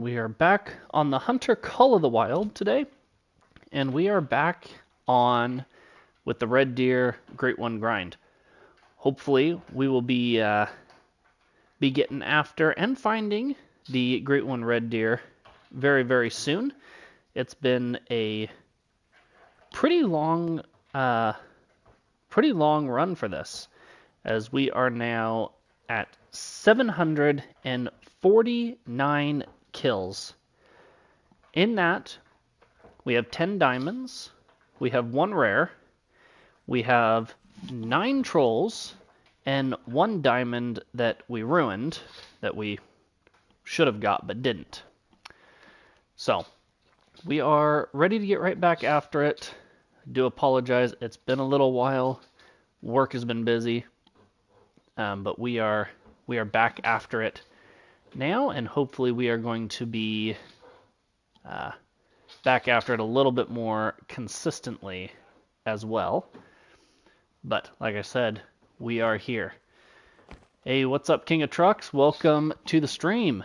We are back on the Hunter Call of the Wild today, and we are back on with the Red Deer Great One grind. Hopefully, we will be getting after and finding the Great One Red Deer very, very soon. It's been a pretty long run for this, as we are now at 749 kills. In that, we have 10 diamonds, we have 1 rare, we have 9 trolls, and 1 diamond that we ruined, that we should have got but didn't. So, we are ready to get right back after it. I do apologize, it's been a little while, work has been busy, but we are back after it now, and hopefully we are going to be back after it a little bit more consistently as well. But like I said, we are here. Hey, what's up, King of Trucks? Welcome to the stream.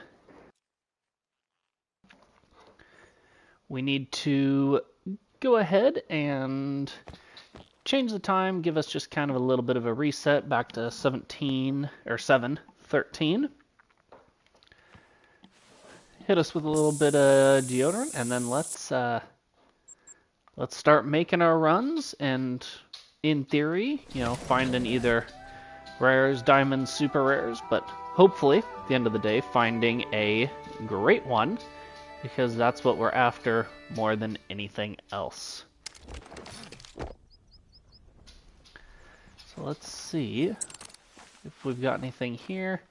We need to go ahead and change the time, give us just kind of a little bit of a reset back to 7:13. Hit us with a little bit of deodorant, and then let's start making our runs, and in theory, finding either rares, diamonds, super rares, but hopefully, at the end of the day, finding a great one, because that's what we're after more than anything else. So let's see if we've got anything here.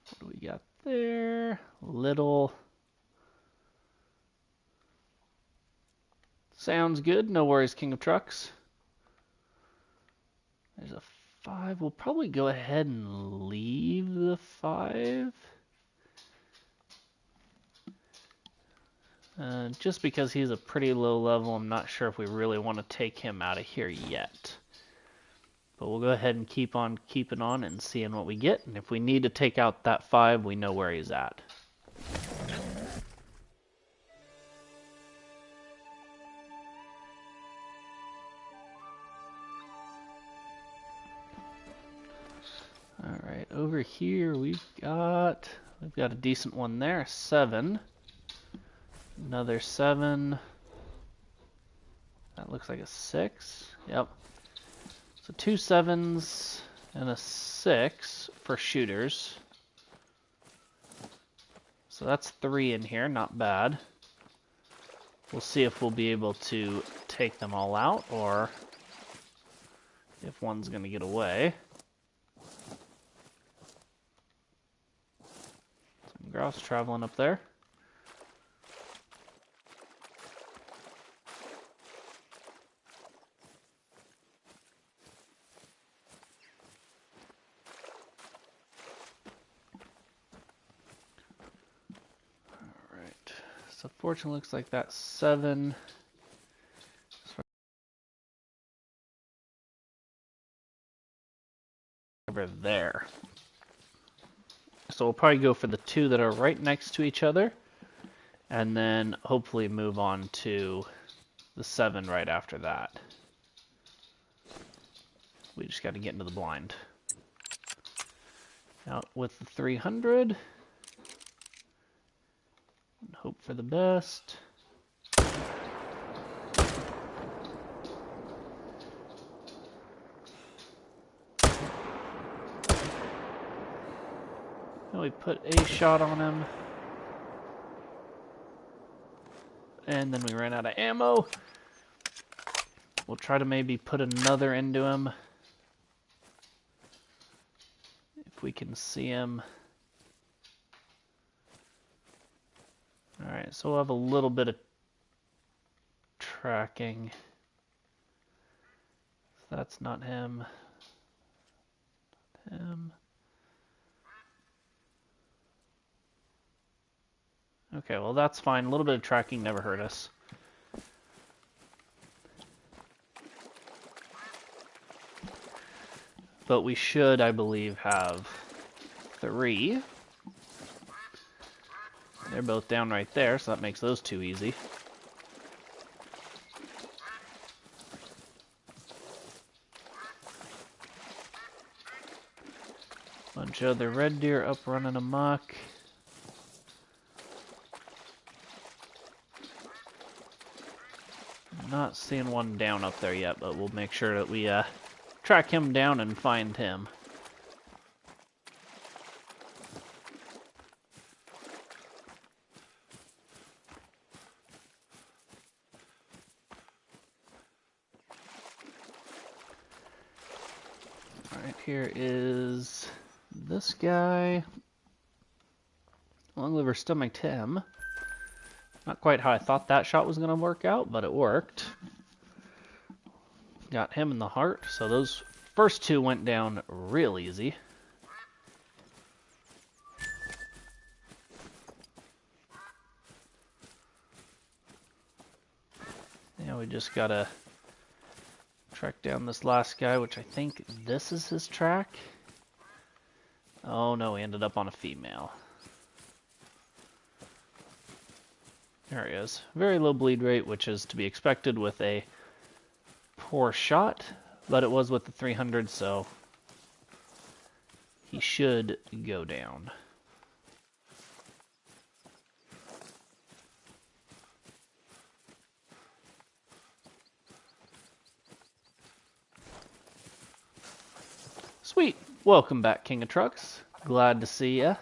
What do we got there? Little. Sounds good. No worries, King of Trucks. There's a 5. We'll probably go ahead and leave the 5. Just because he's a pretty low level, I'm not sure if we really want to take him out of here yet. But we'll go ahead and keep on keeping on and seeing what we get. And if we need to take out that 5, we know where he's at. Alright, over here we've got a decent one there. 7. Another 7. That looks like a 6. Yep. So 2 7s and a 6 for shooters. So that's 3 in here, not bad. We'll see if we'll be able to take them all out, or if one's going to get away. Some grouse traveling up there. So fortunately, looks like that 7 over there. So we'll probably go for the 2 that are right next to each other, and then hopefully move on to the 7 right after that. We just got to get into the blind. Out with the 300. Hope for the best. And we put a shot on him. And then we ran out of ammo. We'll try to maybe put another into him, if we can see him. Alright, so we'll have a little bit of tracking. That's not him. Not him. Okay, well that's fine. A little bit of tracking never hurt us. But we should, I believe, have 3. They're both down right there, so that makes those two easy. Bunch of other red deer up running amok. Not seeing one down up there yet, but we'll make sure that we track him down and find him. Alright, here is this guy. Long liver stomached him. Not quite how I thought that shot was going to work out, but it worked. Got him in the heart, so those first two went down real easy. Now we just gotta track down this last guy, which I think this is his track. Oh no, he ended up on a female. There he is. Very low bleed rate, which is to be expected with a poor shot, but it was with the 300, so he should go down. Sweet. Welcome back, King of Trucks. Glad to see ya.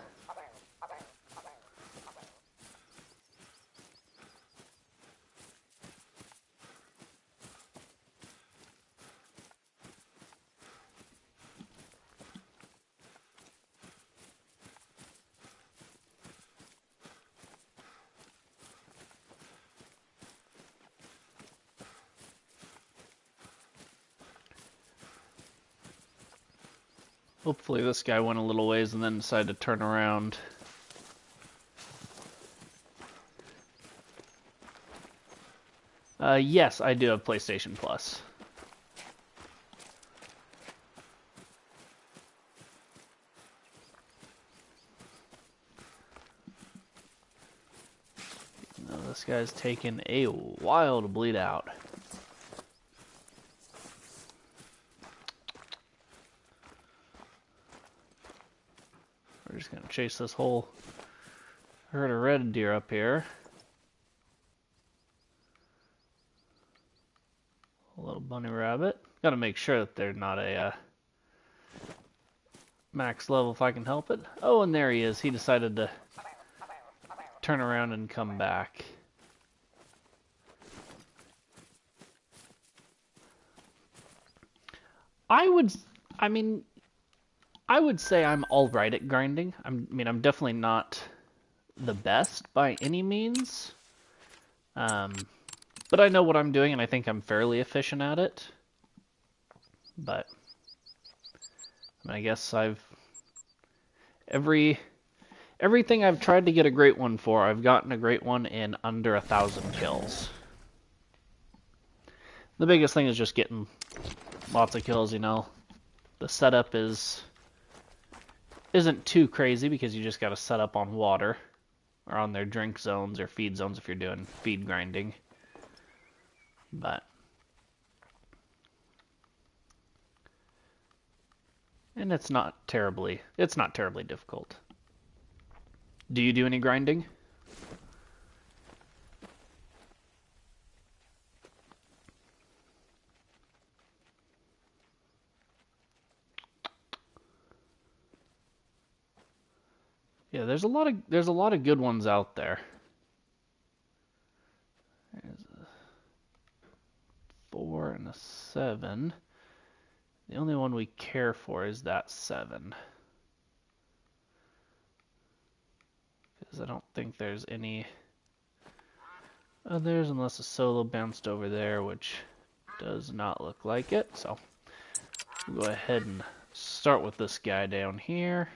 Hopefully this guy went a little ways and then decided to turn around. Yes, I do have PlayStation Plus. No, this guy's taking a while to bleed out. We're just gonna chase this whole herd of red deer up here. A little bunny rabbit. Gotta make sure that they're not a max level if I can help it. Oh, and there he is. He decided to turn around and come back. I would say I'm alright at grinding. I'm definitely not the best by any means. But I know what I'm doing, and I think I'm fairly efficient at it. But I guess everything I've tried to get a great one for, I've gotten a great one in under 1,000 kills. The biggest thing is just getting lots of kills, you know. The setup isn't too crazy because you just got to set up on water or on their drink zones or feed zones if you're doing feed grinding. And it's not terribly difficult. Do you do any grinding? Yeah, there's a lot of good ones out there. There's a 4 and a 7. The only one we care for is that 7. Because I don't think there's any others unless a solo bounced over there, which does not look like it. So we'll go ahead and start with this guy down here.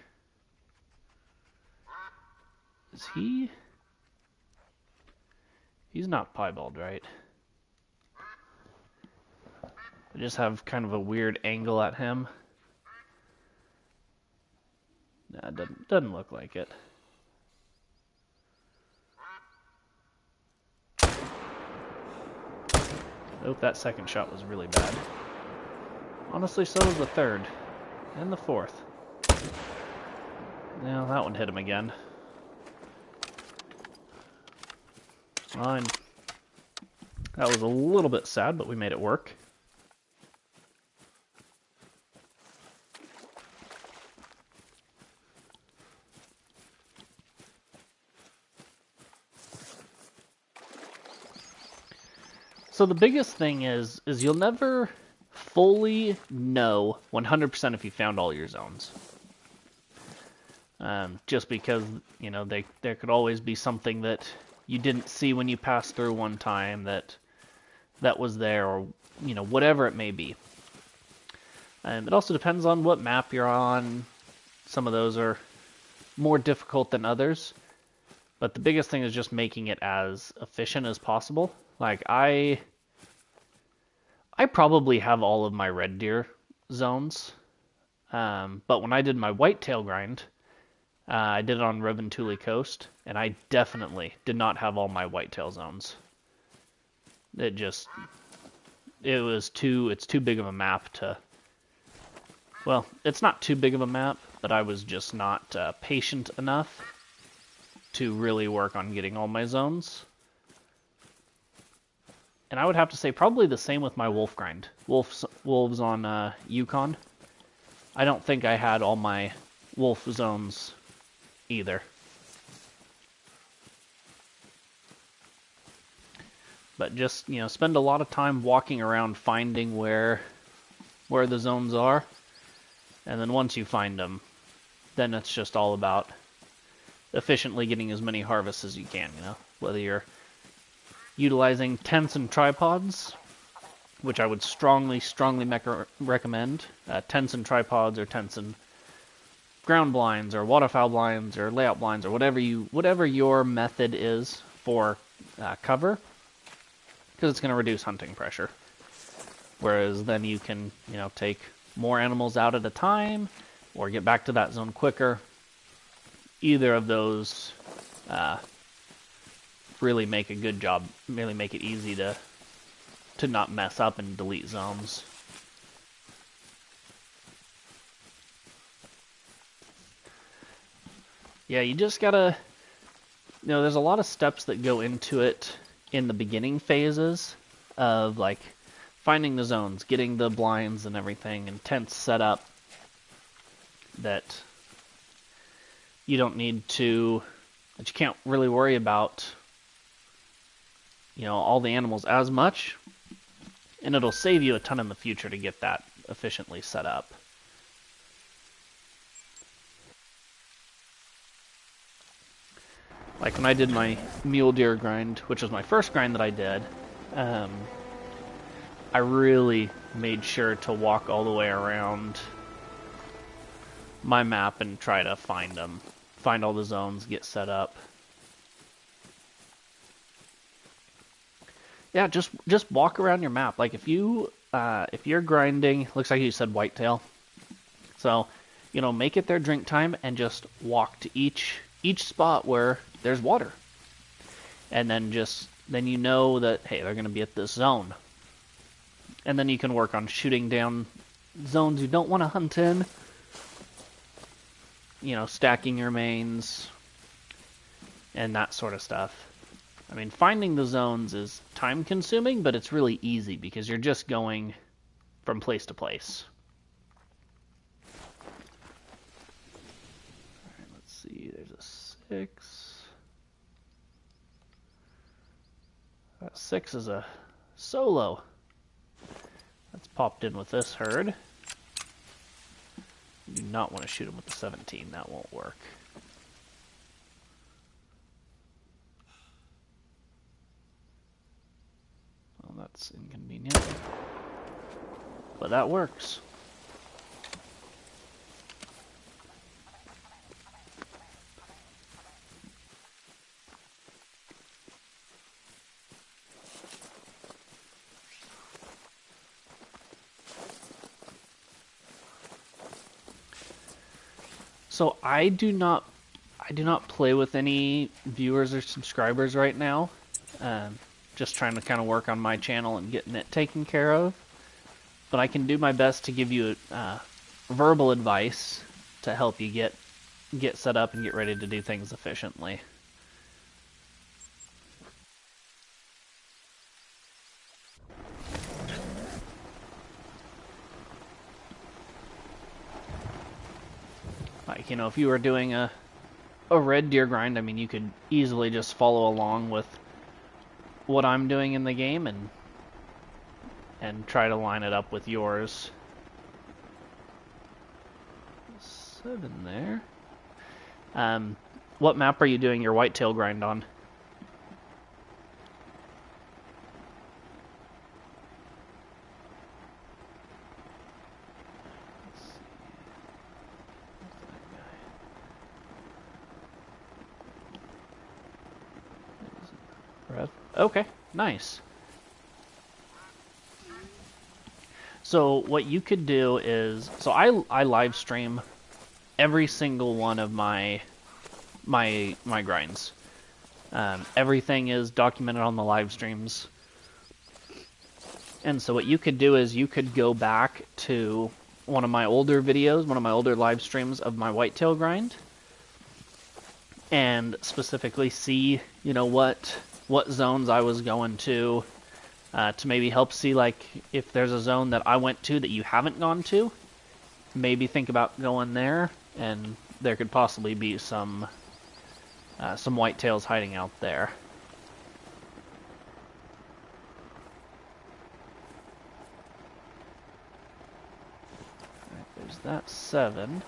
Is he? He's not piebald, right? I just have kind of a weird angle at him. Nah, it doesn't look like it. Oh, that second shot was really bad. Honestly, so was the third. And the fourth. Now that one hit him again. Fine. That was a little bit sad, but we made it work. So the biggest thing is you'll never fully know 100% if you found all your zones. Just because, you know, there could always be something that you didn't see when you passed through one time that was there, or, you know, whatever it may be. It also depends on what map you're on. Some of those are more difficult than others. But the biggest thing is just making it as efficient as possible. Like, I probably have all of my red deer zones. But when I did my whitetail grind, I did it on Reventuli Coast, and I definitely did not have all my whitetail zones. It's too big of a map to, well, it's not too big of a map, but I was just not patient enough to really work on getting all my zones. And I would have to say probably the same with my wolf grind. Wolves on Yukon. I don't think I had all my wolf zones either. But just, you know, spend a lot of time walking around finding where the zones are. And then once you find them, then it's just all about efficiently getting as many harvests as you can, you know. Whether you're utilizing tents and tripods, which I would strongly recommend. Tents and tripods, or tents and ground blinds, or waterfowl blinds, or layout blinds, or whatever your method is for cover, because it's going to reduce hunting pressure. Whereas then you can, you know, take more animals out at a time, or get back to that zone quicker. Either of those really make a good job, really make it easy to not mess up and delete zones. Yeah, you just gotta, you know, there's a lot of steps that go into it in the beginning phases of, like, finding the zones, getting the blinds and everything, and tents set up, that you don't need to, that you can't really worry about, you know, all the animals as much, and it'll save you a ton in the future to get that efficiently set up. Like when I did my mule deer grind, which was my first grind that I did, I really made sure to walk all the way around my map and try to find them, find all the zones, get set up. Yeah, just walk around your map. Like if you're grinding, looks like you said whitetail. So, you know, make it their drink time and just walk to each spot where there's water. And then you know that, hey, they're going to be at this zone. And then you can work on shooting down zones you don't want to hunt in. You know, stacking your mains and that sort of stuff. I mean, finding the zones is time consuming, but it's really easy because you're just going from place to place. Alright, let's see, there's a 6. That 6 is a solo. That's popped in with this herd. You do not want to shoot him with the 17, that won't work. Well, that's inconvenient. But that works. So I do not play with any viewers or subscribers right now. just trying to kind of work on my channel and getting it taken care of. But I can do my best to give you verbal advice to help you get set up and get ready to do things efficiently. Like, you know, if you were doing a red deer grind, I mean, you could easily just follow along with what I'm doing in the game and try to line it up with yours. 7 there. What map are you doing your whitetail grind on? Red. Okay, nice. So what you could do is, so I live stream every single one of my grinds. Everything is documented on the live streams. And so what you could do is you could go back to one of my older videos, one of my older live streams of my whitetail grind, and specifically see, you know, what zones I was going to maybe help see, like, if there's a zone that I went to that you haven't gone to, maybe think about going there, and there could possibly be some whitetails hiding out there. Alright, there's that 7.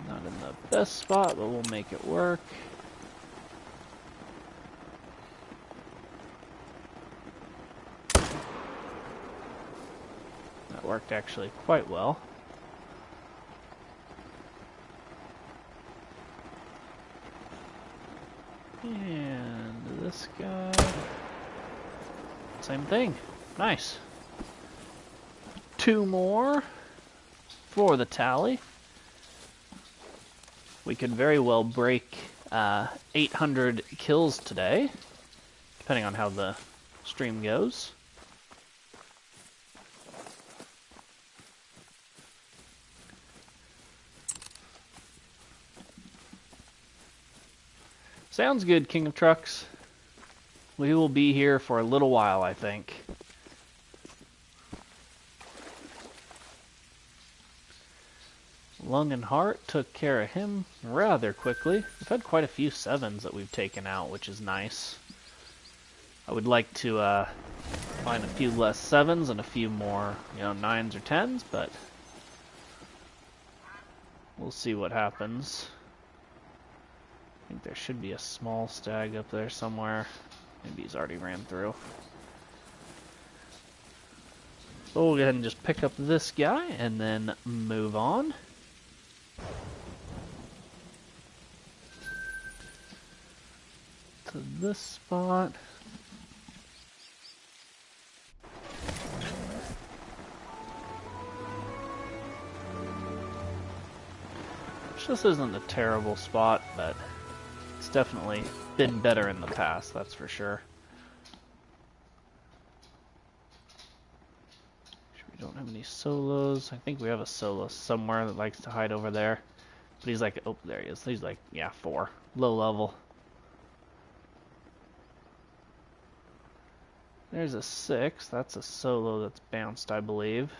Not in the best spot, but we'll make it work. That worked actually quite well. And this guy, same thing. Nice. 2 more for the tally. We could very well break 800 kills today, depending on how the stream goes. Sounds good, King of Trucks. We will be here for a little while, I think. Lung and Heart took care of him rather quickly. We've had quite a few 7s that we've taken out, which is nice. I would like to find a few less 7s and a few more, you know, 9s or 10s, but we'll see what happens. I think there should be a small stag up there somewhere. Maybe he's already ran through. So we'll go ahead and just pick up this guy and then move on. To this spot. Which this isn't a terrible spot, but it's definitely been better in the past, that's for sure. We don't have any solos. I think we have a solo somewhere that likes to hide over there. But he's like, oh, there he is. He's like, yeah, 4. Low level. There's a 6. That's a solo that's bounced, I believe.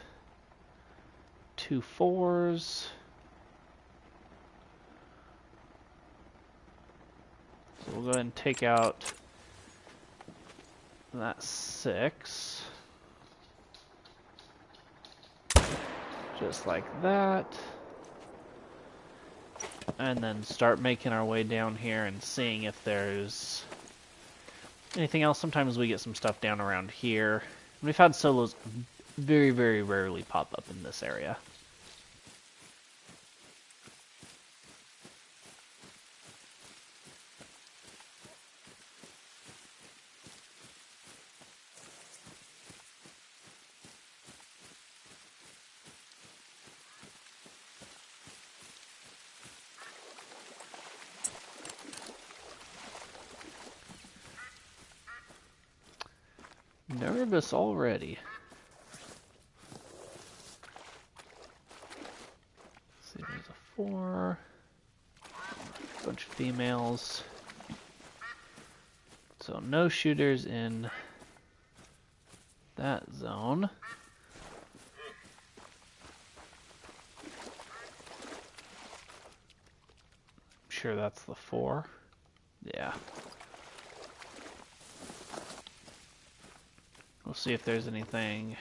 2 4s. So we'll go ahead and take out that 6. Just like that. And then start making our way down here and seeing if there's anything else. Sometimes we get some stuff down around here. We've had solos very, very rarely pop up in this area. nervous already. Let's see, there's a 4. A bunch of females. So no shooters in that zone. I'm sure that's the 4. Yeah. We'll see if there's anything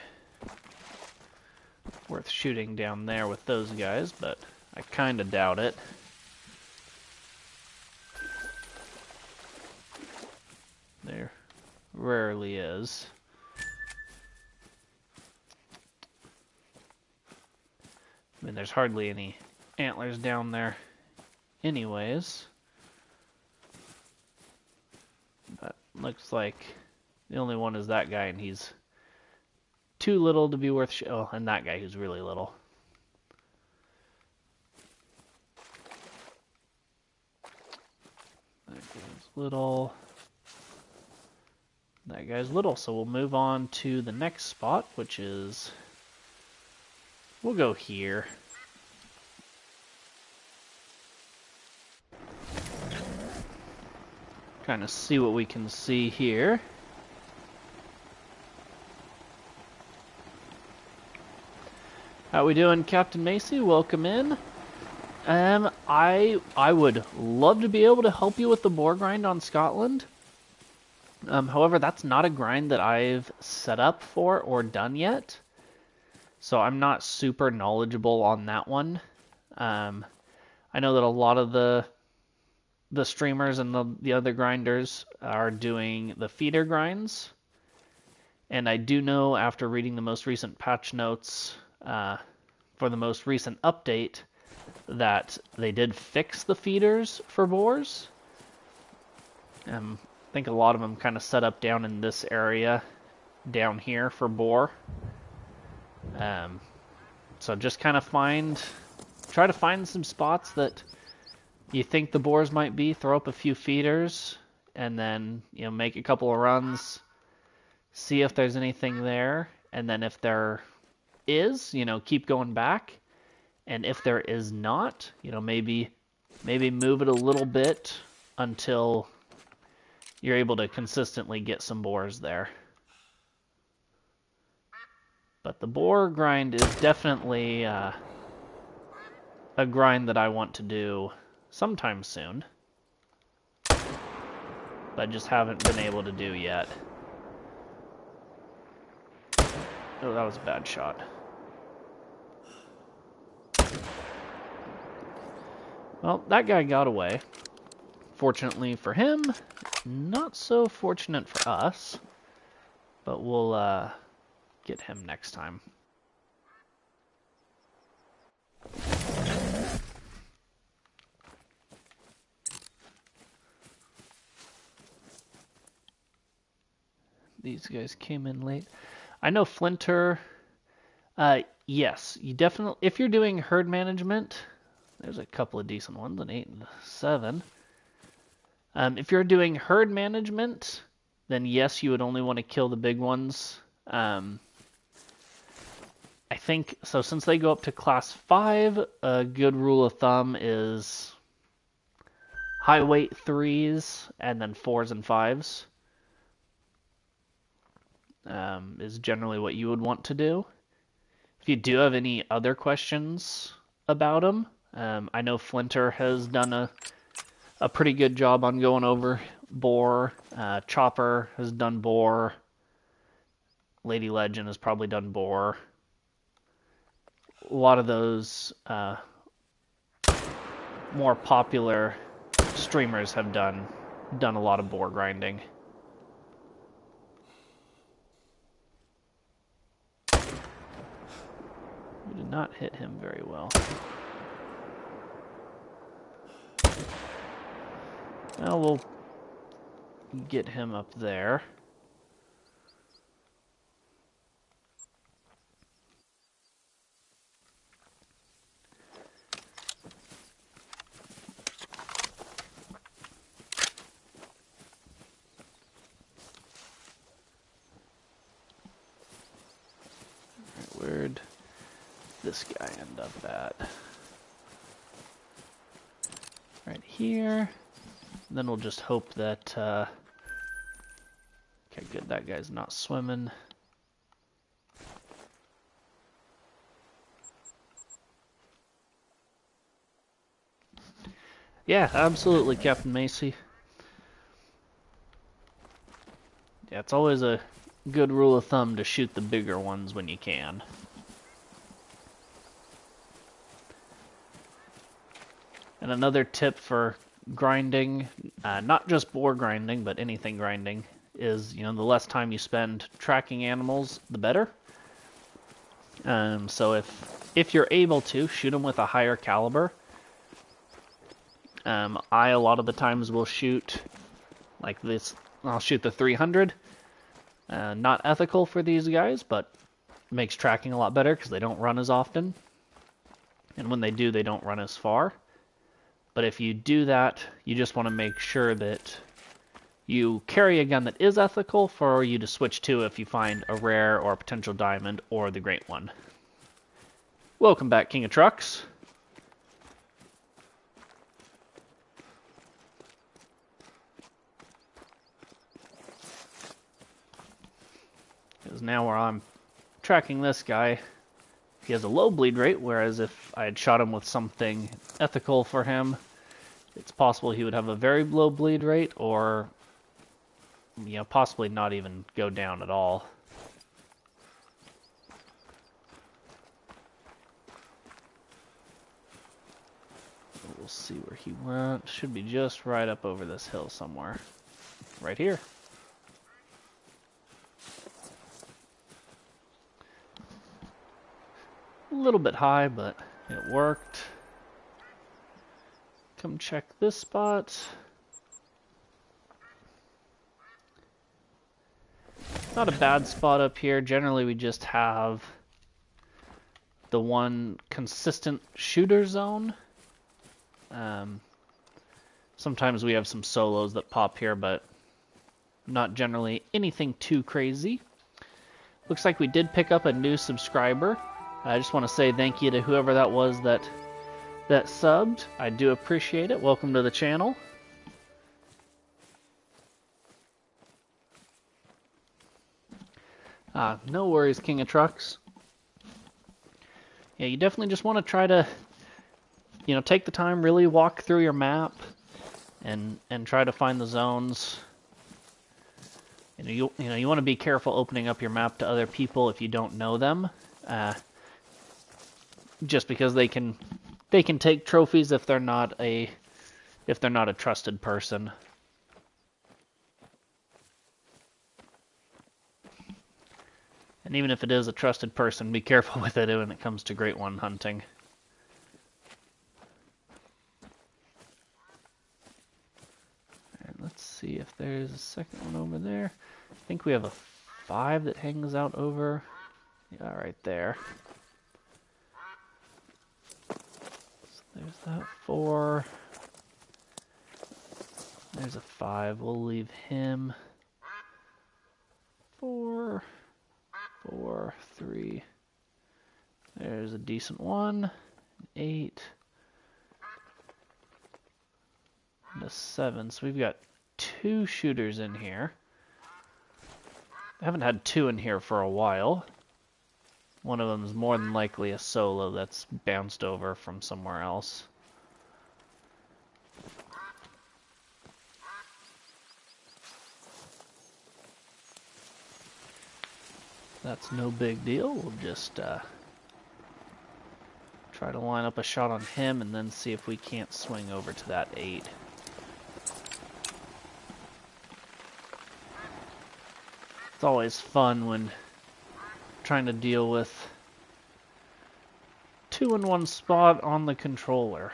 worth shooting down there with those guys, but I kind of doubt it. There rarely is. I mean, there's hardly any antlers down there anyways. But looks like the only one is that guy, and he's too little to be worth oh, and that guy who's really little. That guy's little. That guy's little, so we'll move on to the next spot, which is... We'll go here. Kind of see what we can see here. How we doing, Captain Macy? Welcome in. I would love to be able to help you with the boar grind on Scotland. However, that's not a grind that I've set up for or done yet. So I'm not super knowledgeable on that one. I know that a lot of the streamers and the other grinders are doing the feeder grinds. And I do know after reading the most recent patch notes for the most recent update that they did fix the feeders for boars. I think a lot of them kind of set up down in this area down here for boar. So just kind of try to find some spots that you think the boars might be, throw up a few feeders, and then, you know, make a couple of runs, see if there's anything there, and then if there is, you know, keep going back, and if there is not, you know, maybe move it a little bit until you're able to consistently get some boars there. But the boar grind is definitely a grind that I want to do sometime soon, but just haven't been able to do yet. Oh, that was a bad shot. Well, that guy got away. Fortunately for him, not so fortunate for us, but we'll get him next time. These guys came in late. I know Flinter, yes, you definitely, if you're doing herd management, there's a couple of decent ones, an 8 and a 7. If you're doing herd management, then yes, you would only want to kill the big ones. I think, so since they go up to class 5, a good rule of thumb is high weight 3s and then 4s and 5s. Is generally what you would want to do. If you do have any other questions about them, I know Flinter has done a pretty good job on going over boar. Chopper has done boar. Lady Legend has probably done boar. A lot of those more popular streamers have done a lot of boar grinding. We did not hit him very well. Well, we'll get him up there. this guy end up at? Right here. And then we'll just hope that... okay, good, that guy's not swimming. Yeah, absolutely, Captain Macy. Yeah, it's always a good rule of thumb to shoot the bigger ones when you can. And another tip for grinding, not just boar grinding, but anything grinding, is, the less time you spend tracking animals, the better. So if you're able to, shoot them with a higher caliber. I, a lot of the times, will shoot like this. I'll shoot the 300. Not ethical for these guys, but makes tracking a lot better because they don't run as often. And when they do, they don't run as far. But if you do that, you just want to make sure that you carry a gun that is ethical for you to switch to if you find a rare or a potential diamond or the great one. Welcome back, King of Trucks. Because now where I'm tracking this guy, he has a low bleed rate, whereas if I had shot him with something ethical for him, it's possible he would have a very low bleed rate, or possibly not even go down at all. We'll see where he went. Should be just right up over this hill somewhere. Right here. A little bit high, but it worked. Come check this spot. Not a bad spot up here. Generally, we just have the one consistent shooter zone. Sometimes we have some solos that pop here, but not generally anything too crazy. Looks like we did pick up a new subscriber. I just want to say thank you to whoever that was that subbed. I do appreciate it. Welcome to the channel. No worries, King of Trucks. Yeah, you definitely just want to try to, take the time, really walk through your map and try to find the zones. You want to be careful opening up your map to other people if you don't know them. Just because they can take trophies if they're not a trusted person. And even if it is a trusted person, be careful with it when it comes to great one hunting. And let's see if there's a second one over there. I think we have a 5 that hangs out over. Yeah, right there. So there's that 4. There's a 5. We'll leave him. 4. 4, 3. There's a decent one. 8. And a 7. So we've got 2 shooters in here. I haven't had 2 in here for a while. One of them is more than likely a solo that's bounced over from somewhere else. That's no big deal. We'll just try to line up a shot on him and then see if we can't swing over to that 8. It's always fun when trying to deal with 2 in one spot on the controller.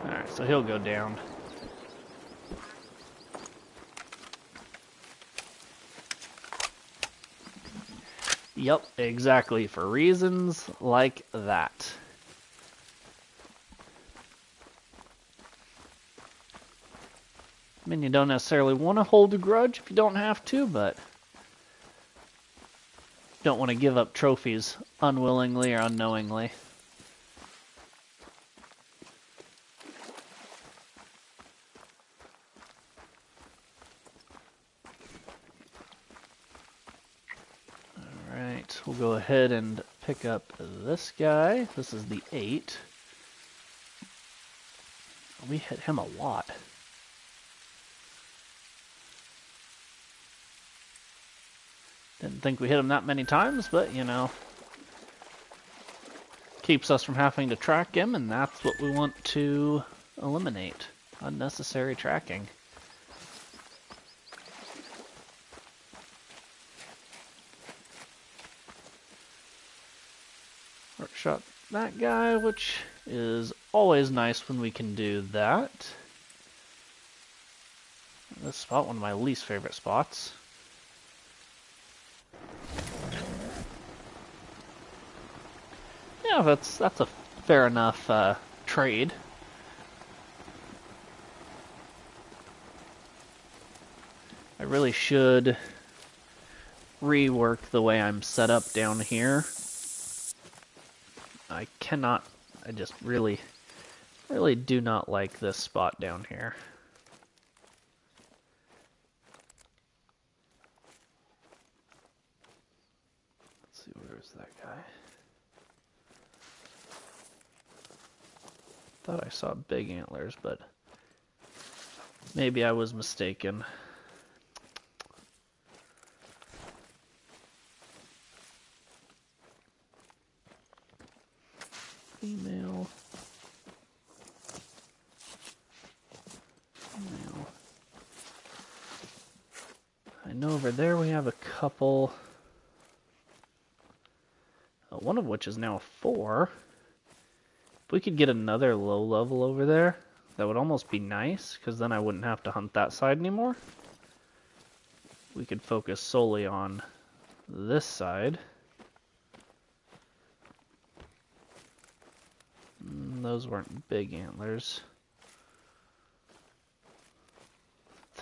Alright, so he'll go down. Yep, exactly, for reasons like that. I mean, you don't necessarily want to hold a grudge if you don't have to, but don't want to give up trophies unwillingly or unknowingly. Alright, we'll go ahead and pick up this guy. This is the 8. We hit him a lot. Didn't think we hit him that many times, but, you know, keeps us from having to track him, and that's what we want to eliminate. Unnecessary tracking. Shot that guy, which is always nice when we can do that. This spot, one of my least favorite spots. Yeah, that's a fair enough trade. I really should rework the way I'm set up down here. I just really do not like this spot down here. Let's see, where's that guy? Thought I saw big antlers, but maybe I was mistaken. Female. I know over there we have a couple, one of which is now a 4. If we could get another low level over there, that would almost be nice, because then I wouldn't have to hunt that side anymore. We could focus solely on this side. Those weren't big antlers.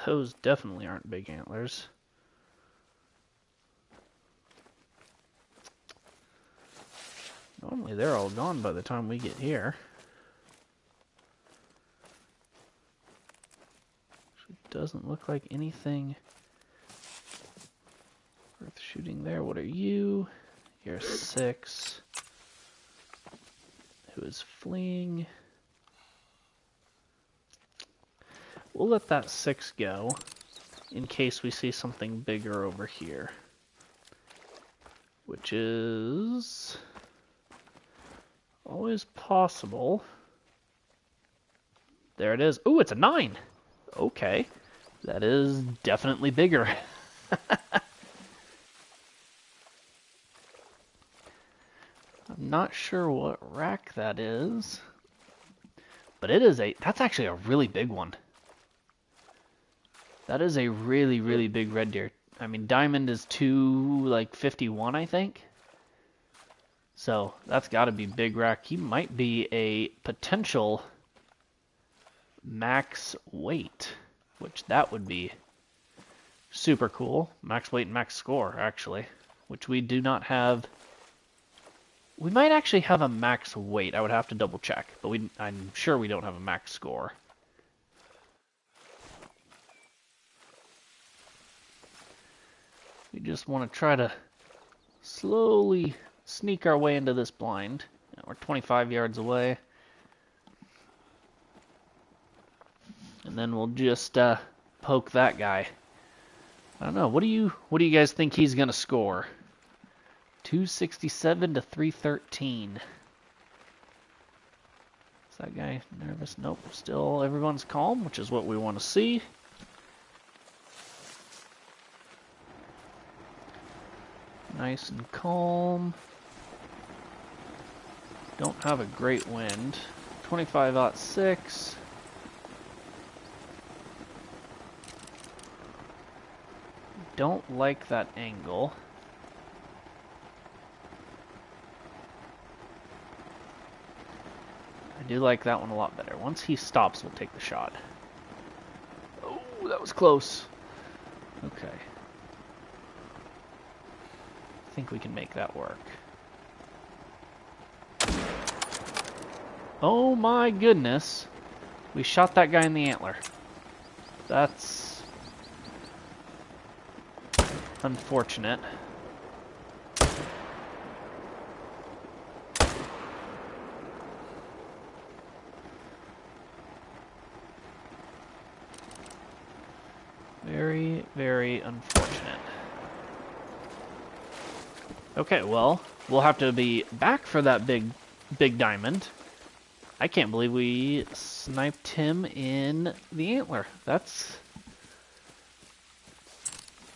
Those definitely aren't big antlers. Normally they're all gone by the time we get here. Actually, doesn't look like anything worth shooting there. What are you? You're 6. Who is fleeing? We'll let that 6 go in case we see something bigger over here, which is always possible. There it is. Ooh, it's a 9. Okay, that is definitely bigger. I'm not sure what rack that is, but it is that's actually a really big one. That is a really, really big red deer. I mean, diamond is 251, I think. So that's got to be big rack. He might be a potential max weight, which that would be super cool. Max weight and max score, actually, which we do not have. We might actually have a max weight. I would have to double check, but I'm sure we don't have a max score. We just want to try to slowly sneak our way into this blind. We're 25 yards away. And then we'll just poke that guy. I don't know. What do you guys think he's going to score? 267 to 313. Is that guy nervous? Nope. Still everyone's calm, which is what we want to see. Nice and calm. Don't have a great wind. 25-06. Don't like that angle. I do like that one a lot better. Once he stops, we'll take the shot. Oh, Ooh, that was close. Okay. I think we can make that work. Oh my goodness. We shot that guy in the antler. That's unfortunate. Very, very unfortunate. Okay, well, we'll have to be back for that big diamond. I can't believe we sniped him in the antler. I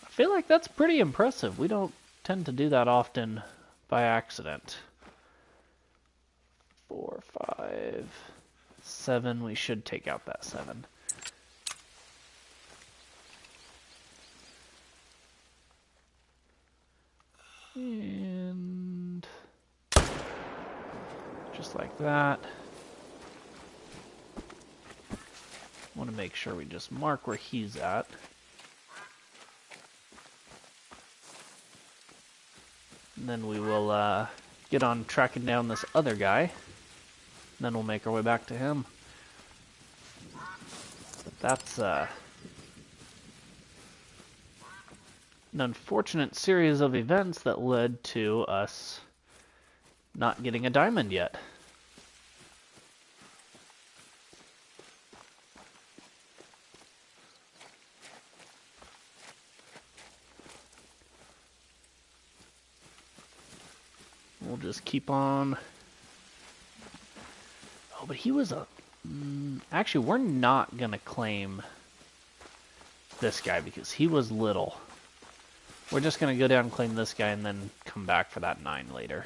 feel like that's pretty impressive. We don't tend to do that often by accident. 4, 5, 7. We should take out that 7. And just like that. Want to make sure we just mark where he's at. And then we will get on tracking down this other guy. And then we'll make our way back to him. But that's an unfortunate series of events that led to us not getting a diamond yet. We'll just keep on. Oh, but he was a... Actually, we're not going to claim this guy because he was little. We're just going to go down and claim this guy and then come back for that 9 later.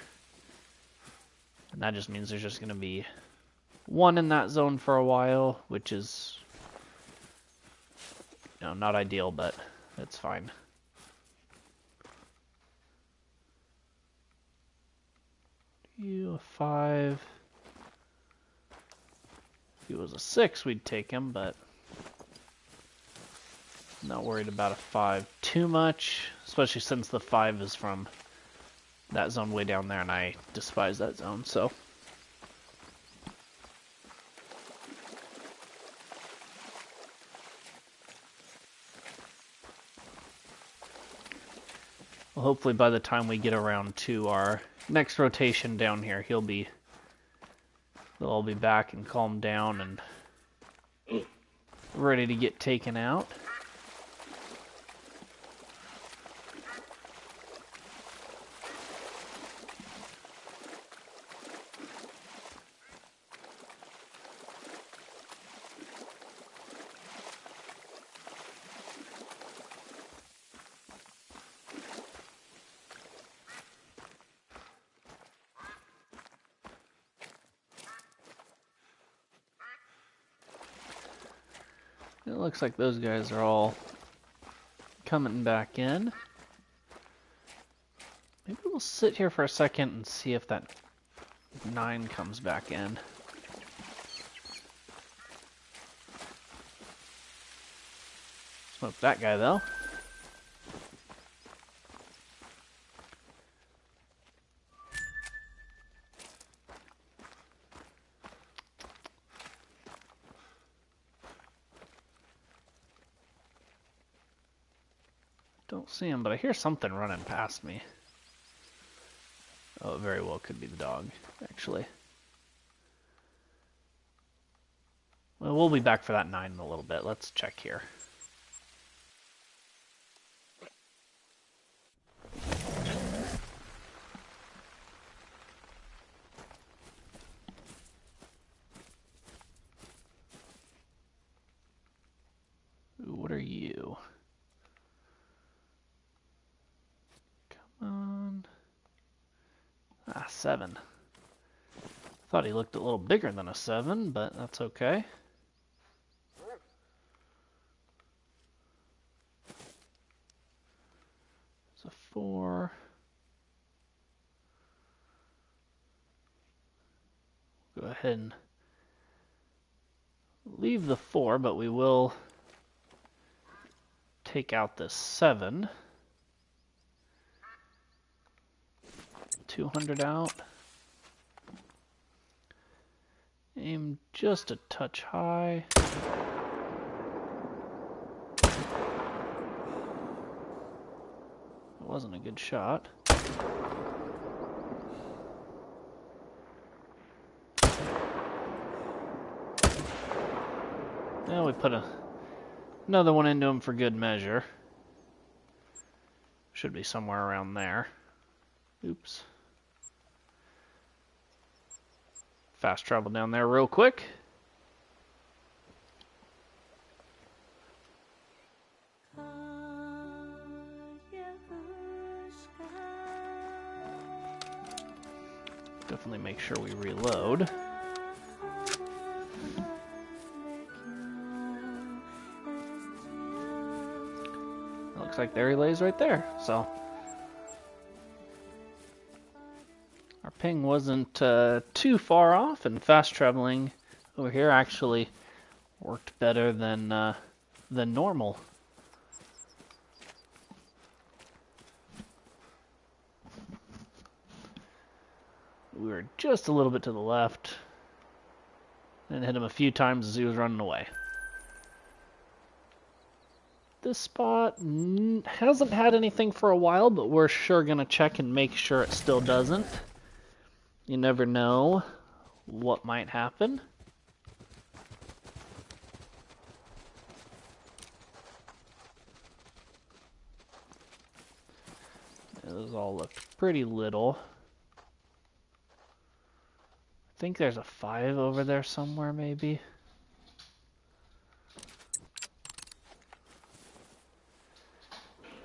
And that just means there's just going to be 1 in that zone for a while, which is, you know, not ideal, but it's fine. You a 5. If he was a 6, we'd take him, but not worried about a 5 too much, especially since the 5 is from that zone way down there, and I despise that zone, so. Well, hopefully by the time we get around to our next rotation down here, they'll all be back and calmed down and ready to get taken out. It looks like those guys are all coming back in. Maybe we'll sit here for a second and see if that 9 comes back in. Smoke that guy though. Don't see him, but I hear something running past me. Oh, it very well could be the dog, actually. Well, we'll be back for that 9 in a little bit. Let's check here. Ooh, what are you? Come on. Ah, 7. Thought he looked a little bigger than a 7, but that's okay. It's a 4. Go ahead and leave the 4, but we will take out this 7. 200 out. Aim just a touch high. It wasn't a good shot. Now we put another one into him for good measure. Should be somewhere around there. Oops. Fast travel down there real quick. Definitely make sure we reload. Looks like there he lays right there. So our ping wasn't too far off, and fast traveling over here actually worked better than normal. We were just a little bit to the left and hit him a few times as he was running away. This spot hasn't had anything for a while, but we're sure going to check and make sure it still doesn't. You never know what might happen. Those all looked pretty little. I think there's a 5 over there somewhere, maybe.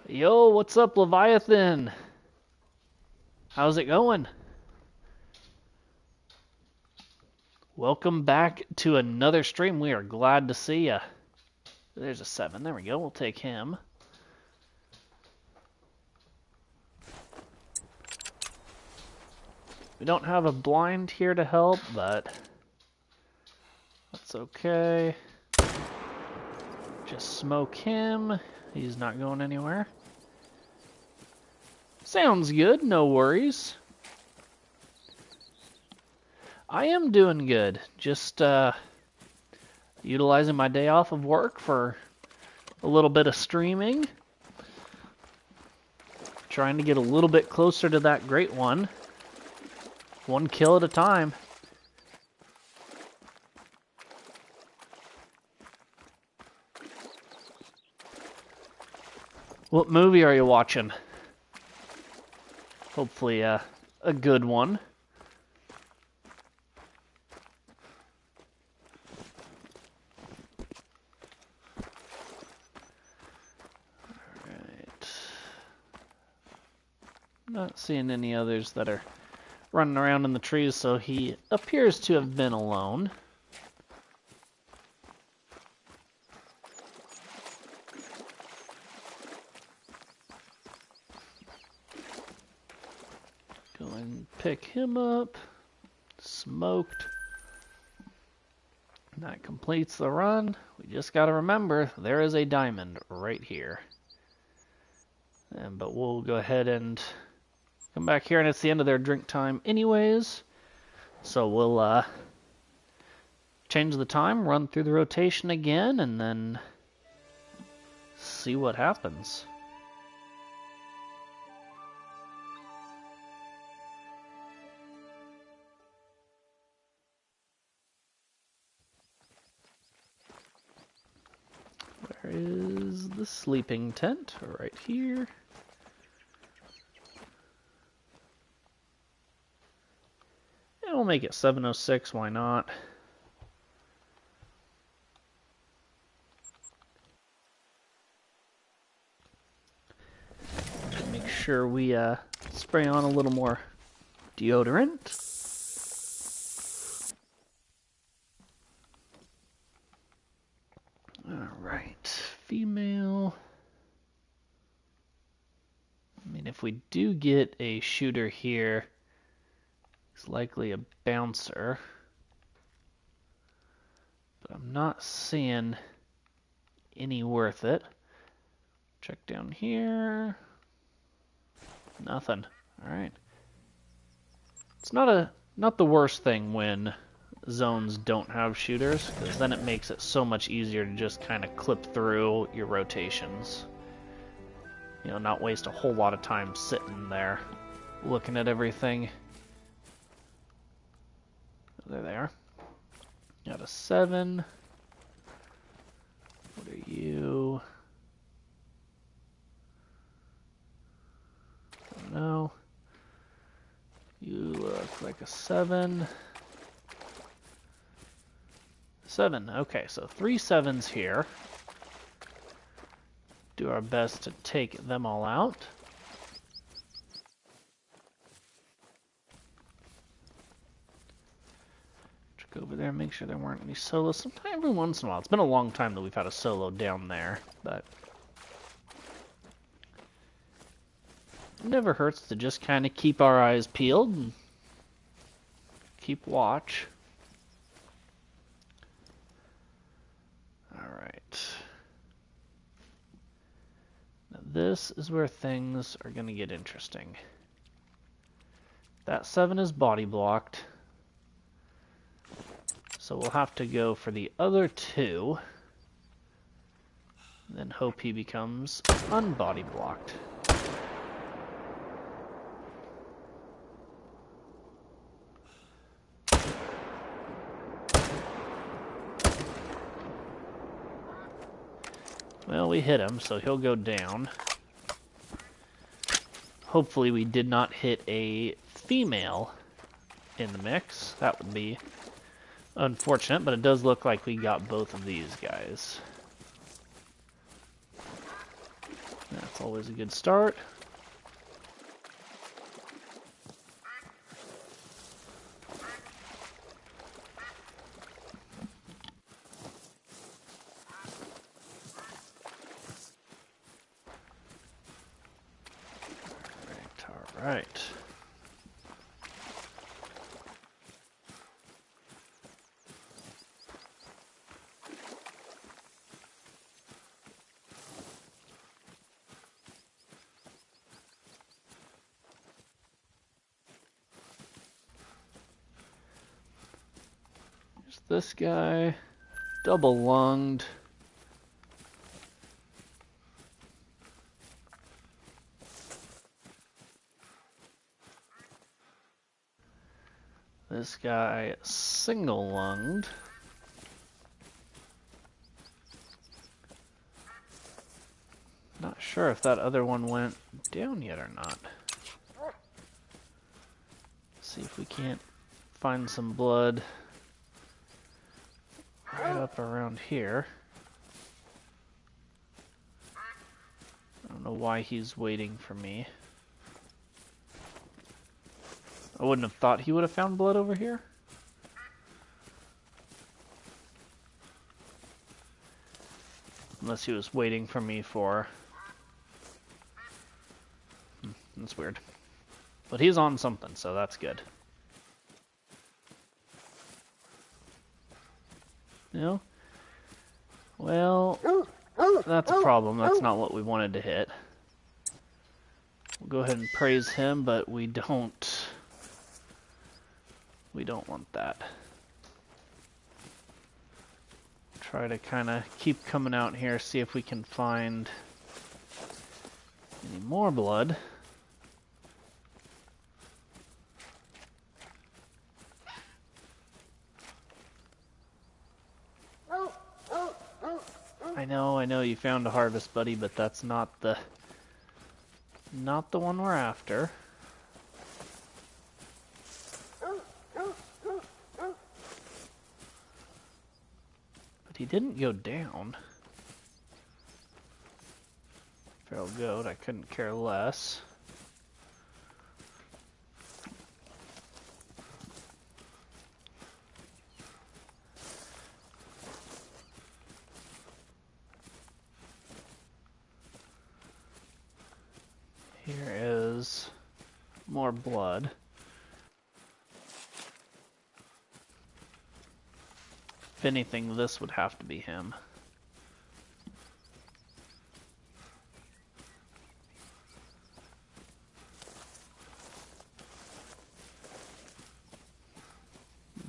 Yo, what's up, Leviathan? How's it going? Welcome back to another stream. We are glad to see ya. There's a 7. There we go. We'll take him. We don't have a blind here to help, but that's okay. Just smoke him. He's not going anywhere. Sounds good, no worries. I am doing good. Just utilizing my day off of work for a little bit of streaming. Trying to get a little bit closer to that great one. One kill at a time. What movie are you watching? Hopefully a good one. Alright. Not seeing any others that are running around in the trees, so he appears to have been alone. Go and pick him up. Smoked. That completes the run. We just got to remember there is a diamond right here. But we'll go ahead and come back here, and it's the end of their drink time anyways. So we'll change the time, run through the rotation again, and then see what happens. Where is the sleeping tent? Right here. And we'll make it 7:06, why not? Make sure we spray on a little more deodorant. Alright, female. I mean, if we do get a shooter here, it's likely a bouncer. But I'm not seeing any worth it. Check down here. Nothing. All right. It's not the worst thing when zones don't have shooters, because then it makes it so much easier to just kind of clip through your rotations. You know, not waste a whole lot of time sitting there looking at everything. There they are. Got a 7. What are you? Don't know. You look like a 7. 7. Okay, so 3 7s here. Do our best to take them all out. Check over there and make sure there weren't any solos. Sometime every once in a while. It's been a long time that we've had a solo down there, but it never hurts to just kind of keep our eyes peeled and keep watch. Alright. Now this is where things are going to get interesting. That 7 is body blocked. So we'll have to go for the other 2. Then hope he becomes unbody blocked. Well, we hit him, so he'll go down. Hopefully we did not hit a female in the mix. That would be unfortunate, but it does look like we got both of these guys. That's always a good start. All right. There's this guy, double lunged. This guy single lunged. Not sure if that other one went down yet or not. See if we can't find some blood right up around here. I don't know why he's waiting for me. I wouldn't have thought he would have found blood over here. Unless he was waiting for me for... That's weird. But he's on something, so that's good. No? Well, that's a problem. That's not what we wanted to hit. We'll go ahead and praise him, but we don't want that. Try to kind of keep coming out here, see if we can find any more blood. I know you found a harvest, buddy, but that's not the one we're after. But he didn't go down. Feral goat, I couldn't care less. Here is more blood. If anything, this would have to be him.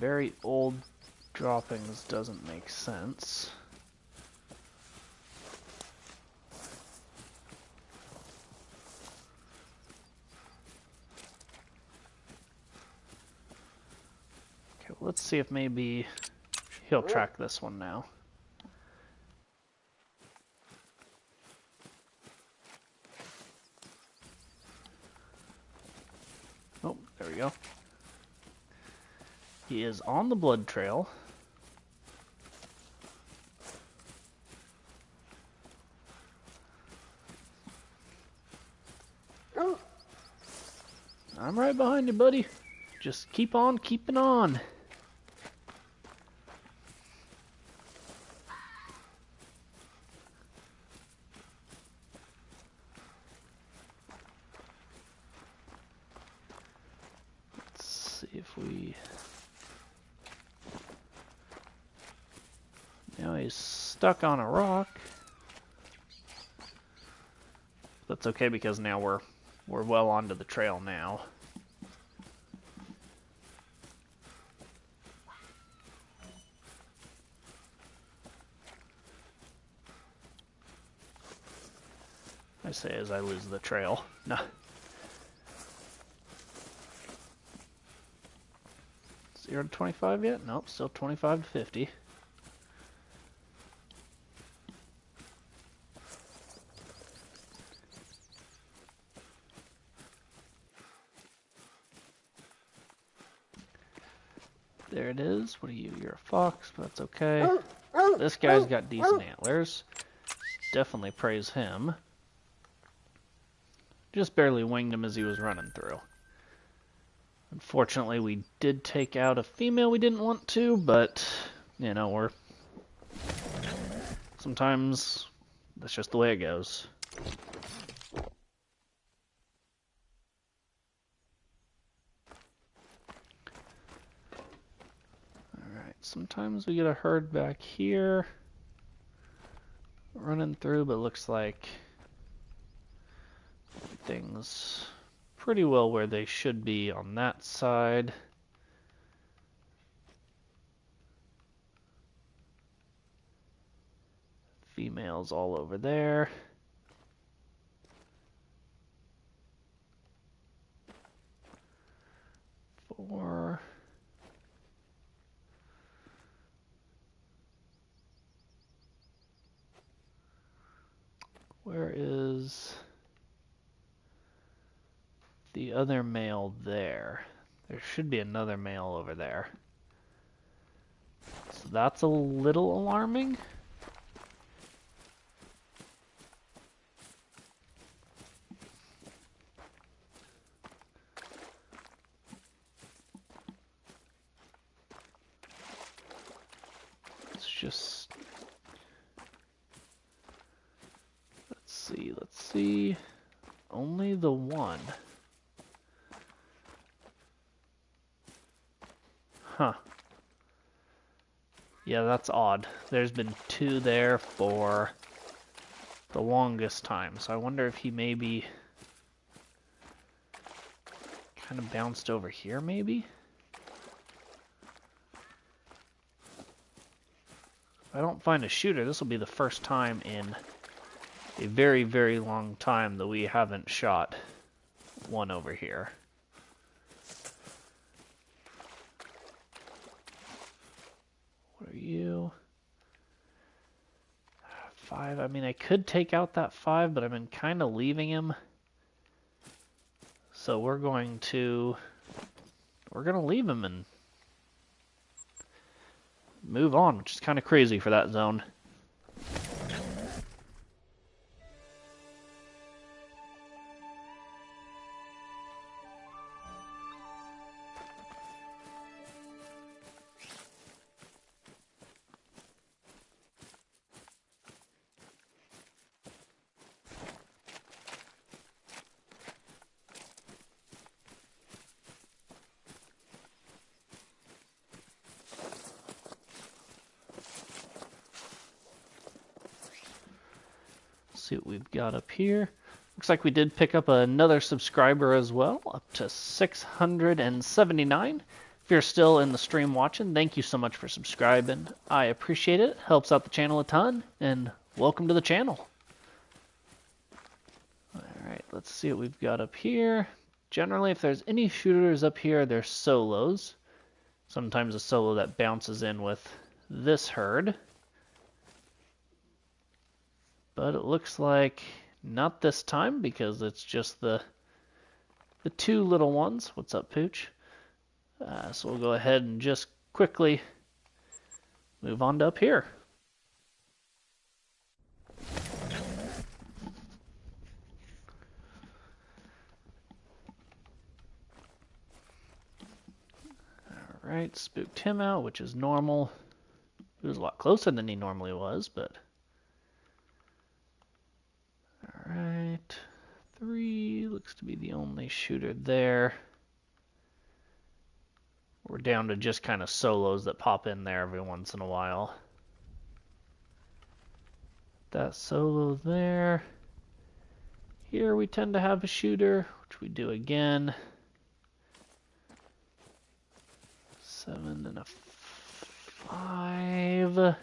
very old droppings doesn't make sense. Okay, well, let's see if maybe he'll track this one now. Oh, there we go. He is on the blood trail. I'm right behind you, buddy. Just keep on keeping on. Let's see if we... Now he's stuck on a rock. That's okay because now we're well onto the trail now. I say as I lose the trail. No. 0 to 25 yet? Nope, still 25 to 50. There it is. What are you? You're a fox, but that's okay. This guy's got decent antlers. Definitely praise him. Just barely winged him as he was running through. Unfortunately, we did take out a female we didn't want to, but, you know, sometimes that's just the way it goes. Alright, sometimes we get a herd back here running through, but looks like things pretty well where they should be on that side. Females all over there. Four. Where is the other male there? There should be another male over there. So that's a little alarming. Just let's see. Only the one. Huh. Yeah, that's odd. There's been two there for the longest time, so I wonder if he maybe kind of bounced over here, maybe? If I don't find a shooter, this will be the first time in a very, very long time that we haven't shot one over here. What are you? 5. I mean, I could take out that 5, but I've been kind of leaving him. So we're going to leave him and move on, which is kind of crazy for that zone. See what we've got up here. Looks like we did pick up another subscriber as well, up to 679 If you're still in the stream watching, thank you so much for subscribing. I appreciate it. Helps out the channel a ton, and welcome to the channel. Alright, let's see what we've got up here. Generally, if there's any shooters up here, they're solos. Sometimes a solo that bounces in with this herd. But it looks like not this time, because it's just the two little ones. What's up, Pooch? So we'll go ahead and just quickly move on to up here. Alright, spooked him out, which is normal. He was a lot closer than he normally was, but... Alright, 3 looks to be the only shooter there. We're down to just kind of solos that pop in there every once in a while. That solo there. Here we tend to have a shooter, which we do again. 7 and a 5.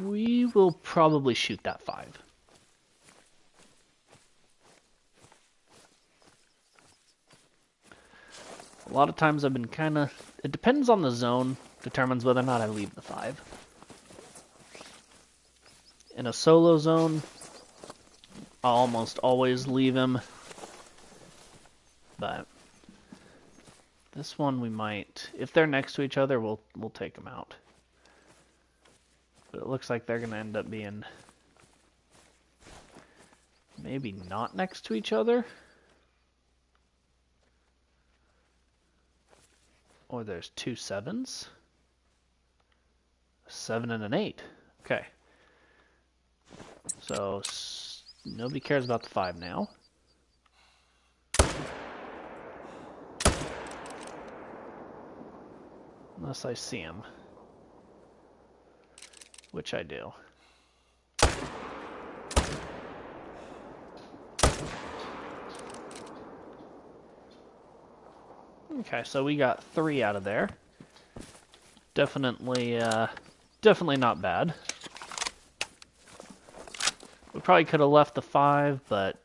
We will probably shoot that 5. A lot of times I've been kind of... It depends on the zone, determines whether or not I leave the 5. In a solo zone, I'll almost always leave him. But this one we might... If they're next to each other, we'll take them out. But it looks like they're going to end up being... maybe not next to each other. Or there's 2 7s. A 7 and an 8. Okay. So, nobody cares about the 5 now. Unless I see him. Which I do. Okay, so we got 3 out of there. Definitely not bad. We probably could have left the 5, but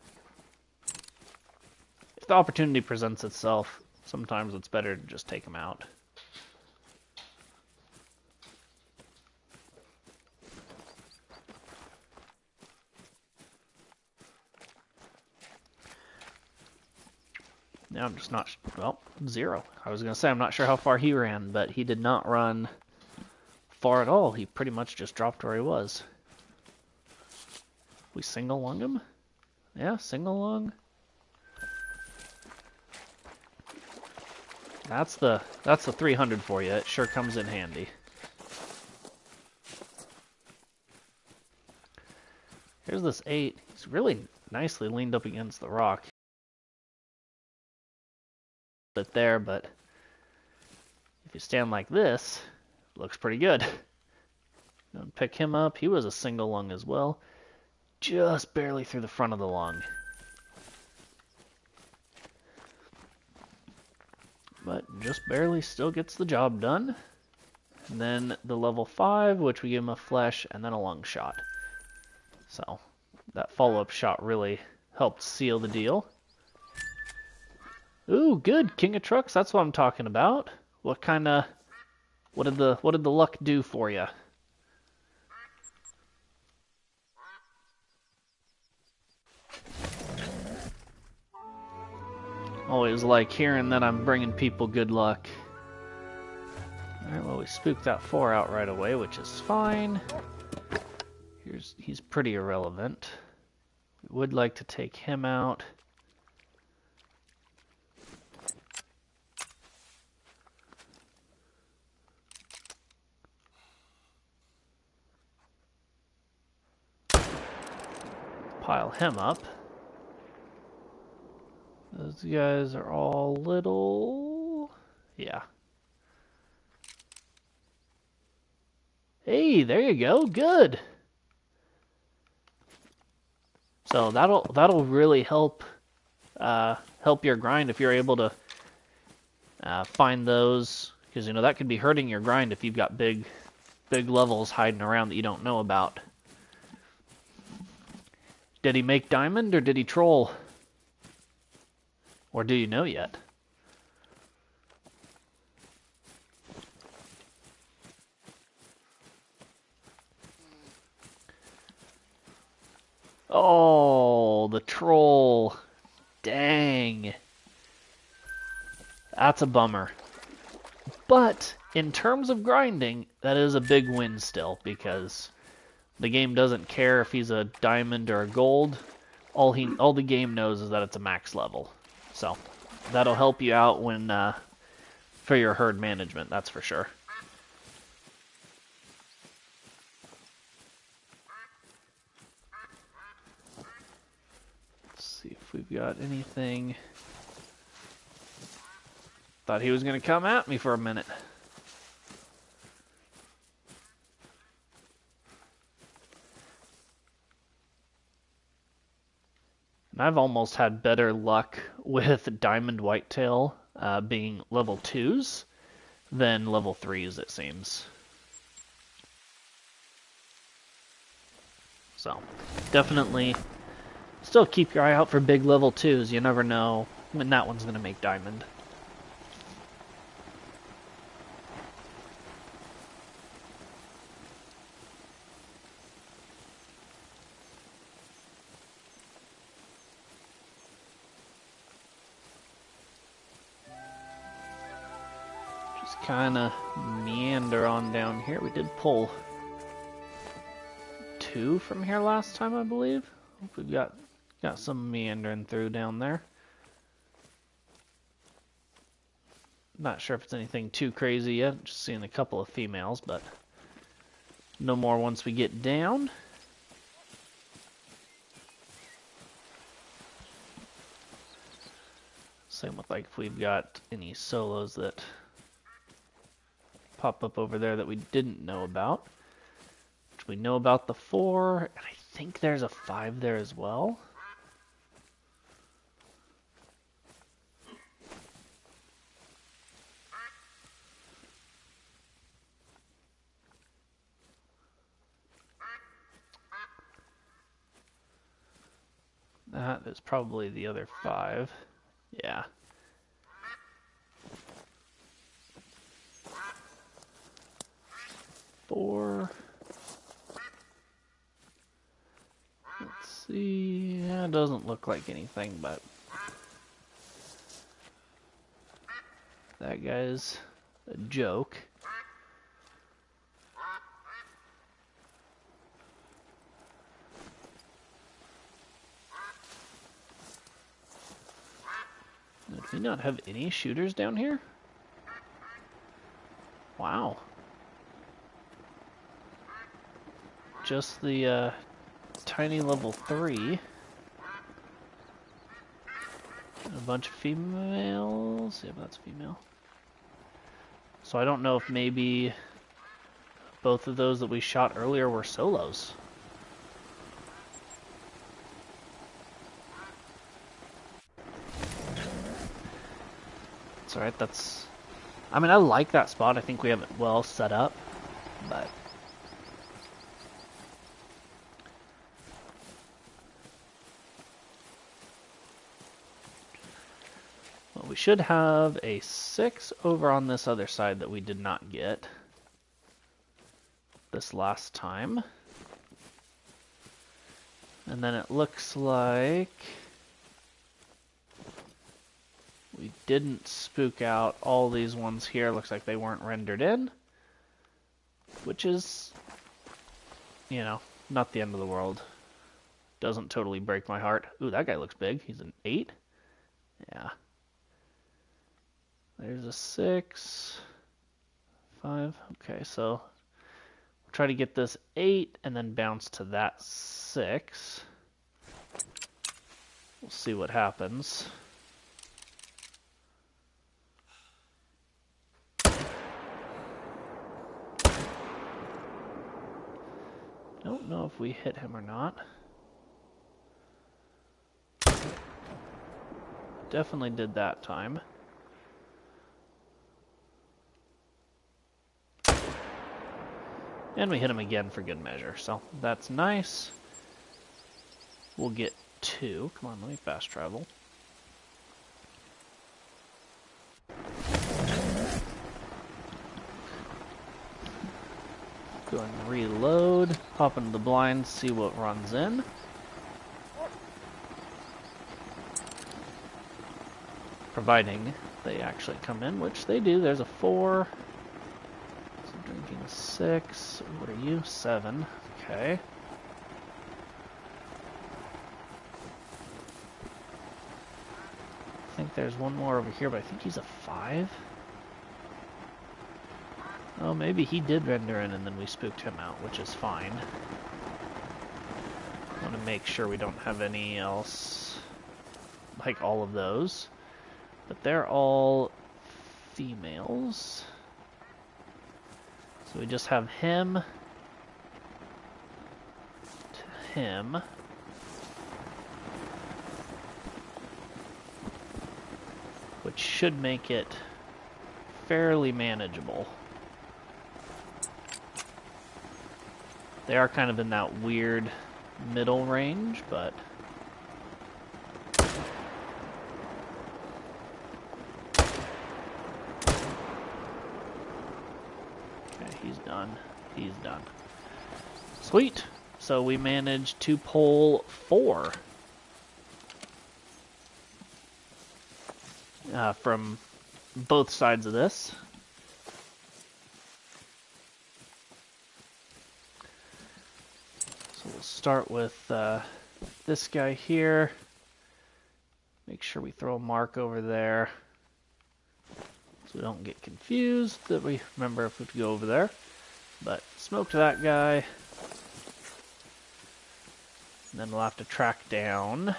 if the opportunity presents itself, sometimes it's better to just take them out. Now I'm just not... Well, 0. I was going to say I'm not sure how far he ran, but he did not run far at all. He pretty much just dropped where he was. We single lung him? Yeah, single lung. That's the 300 for you. It sure comes in handy. Here's this 8. He's really nicely leaned up against the rock. It there, but if you stand like this, it looks pretty good. Don't pick him up. He was a single lung as well. Just barely through the front of the lung. But just barely still gets the job done. And then the level 5, which we give him a flesh and then a lung shot. So that follow-up shot really helped seal the deal. Ooh, good, King of Trucks. That's what I'm talking about. What did the luck do for you? Always like hearing that I'm bringing people good luck. Alright, well, we spooked that 4 out right away, which is fine. He's pretty irrelevant. We would like to take him out. Pile him up. Those guys are all little... Yeah. Hey, there you go. Good. So that'll really help help your grind if you're able to find those, because you know that could be hurting your grind if you've got big levels hiding around that you don't know about. Did he make diamond or did he troll? Or do you know yet? Oh, the troll. Dang. That's a bummer. But in terms of grinding, that is a big win still, because the game doesn't care if he's a diamond or a gold. All the game knows is that it's a max level. So that'll help you out when for your herd management, that's for sure. Let's see if we've got anything. Thought he was going to come at me for a minute. And I've almost had better luck with diamond whitetail being level 2s than level 3s, it seems. So definitely still keep your eye out for big level 2s. You never know when that one's going to make diamond. Just kind of meander on down here. We did pull 2 from here last time, I believe. Hope we've got some meandering through down there. Not sure if it's anything too crazy yet. Just seeing a couple of females, but no more once we get down. Same with like if we've got any solos that pop up over there that we didn't know about. Which we know about the 4, and I think there's a 5 there as well. That is probably the other 5. Yeah. Four. Let's see. Yeah, it doesn't look like anything, but that guy's a joke. Do we not have any shooters down here? Wow. Just the tiny level 3. And a bunch of females. Yeah, that's female. So I don't know if maybe both of those that we shot earlier were solos. That's alright, that's... I mean, I like that spot. I think we have it well set up, but... Well, we should have a 6 over on this other side that we did not get this last time. And then it looks like we didn't spook out all these ones here. Looks like they weren't rendered in, which is, you know, not the end of the world. Doesn't totally break my heart. Ooh, that guy looks big. He's an 8. Yeah. There's a 6. 5. Okay, so we'll try to get this 8 and then bounce to that 6. We'll see what happens. Don't know if we hit him or not. definitely did that time. And we hit him again for good measure, so that's nice. We'll get 2. Come on, let me fast travel. Go and reload, pop into the blind, see what runs in. Providing they actually come in, which they do. There's a 4. So drinking 6. What are you? 7. Okay. I think there's one more over here, but I think he's a 5. Oh, maybe he did render in and then we spooked him out, which is fine. I want to make sure we don't have any else like all of those. But they're all females. So we just have him to him. Which should make it fairly manageable. They are kind of in that weird middle range, but okay, he's done. He's done. Sweet. So we managed to pull 4 from both sides of this. So we'll start with this guy here. Make sure we throw a mark over there so we don't get confused, that we remember if we have to go over there. But smoked that guy. And then we'll have to track down this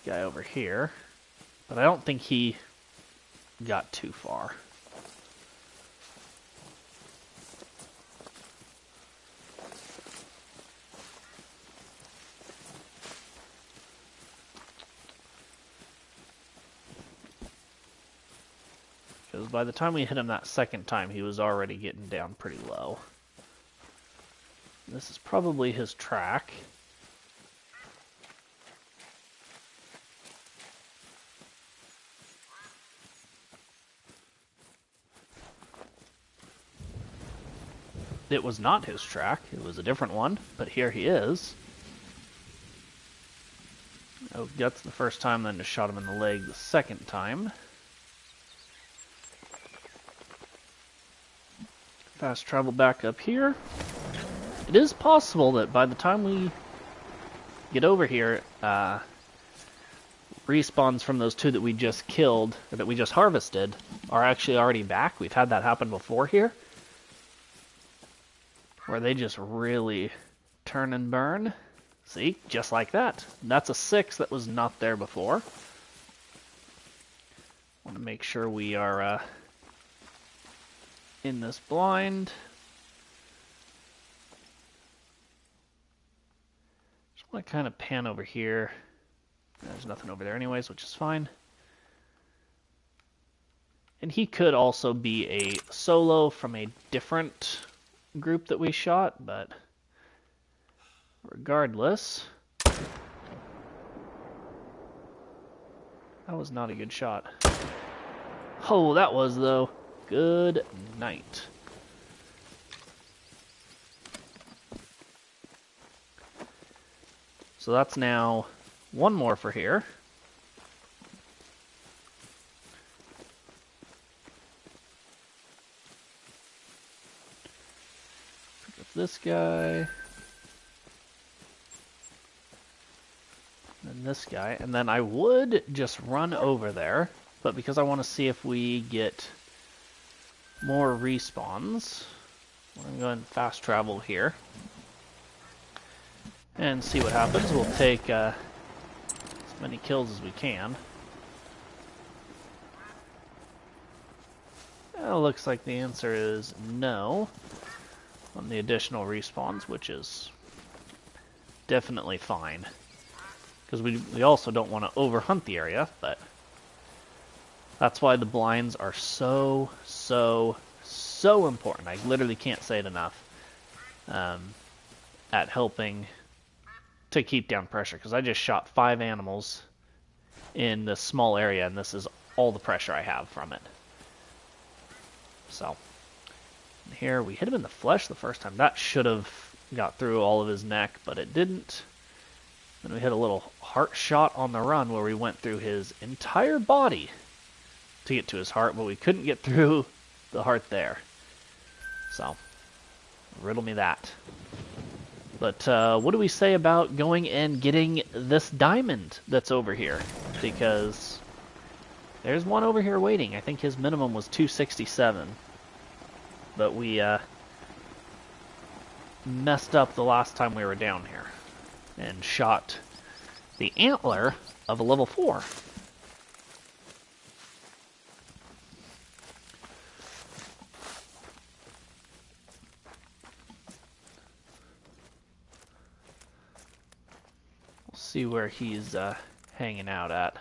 guy over here. But I don't think he got too far. Because by the time we hit him that second time, he was already getting down pretty low. This is probably his track. It was not his track, it was a different one, but here he is. Oh, guts the first time, then just shot him in the leg the second time. Fast travel back up here. It is possible that by the time we get over here, respawns from those 2 that we just killed, or that we just harvested, are actually already back. We've had that happen before here, where they just really turn and burn. See? Just like that. That's a 6 that was not there before. Want to make sure we are in this blind. Just want to kind of pan over here. There's nothing over there anyways, which is fine. And he could also be a solo from a different group that we shot, but regardless, that was not a good shot. Oh, that was though. Good night. So that's now 1 more for here. Pick up this guy. And this guy. And then I would just run over there, but because I want to see if we get more respawns, we're going to go ahead and fast travel here and see what happens. We'll take as many kills as we can. Well, looks like the answer is no on the additional respawns, which is definitely fine. because we also don't want to overhunt the area, but that's why the blinds are so important. I literally can't say it enough at helping to keep down pressure, because I just shot 5 animals in this small area, and this is all the pressure I have from it. So here we hit him in the flesh the first time. That should have got through all of his neck, but it didn't. Then we hit a little heart shot on the run where we went through his entire body to get to his heart, but we couldn't get through the heart there. So, riddle me that. But what do we say about going and getting this diamond that's over here? Because there's one over here waiting. I think his minimum was 267. But we messed up the last time we were down here and shot the antler of a level 4. We'll see where he's hanging out at.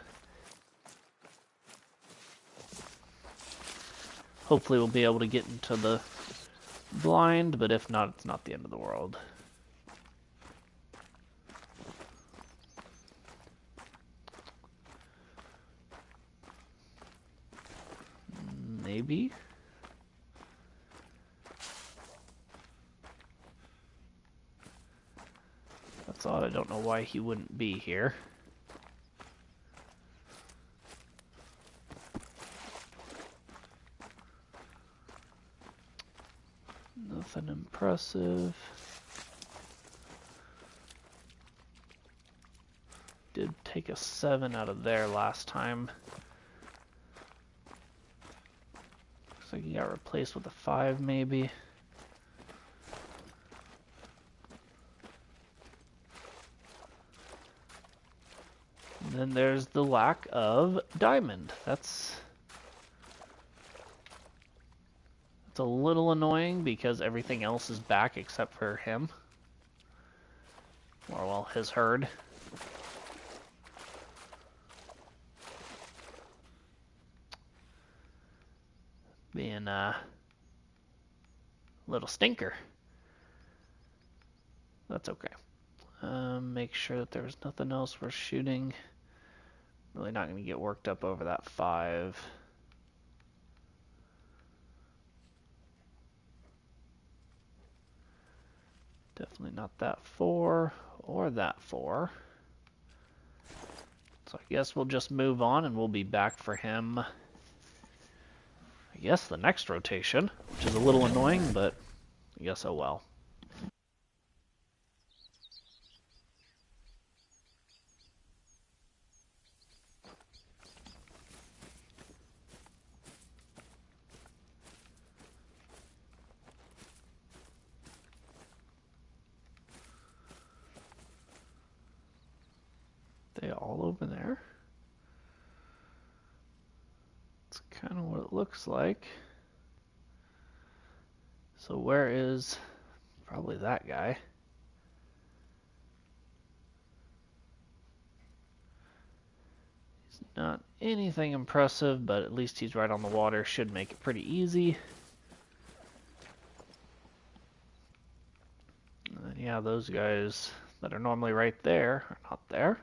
Hopefully we'll be able to get into the blind, but if not, it's not the end of the world. Maybe. That's odd. I don't know why he wouldn't be here. Nothing impressive. Did take a 7 out of there last time. Looks like he got replaced with a 5 maybe. And then there's the lack of diamond. That's a little annoying because everything else is back except for him. Or, well, his herd. Being a little stinker. That's okay. Make sure that there's nothing else we're shooting. Really not going to get worked up over that 5. Definitely not that 4 or that 4. So I guess we'll just move on and we'll be back for him, I guess, the next rotation, which is a little annoying, but I guess oh well. They all over there? That's kind of what it looks like. So where is probably that guy? He's not anything impressive, but at least he's right on the water. Should make it pretty easy. And yeah, those guys that are normally right there are not there.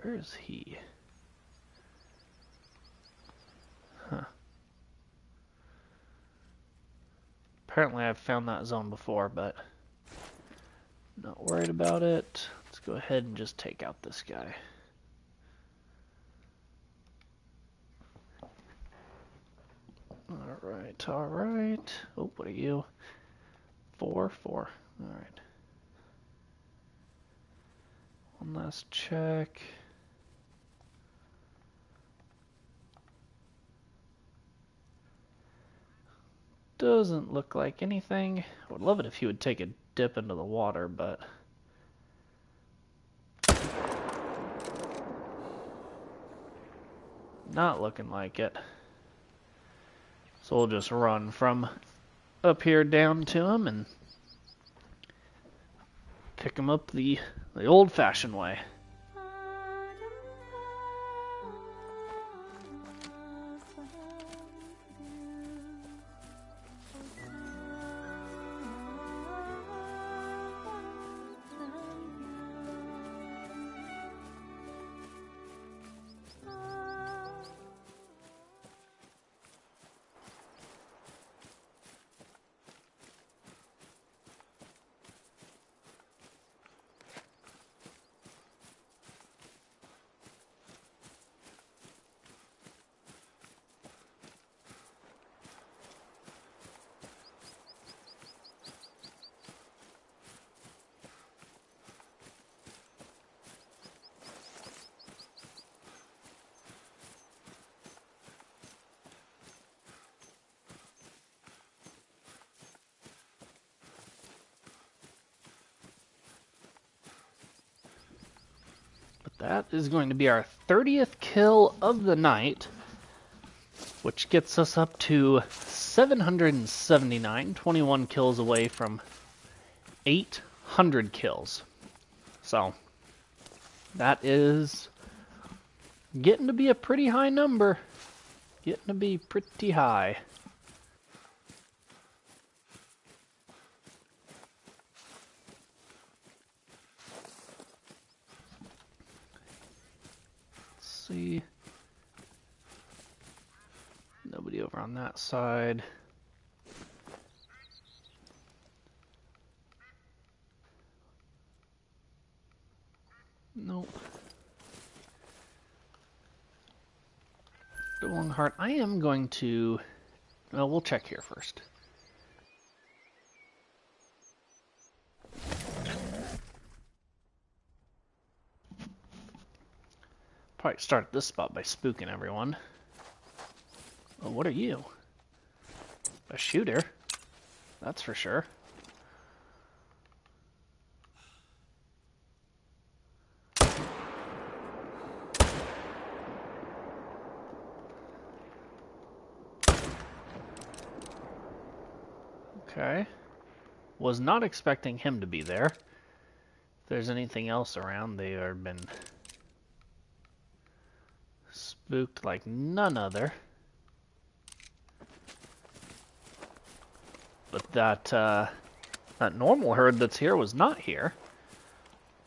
Where is he? Huh. Apparently I've found that zone before, but not worried about it. Let's go ahead and just take out this guy. Alright, alright. Oh, what are you? 4, 4. Alright. One last check. Doesn't look like anything. I would love it if he would take a dip into the water, but not looking like it. So we'll just run from up here down to him and pick him up the old-fashioned way. That is going to be our 30th kill of the night, which gets us up to 779, 21 kills away from 800 kills. So, that is getting to be a pretty high number. Getting to be pretty high. See, nobody over on that side. Nope. Long heart. I am going to. Well, we'll check here first. Probably start at this spot by spooking everyone. Oh, what are you? A shooter? That's for sure. Okay. Was not expecting him to be there. If there's anything else around, they have been spooked like none other. But that normal herd that's here was not here.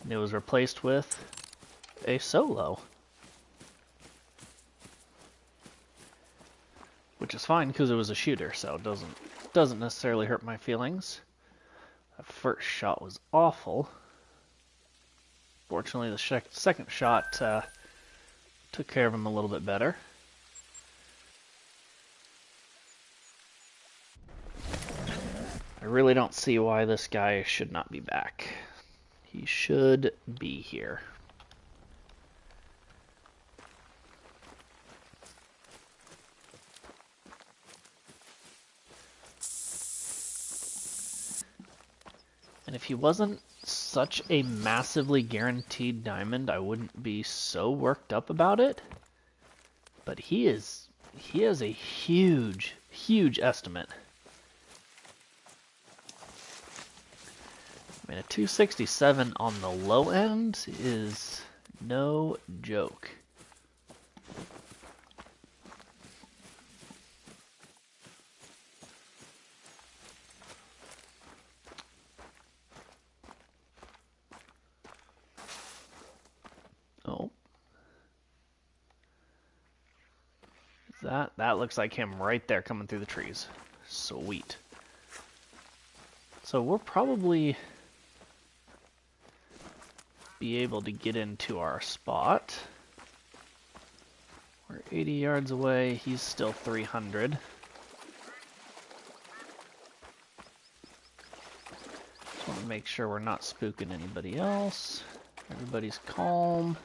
It was replaced with a solo. Which is fine because it was a shooter, so it doesn't necessarily hurt my feelings. That first shot was awful. Fortunately, the second shot took care of him a little bit better. I really don't see why this guy should not be back. He should be here. And if he wasn't such a massively guaranteed diamond, I wouldn't be so worked up about it. But he has a huge, huge estimate. I mean, a 267 on the low end is no joke. Oh. That looks like him right there coming through the trees. Sweet. So we'll probably be able to get into our spot. We're 80 yards away. He's still 300. Just want to make sure we're not spooking anybody else. Everybody's calm.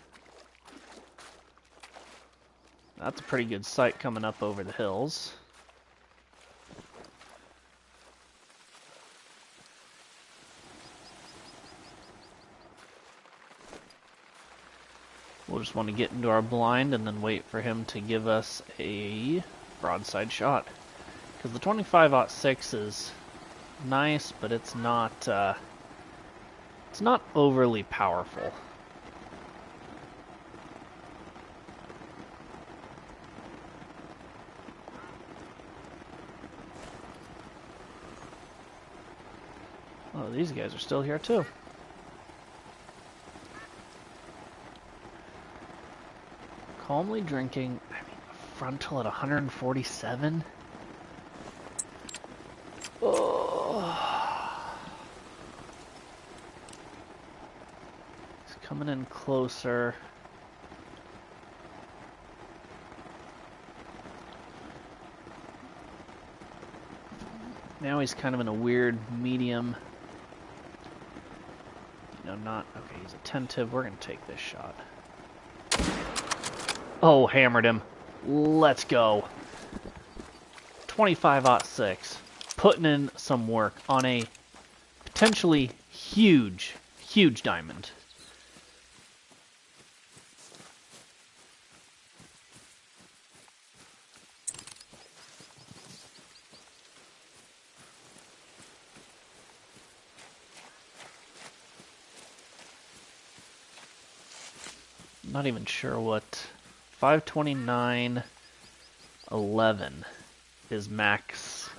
That's a pretty good sight coming up over the hills. We'll just want to get into our blind and then wait for him to give us a broadside shot. Because the 25-06 is nice, but it's not overly powerful. Oh, these guys are still here too. Calmly drinking. I mean, frontal at 147. Oh. He's coming in closer. Now he's kind of in a weird medium. You know, not... Okay, he's attentive. We're going to take this shot. Oh, hammered him. Let's go. 25-06. Putting in some work on a potentially huge, huge diamond. Not even sure what 529.11 is max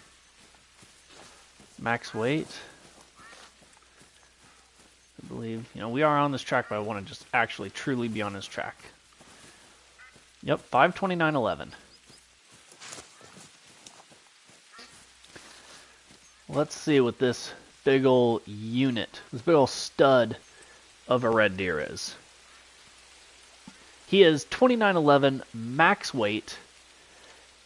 weight. I believe, you know, we are on this track, but I want to just actually truly be on this track. Yep, 529.11. Let's see what this big ol' unit, this big ol' stud of a red deer is. He is 29.11 max weight,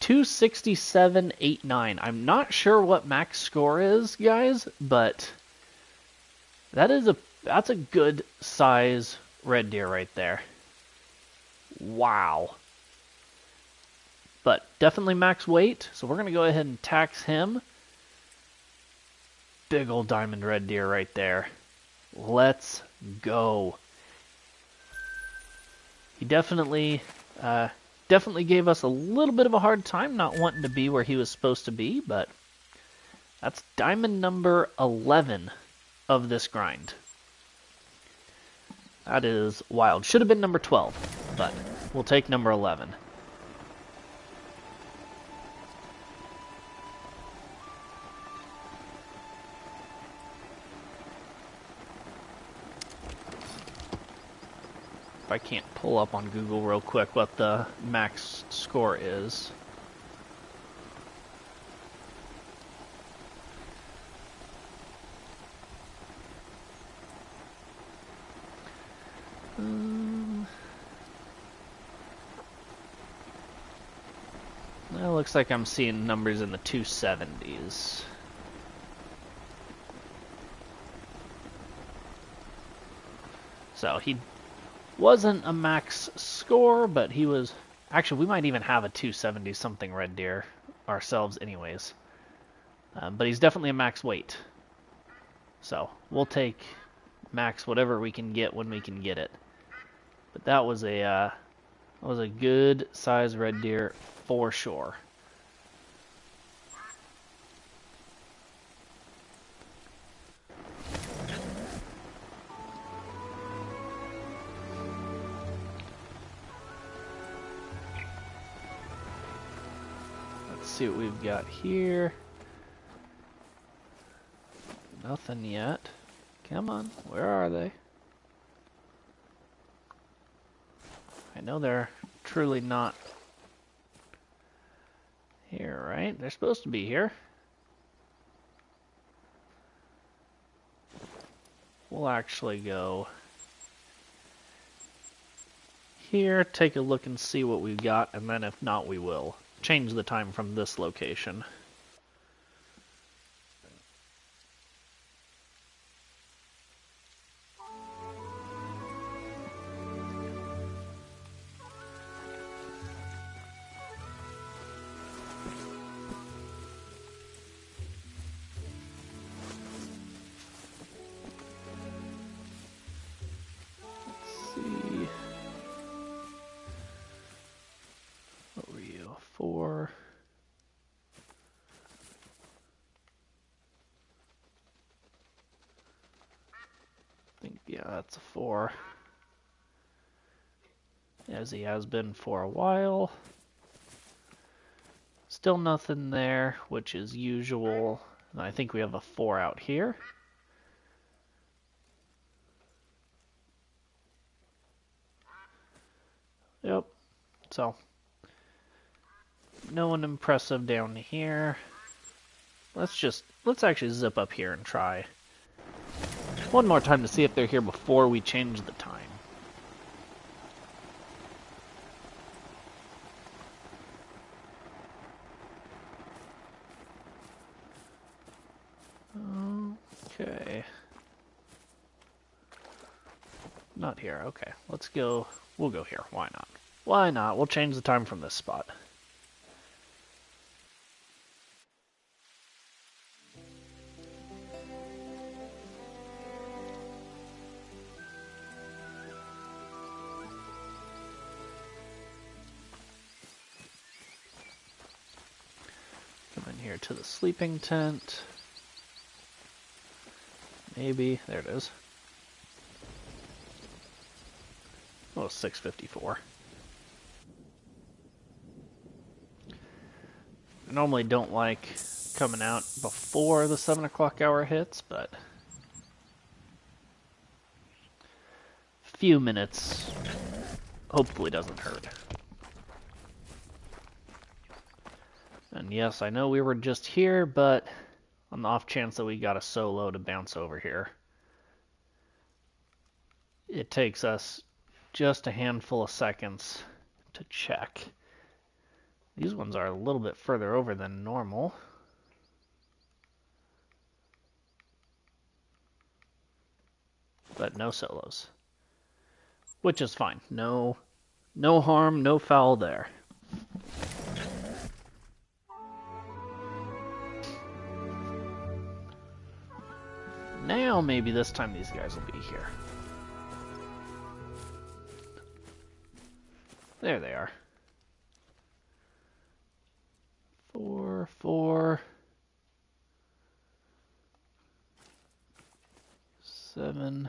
267.89. I'm not sure what max score is, guys, but that's a good size red deer right there. Wow. But definitely max weight, so we're going to go ahead and tax him. Big old diamond red deer right there. Let's go. He definitely gave us a little bit of a hard time not wanting to be where he was supposed to be, but that's diamond number 11 of this grind. That is wild. Should have been number 12, but we'll take number 11. If I can't pull up on Google real quick what the max score is. It looks like I'm seeing numbers in the 270s. So he wasn't a max score, but he was... Actually, we might even have a 270-something red deer ourselves anyways. But he's definitely a max weight. So we'll take max whatever we can get when we can get it. But that was a good size red deer for sure. See what we've got here. Nothing yet. Come on, where are they? I know they're truly not here, right? They're supposed to be here. We'll actually go here, take a look and see what we've got, and then if not, we will change the time from this location. Let's see. What were you? 4. that's a 4. As he has been for a while. Still nothing there, which is usual. And I think we have a 4 out here. Yep. So, no one impressive down here. Let's actually zip up here and try one more time to see if they're here before we change the time. Okay. Not here. Okay. Let's go. We'll go here. Why not? Why not? We'll change the time from this spot. Come in here to the sleeping tent. Maybe. There it is. Oh, 6:54. I normally don't like coming out before the 7 o'clock hour hits, but a few minutes hopefully doesn't hurt. And yes, I know we were just here, but on the off chance that we got a solo to bounce over here, it takes us just a handful of seconds to check. These ones are a little bit further over than normal. But no solos. Which is fine. No harm, no foul there. Now maybe this time these guys will be here. There they are. 4, 4, 7.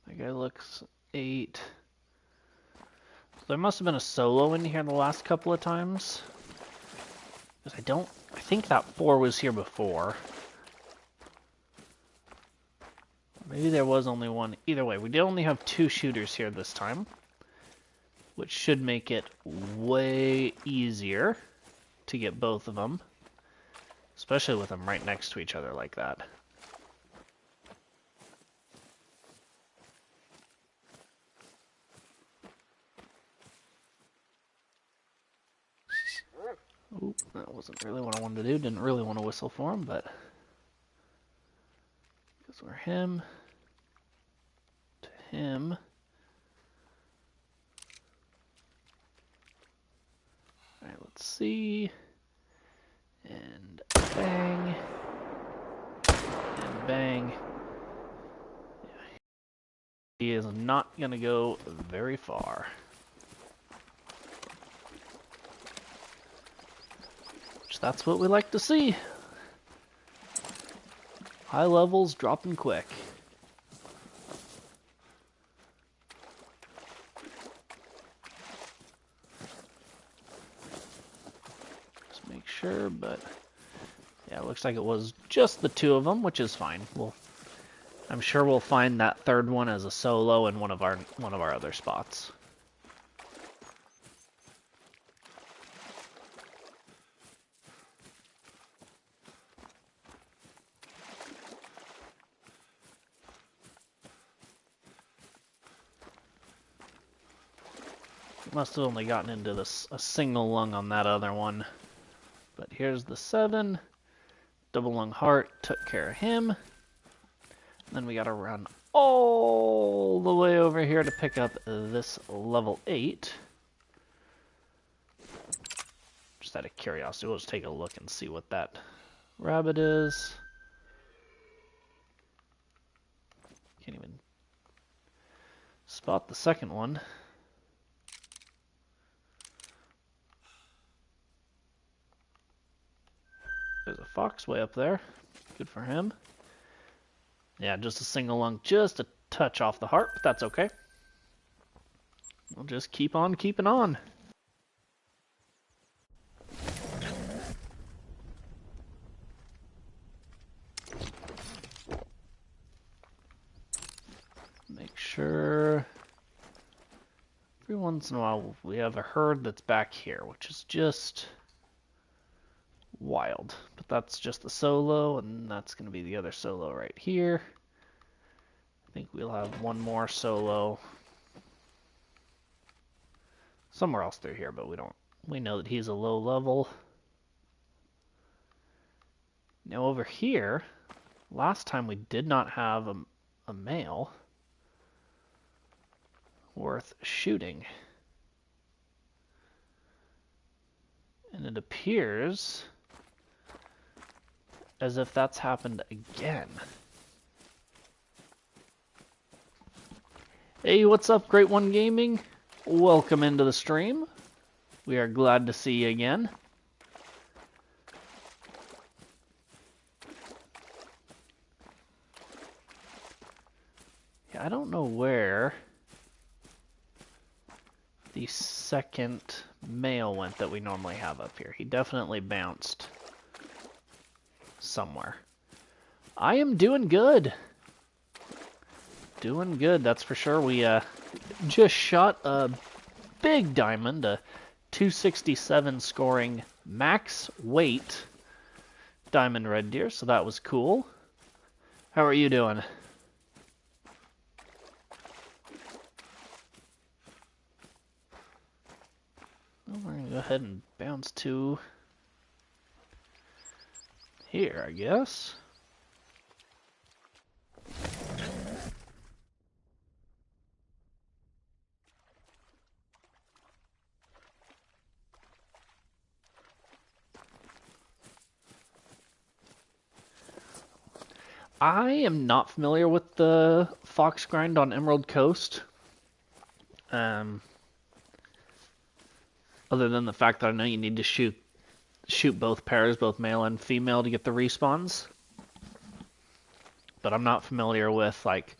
That guy looks 8. So there must have been a solo in here the last couple of times. Because I think that 4 was here before. Maybe there was only one. Either way, we did only have 2 shooters here this time, which should make it way easier to get both of them, especially with them right next to each other like that. Oop, that wasn't really what I wanted to do. Didn't really want to whistle for him, but because we're him to him. Alright, let's see. And bang. And bang. Yeah. He is not going to go very far. Which that's what we like to see. High levels dropping quick. Make sure, but yeah, it looks like it was just the 2 of them, which is fine. I'm sure we'll find that third one as a solo in one of our other spots. Must have only gotten into a single lung on that other one. But here's the 7. Double lung heart took care of him. Then we gotta run all the way over here to pick up this level 8. Just out of curiosity, we'll just take a look and see what that rabbit is. Can't even spot the second one. There's a fox way up there. Good for him. Yeah, just a single lung, just a touch off the heart, but that's okay. We'll just keep on keeping on. Make sure every once in a while we have a herd that's back here, which is just wild. But that's just the solo, and that's going to be the other solo right here. I think we'll have one more solo somewhere else through here, but we know that he's a low level. Now over here, last time we did not have a male worth shooting. And it appears as if that's happened again. Hey, what's up, Great One Gaming? Welcome into the stream. We are glad to see you again. Yeah, I don't know where the second male went that we normally have up here. He definitely bounced somewhere. I am doing good. Doing good, that's for sure. We just shot a big diamond, a 267 scoring max weight diamond red deer, so that was cool. How are you doing? Well, we're gonna go ahead and bounce to here, I guess. I am not familiar with the fox grind on Emerald Coast. Other than the fact that I know you need to shoot both pairs, both male and female, to get the respawns. But I'm not familiar with like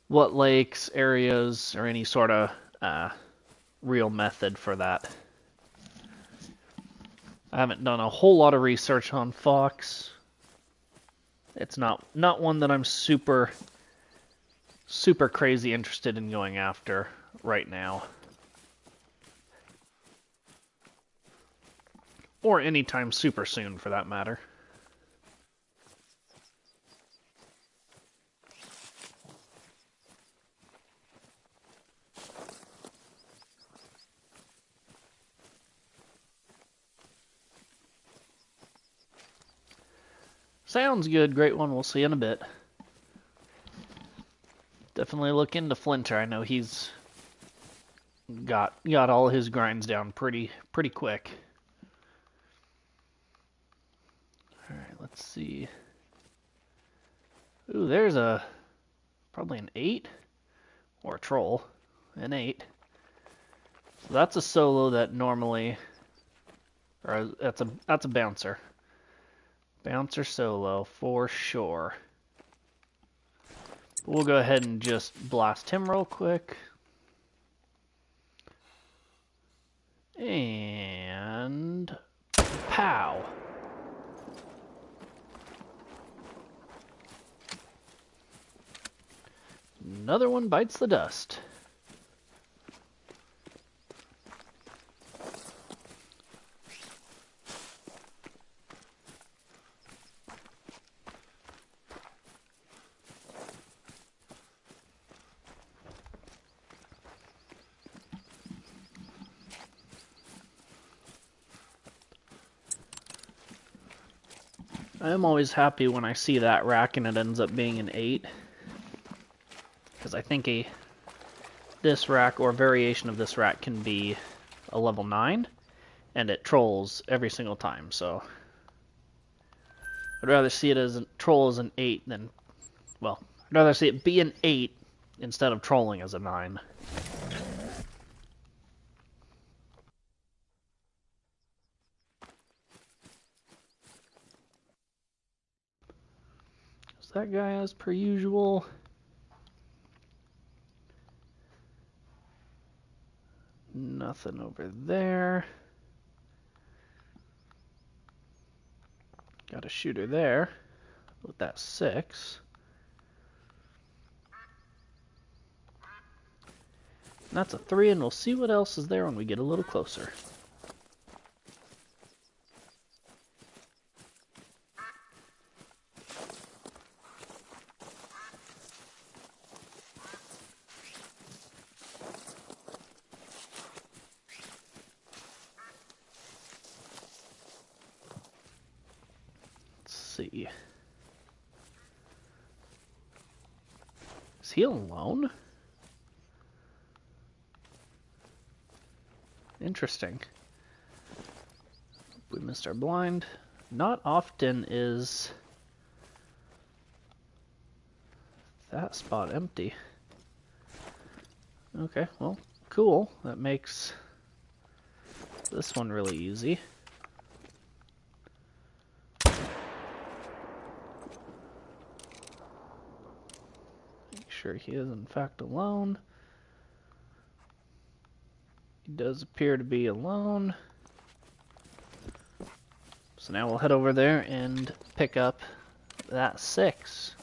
what lakes, areas, or any sort of real method for that. I haven't done a whole lot of research on fox. It's not one that I'm super crazy interested in going after right now. Or anytime super soon, for that matter. Sounds good, Great One. We'll see you in a bit. Definitely look into Flinter. I know he's got all his grinds down pretty quick. Alright, let's see. Ooh, there's probably an 8 or a troll. An 8. So that's a solo that normally, or that's a bouncer. Bouncer solo for sure. We'll go ahead and just blast him real quick. And pow. Another one bites the dust. I'm always happy when I see that rack and it ends up being an 8. Because I think this rack or variation of this rack can be a level 9, and it trolls every single time, so I'd rather see it as a troll as an 8 than, well, I'd rather see it be an 8 instead of trolling as a 9. So that guy as per usual. Nothing over there. Got a shooter there with that 6. And that's a 3, and we'll see what else is there when we get a little closer. Let's see. Is he alone? Interesting. We missed our blind. Not often is that spot empty. Okay, well, cool. That makes this one really easy. Make sure he is in fact alone. He does appear to be alone. So now we'll head over there and pick up that 6.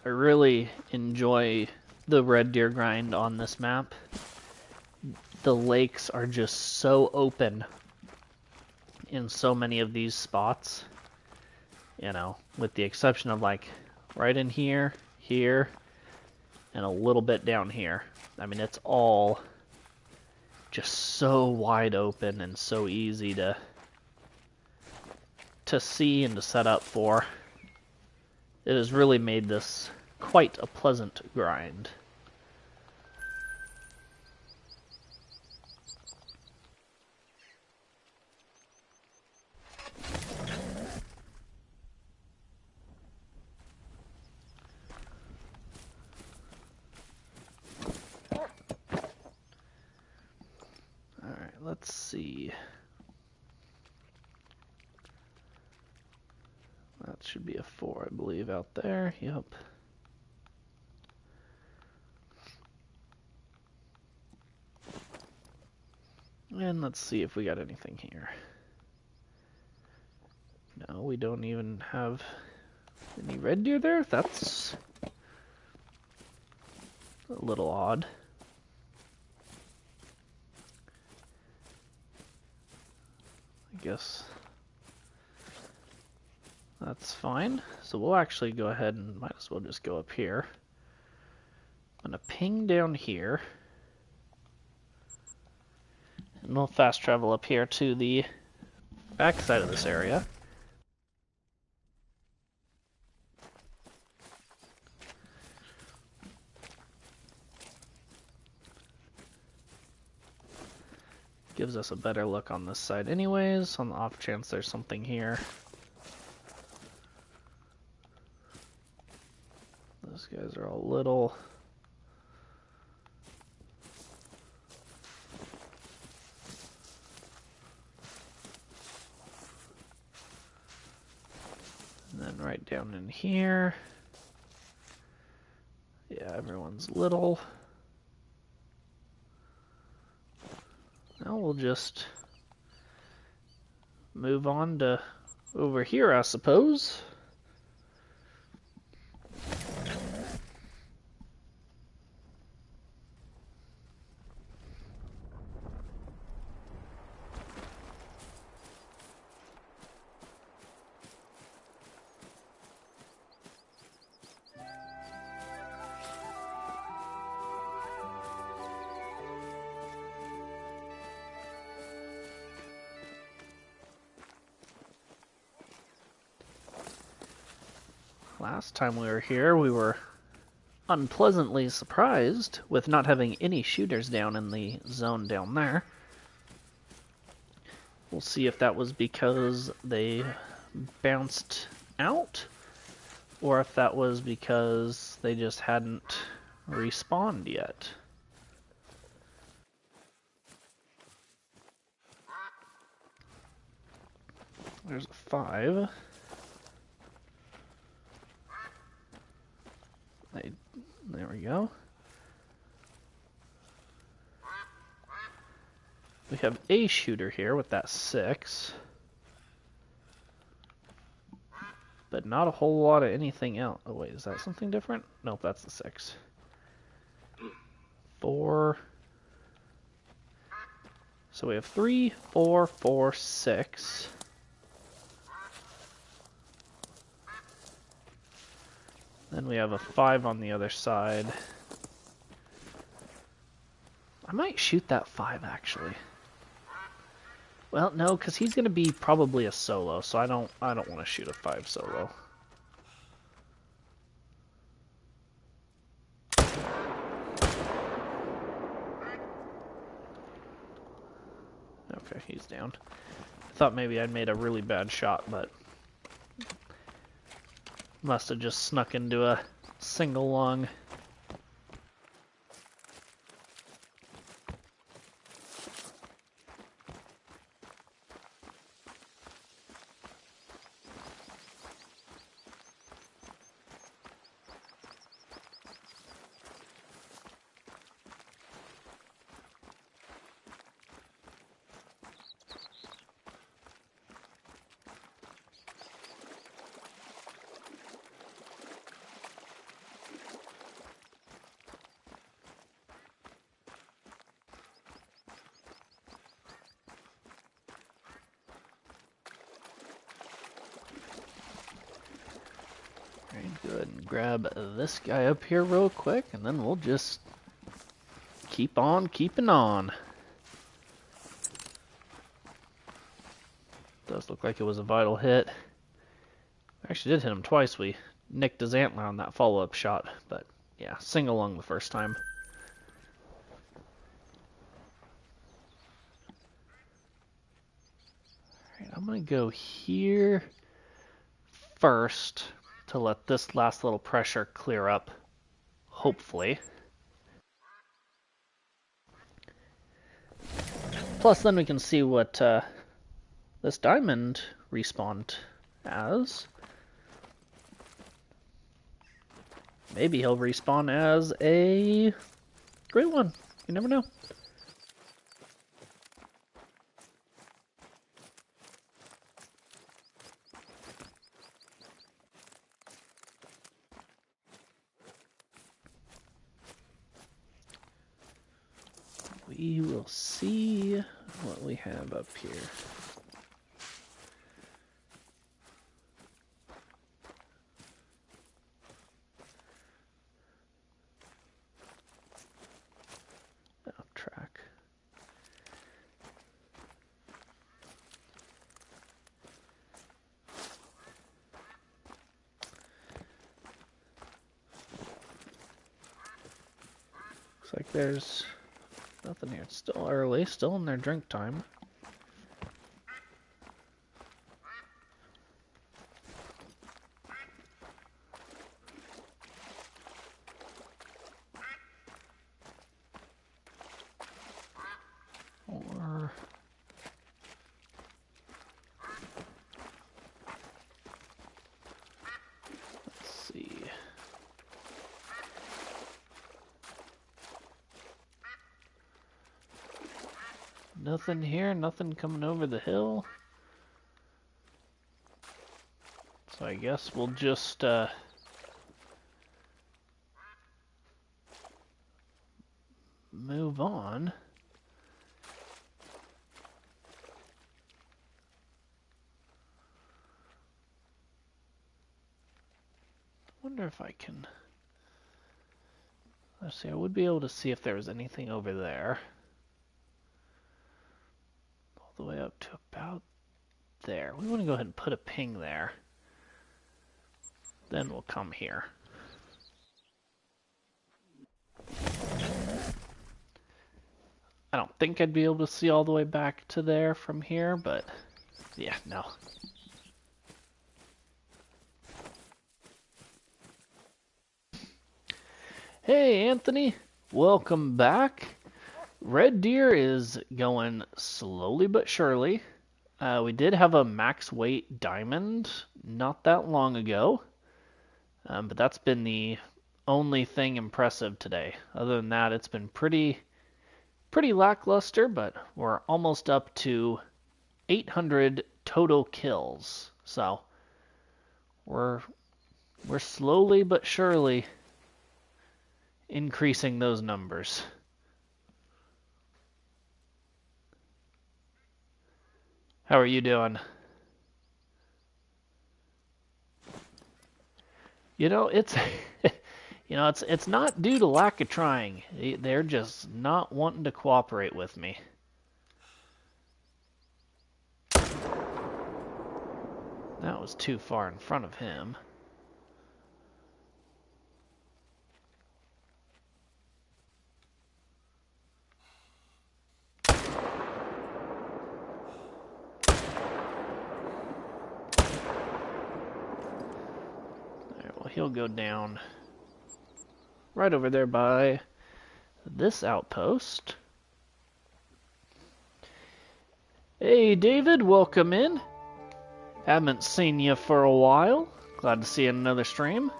I really enjoy the red deer grind on this map. The lakes are just so open in so many of these spots. You know, with the exception of like right in here, here, and a little bit down here. I mean, it's all just so wide open and so easy to see and to set up for. It has really made this quite a pleasant grind. Alright, let's see. That should be a 4, I believe, out there. Yep. And let's see if we got anything here. No, we don't even have any red deer there? That's a little odd. I guess that's fine. So we'll actually go ahead and might as well just go up here. I'm going to ping down here. And we'll fast travel up here to the back side of this area. Gives us a better look on this side anyways, on the off chance there's something here. Those guys are all little. And then right down in here. Yeah, everyone's little. Now we'll just move on to over here, I suppose. Last time we were here, we were unpleasantly surprised with not having any shooters down in the zone down there. We'll see if that was because they bounced out, or if that was because they just hadn't respawned yet. There's a 5. There we go. We have a shooter here with that 6. But not a whole lot of anything else. Oh wait, is that something different? Nope, that's the 6. 4. So we have 3, 4, 4, 6. Then we have a 5 on the other side. I might shoot that 5 actually. Well, no, because he's going to be probably a solo, so I don't want to shoot a 5 solo. Okay, he's down. I thought maybe I'd made a really bad shot, but must have just snuck into a single lung. Go ahead and grab this guy up here real quick, and then we'll just keep on keeping on. Does look like it was a vital hit. Actually did hit him twice. We nicked his antler on that follow-up shot, but yeah, single lung the first time. Alright, I'm gonna go here first to let this last little pressure clear up, hopefully. Plus then we can see what this diamond respawned as. Maybe he'll respawn as a great one. You never know. We will see what we have up here. Off track. Looks like there's nothing here. It's still early, still in their drink time. Or let's see. Nothing here, nothing coming over the hill. So I guess we'll just move on. I wonder if I can... Let's see, I would be able to see if there was anything over there. All the way up to about there. We want to go ahead and put a ping there. then we'll come here. I don't think I'd be able to see all the way back to there from here, but yeah, no. Hey, Anthony, welcome back. Red Deer is going slowly but surely. We did have a max weight diamond not that long ago, but that's been the only thing impressive today. Other than that, it's been pretty lackluster, but we're almost up to 800 total kills. So we're slowly but surely increasing those numbers. How are you doing? You know, it's it's not due to lack of trying. They're just not wanting to cooperate with me. That was too far in front of him. Well, he'll go down right over there by this outpost. Hey, David, welcome in. Haven't seen you for a while. Glad to see you in another stream.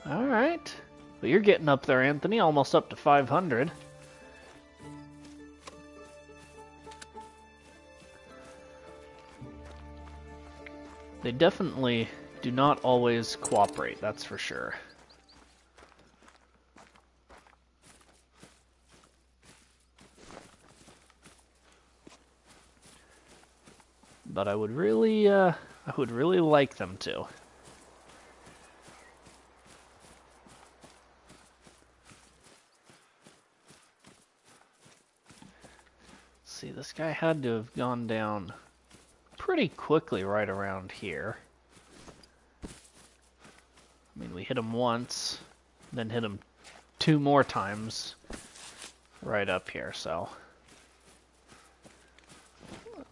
Alright. Well, you're getting up there, Anthony, almost up to 500. They definitely do not always cooperate, that's for sure. But I would really like them to. See, this guy had to have gone down pretty quickly right around here. I mean, we hit him once, then hit him 2 more times right up here, so.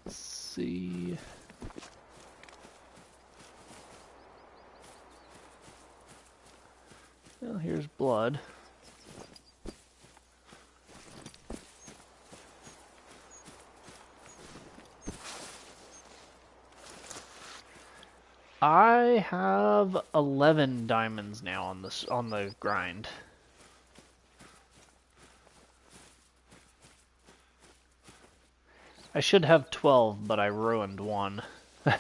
Let's see. Well, here's blood. I have 11 diamonds now on the grind. I should have 12, but I ruined one. Oh,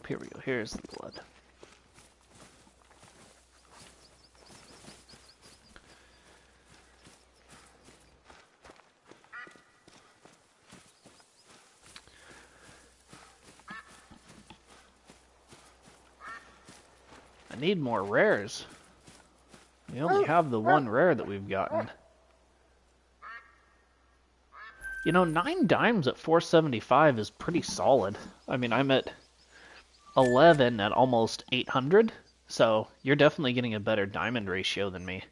here we go. Here's the blood. I need more rares. We only have the 1 rare that we've gotten. You know, 9 dimes at 475 is pretty solid. I mean, I'm at 11 at almost 800, so you're definitely getting a better diamond ratio than me.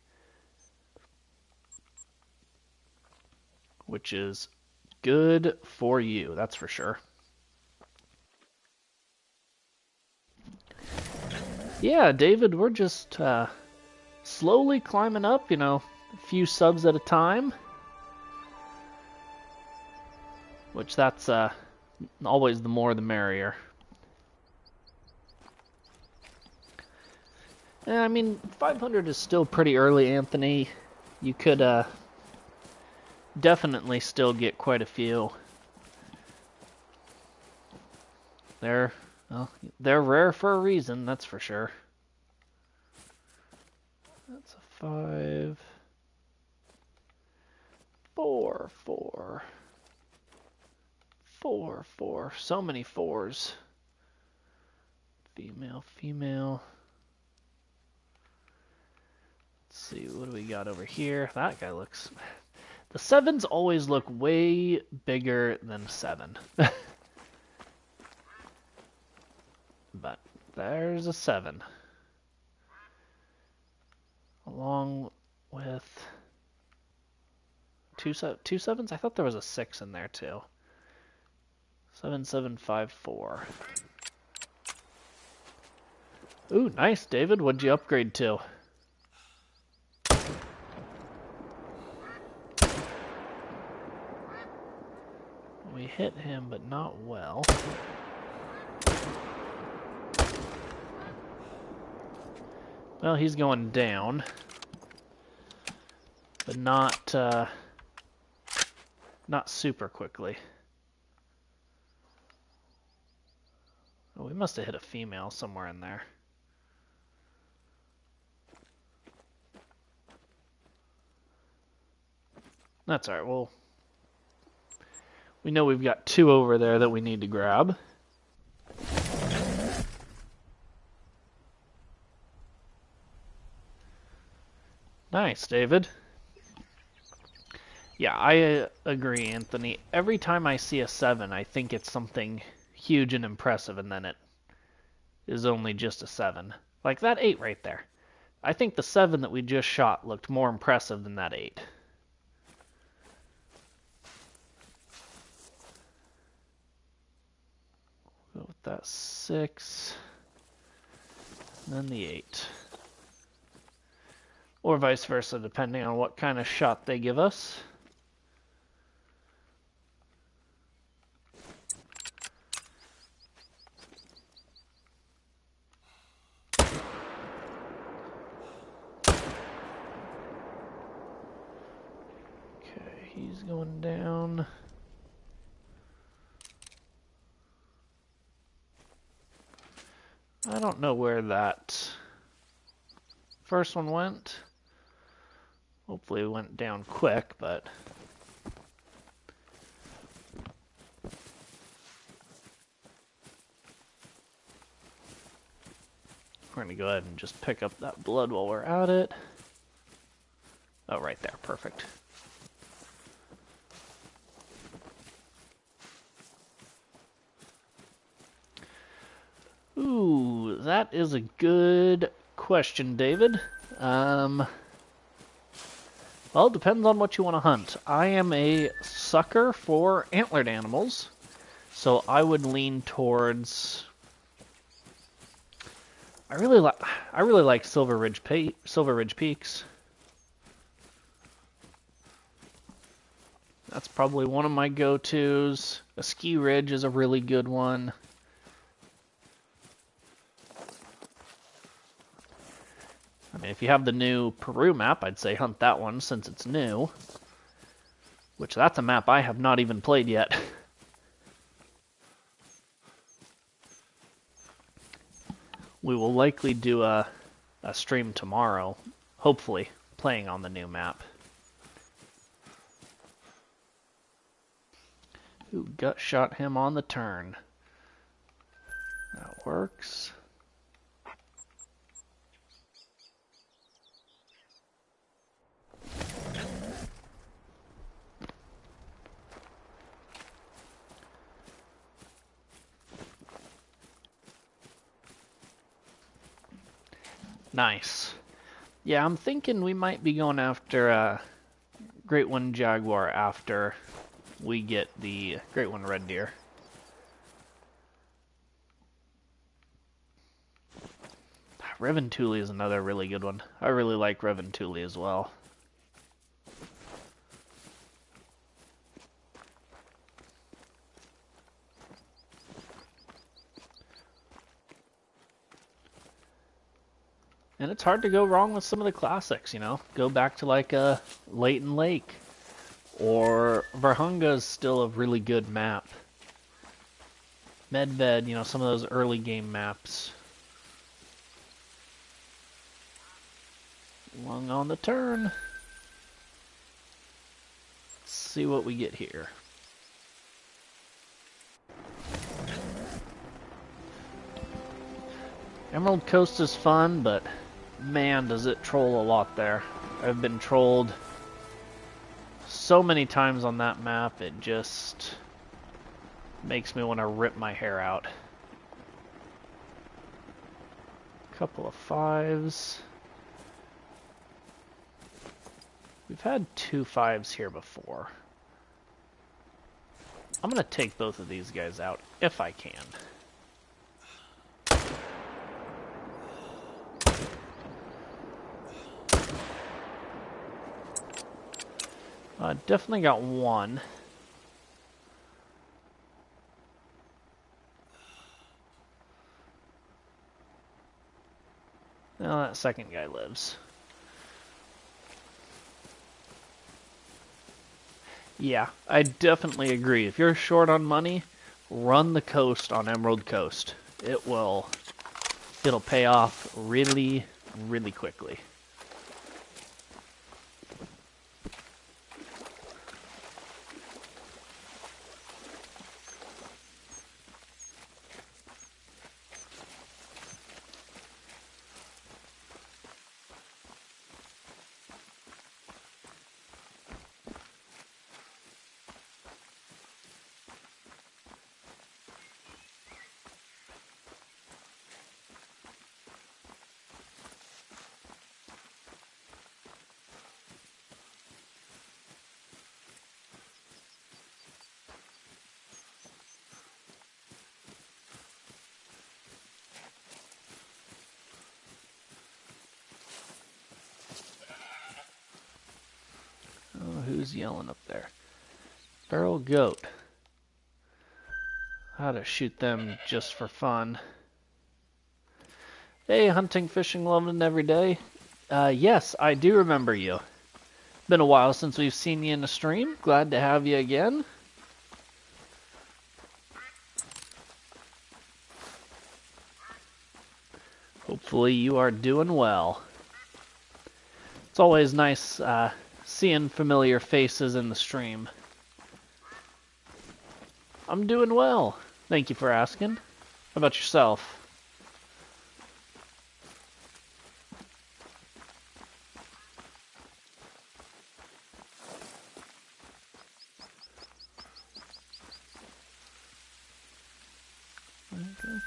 Which is good for you, that's for sure. Yeah, David, we're just slowly climbing up, you know, a few subs at a time. Which that's always the more the merrier. Yeah, I mean, 500 is still pretty early, Anthony. You could definitely still get quite a few. They're rare for a reason, that's for sure. That's a 5, 4, 4, 4, 4. So many 4s. Female, female. see, what do we got over here? That guy looks... The 7s always look way bigger than 7. But there's a 7. Along with... Two 7s? I thought there was a 6 in there too. 7754. Ooh, nice, David. What'd you upgrade to? We hit him, but not well. Well, he's going down, but not super quickly. Oh, we must have hit a female somewhere in there. That's alright, well, we know we've got 2 over there that we need to grab. Nice, David. Yeah, I agree, Anthony. Every time I see a 7, I think it's something huge and impressive, and then it is only just a 7. Like that 8 right there. I think the 7 that we just shot looked more impressive than that 8. Go with that 6, and then the 8. Or vice versa, depending on what kind of shot they give us. Okay, he's going down. I don't know where that first one went. Hopefully it went down quick, but... We're going to go ahead and just pick up that blood while we're at it. Oh, right there. Perfect. Ooh, that is a good question, David. Well, it depends on what you want to hunt. I am a sucker for antlered animals, so I would lean towards... I really like Silver Ridge Peaks. That's probably one of my go-tos. A Ski Ridge is a really good one. I mean, if you have the new Peru map, I'd say hunt that one since it's new. Which, that's a map I have not even played yet. We will likely do a stream tomorrow, hopefully, playing on the new map. Ooh, gut shot him on the turn. That works. Nice. Yeah, I'm thinking we might be going after a Great One Jaguar after we get the Great One Red Deer. Reventuli is another really good one. I really like Reventuli as well. And it's hard to go wrong with some of the classics, you know? Go back to like a Leighton Lake. Or Varhunga is still a really good map. Medved, you know, some of those early game maps. Lung on the turn. Let's see what we get here. Emerald Coast is fun, but man, does it troll a lot there. I've been trolled so many times on that map, it just makes me want to rip my hair out. Couple of 5s. We've had 2 5s here before. I'm gonna take both of these guys out if I can. Definitely got one. Now that second guy lives. Yeah, I definitely agree. If you're short on money, run the coast on Emerald Coast. It'll pay off really, really quickly. Oh, who's yelling up there? Feral goat. How to shoot them just for fun. Hey, hunting, fishing, loving every day. Yes, I do remember you. Been a while since we've seen you in a stream. Glad to have you again. Hopefully you are doing well. It's always nice seeing familiar faces in the stream. I'm doing well. Thank you for asking. How about yourself? Okay.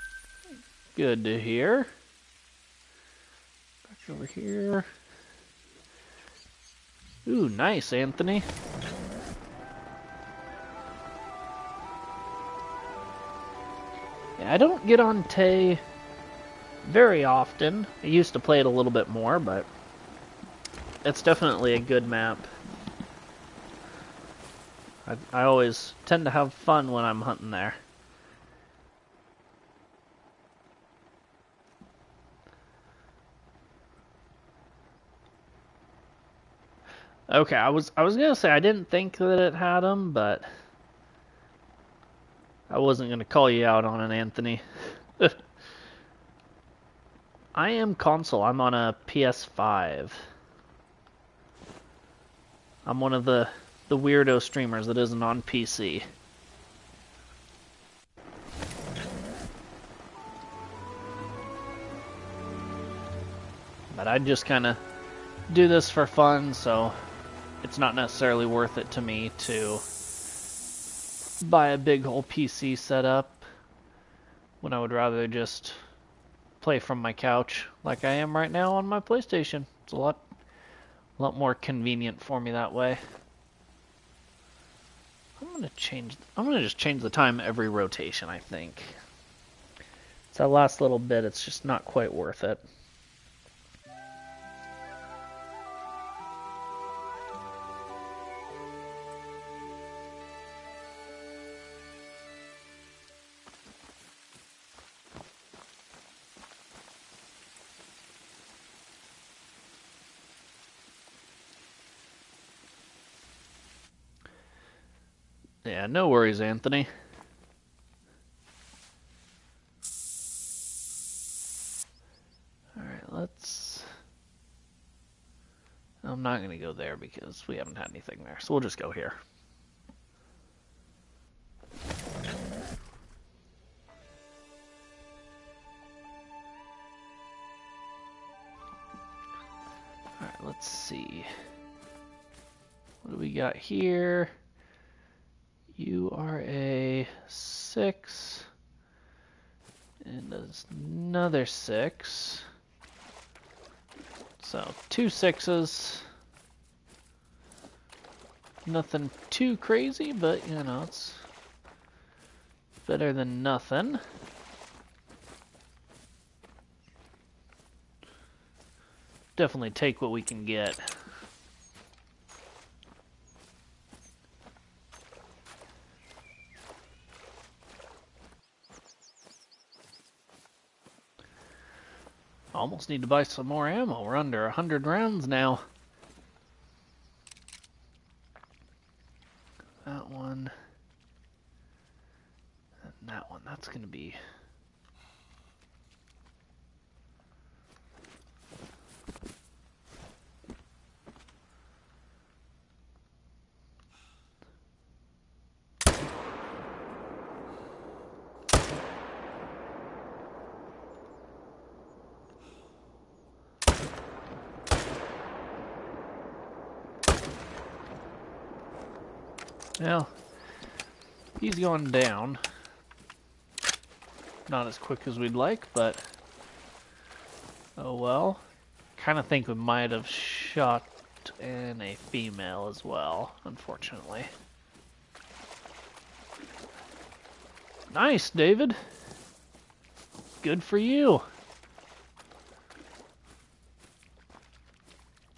Good to hear. Back over here. Ooh, nice, Anthony. Yeah, I don't get on Tay very often. I used to play it a little bit more, but it's definitely a good map. I always tend to have fun when I'm hunting there. Okay, I was gonna say I didn't think that it had them, but I wasn't gonna call you out on it, Anthony. I am console. I'm on a PS5. I'm one of the weirdo streamers that isn't on PC. But I just kind of do this for fun, so it's not necessarily worth it to me to buy a big whole PC setup when I would rather just play from my couch like I am right now on my PlayStation. It's a lot more convenient for me that way. I'm gonna just change the time every rotation, I think. It's that last little bit, it's just not quite worth it. Yeah, no worries, Anthony. Alright, let's... I'm not going to go there because we haven't had anything there, so we'll just go here. Alright, Let's see. What do we got here? You are a 6. And another 6. So 2 6s. Nothing too crazy, but you know, it's better than nothing. Definitely take what we can get. Almost need to buy some more ammo. We're under 100 rounds now. That one. And that one. That's going to be... Well, he's going down. Not as quick as we'd like, but oh well. Kind of think we might have shot in a female as well, unfortunately. Nice, David. Good for you.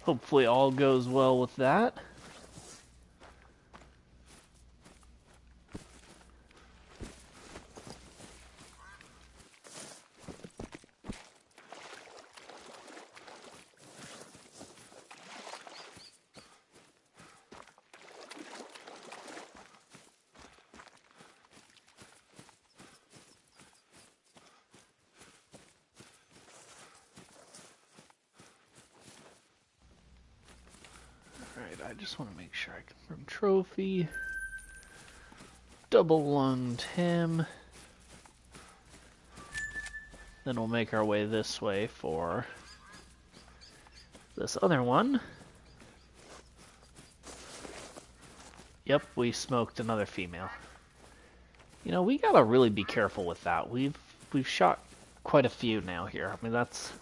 Hopefully all goes well with that. Alright, I just want to make sure I confirm trophy. Double lunged him. Then we'll make our way this way for this other one. Yep, we smoked another female. You know, we gotta really be careful with that. We've shot quite a few now here. I mean, that's...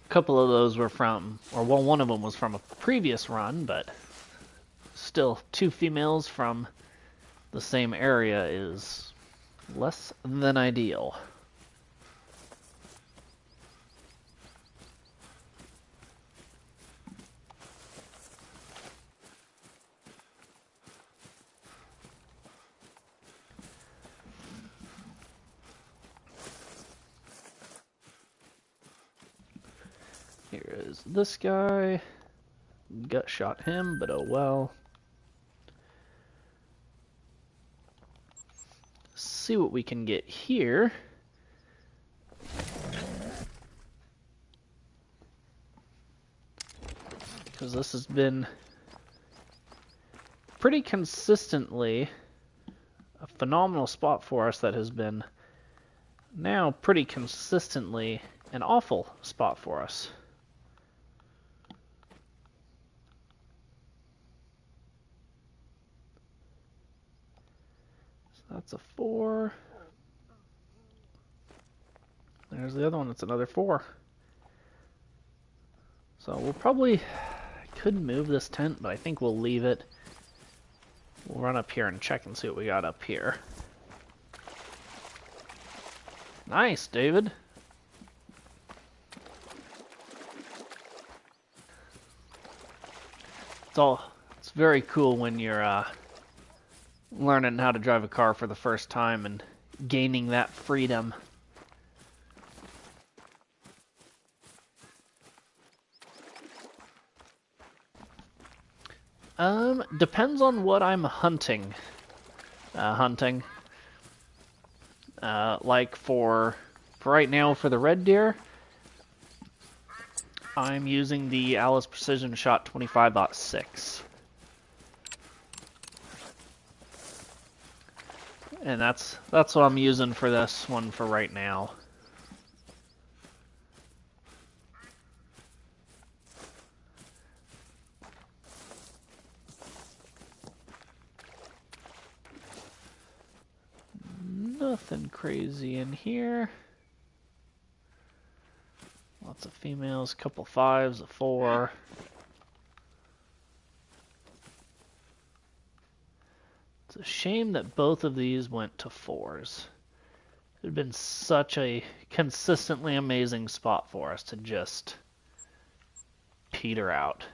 A couple of those were from, or well, one of them was from a previous run, but still, 2 females from the same area is less than ideal. Here is this guy. Gut shot him, but oh well. See what we can get here. Because this has been pretty consistently a phenomenal spot for us that has been now pretty consistently an awful spot for us. That's a 4. There's the other one. That's another 4. So we'll probably could move this tent, but I think we'll leave it. We'll run up here and check and see what we got up here. Nice, David. It's very cool when you're learning how to drive a car for the first time and gaining that freedom. Depends on what I'm hunting. Like for right now, for the red deer, I'm using the Alice Precision Shot 25-06. And that's what I'm using for this one for right now. Nothing crazy in here. Lots of females, couple 5s, a 4. It's a shame that both of these went to 4s. It had been such a consistently amazing spot for us to just peter out.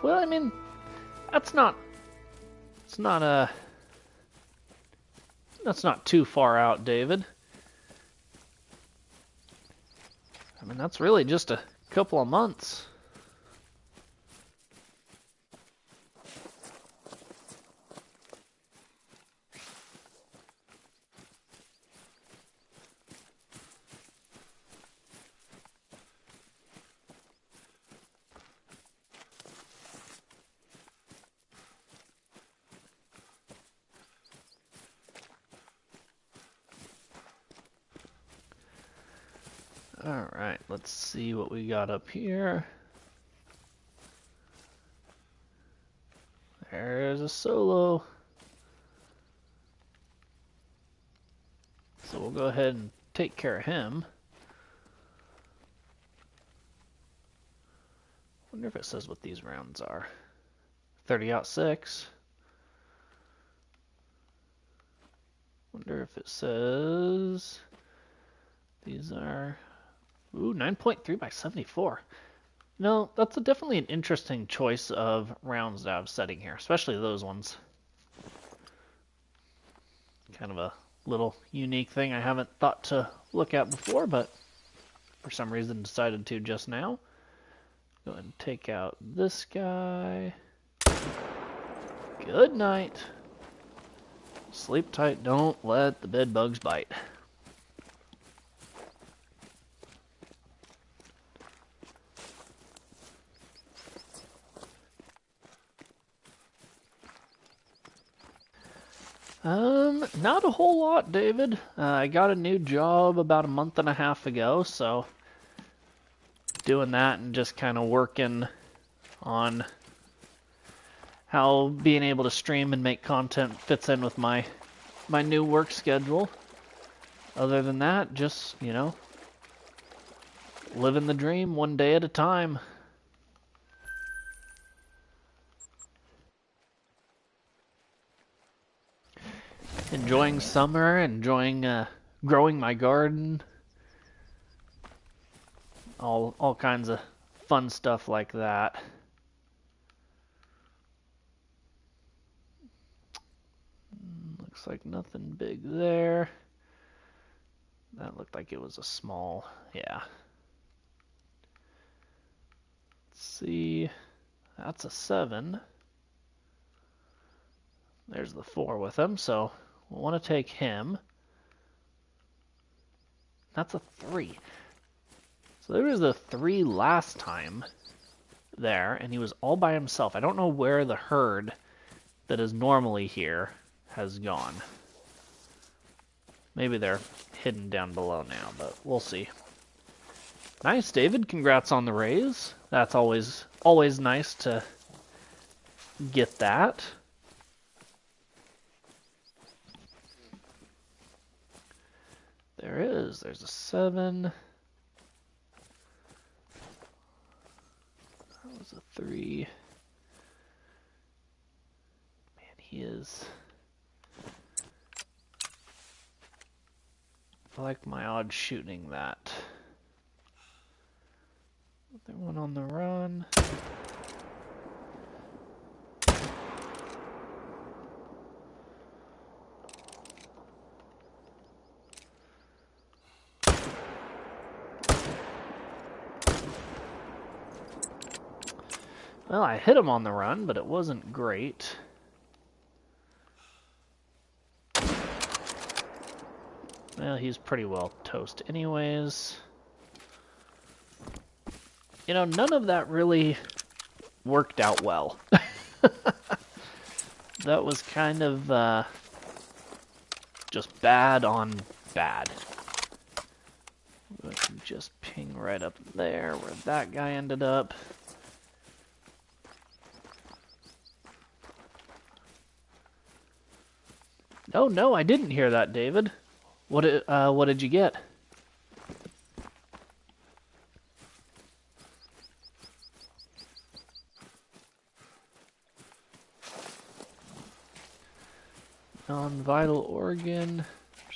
Well, I mean, that's not too far out, David. I mean, that's really just a couple of months. Alright, let's see what we got up here. There's a solo. So we'll go ahead and take care of him. Wonder if it says what these rounds are. 30-06. Wonder if it says these are 9.3 by 74. No, that's definitely an interesting choice of rounds that I'm setting here, especially those ones. Kind of a little unique thing I haven't thought to look at before, but for some reason decided to just now. Go ahead and take out this guy. Good night. Sleep tight, don't let the bed bugs bite. Not a whole lot, David. I got a new job about a month and a half ago, so doing that and just kind of working on how being able to stream and make content fits in with my new work schedule. Other than that, just, you know, living the dream one day at a time. Enjoying summer, enjoying growing my garden, all kinds of fun stuff like that. Looks like nothing big there. That looked like it was a small, yeah. Let's see, that's a 7. There's the 4 with him, so we'll want to take him. That's a 3. So there was a 3 last time there, and he was all by himself. I don't know where the herd that is normally here has gone. Maybe they're hidden down below now, but we'll see. Nice, David. Congrats on the raise. That's always nice to get that. There's a 7. That was a 3. Man, he is... I like my odds shooting that. Another one on the run. Well, I hit him on the run, but it wasn't great. Well, he's pretty well toast anyways. You know, none of that really worked out well. That was kind of just bad on bad. Just ping right up there where that guy ended up. Oh no, I didn't hear that, David. What did you get? Non-vital organ.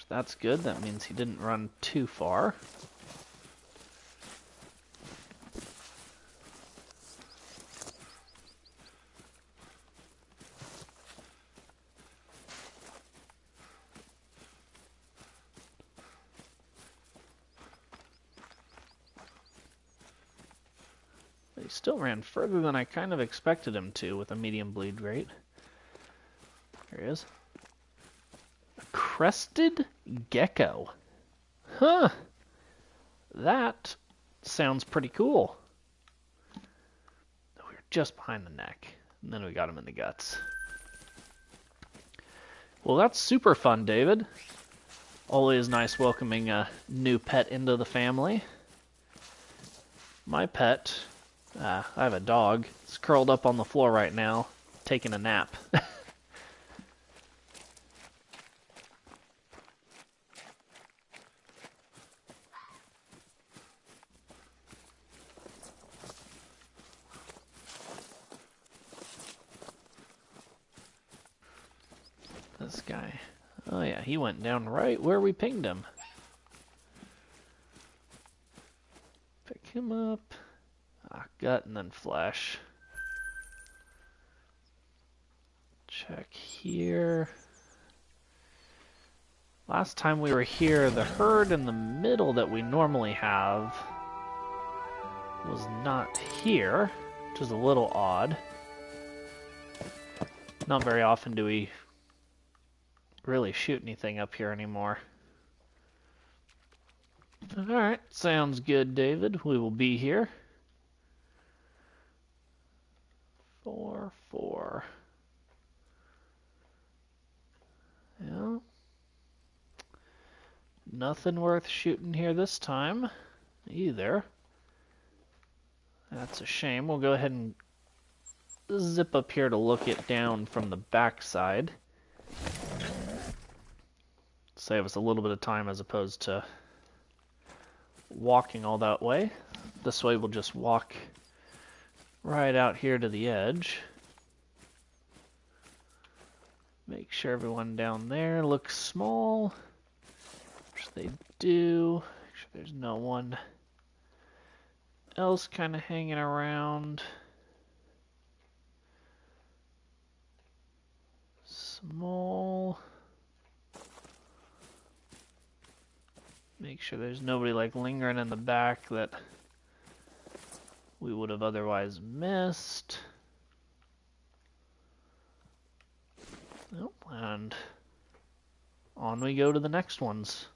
That's good. That means he didn't run too far. But he still ran further than I kind of expected him to with a medium bleed rate. There he is. A crested gecko. Huh. That sounds pretty cool. We were just behind the neck, and then we got him in the guts. Well, that's super fun, David. Always nice welcoming a new pet into the family. My pet, I have a dog. It's curled up on the floor right now, taking a nap. This guy. Oh yeah, he went down right where we pinged him. Pick him up. Gut and then flesh. Check here. Last time we were here, the herd in the middle that we normally have was not here, which is a little odd. Not very often do we really shoot anything up here anymore. Alright, sounds good, David. We will be here. 4-4. Yeah. Nothing worth shooting here this time, either. That's a shame. We'll go ahead and zip up here to look it down from the backside. Save us a little bit of time as opposed to walking all that way. This way we'll just walk right out here to the edge. Make sure everyone down there looks small, which they do. Make sure there's no one else kind of hanging around. Small. Make sure there's nobody like lingering in the back that we would have otherwise missed. Oh, and on we go to the next ones.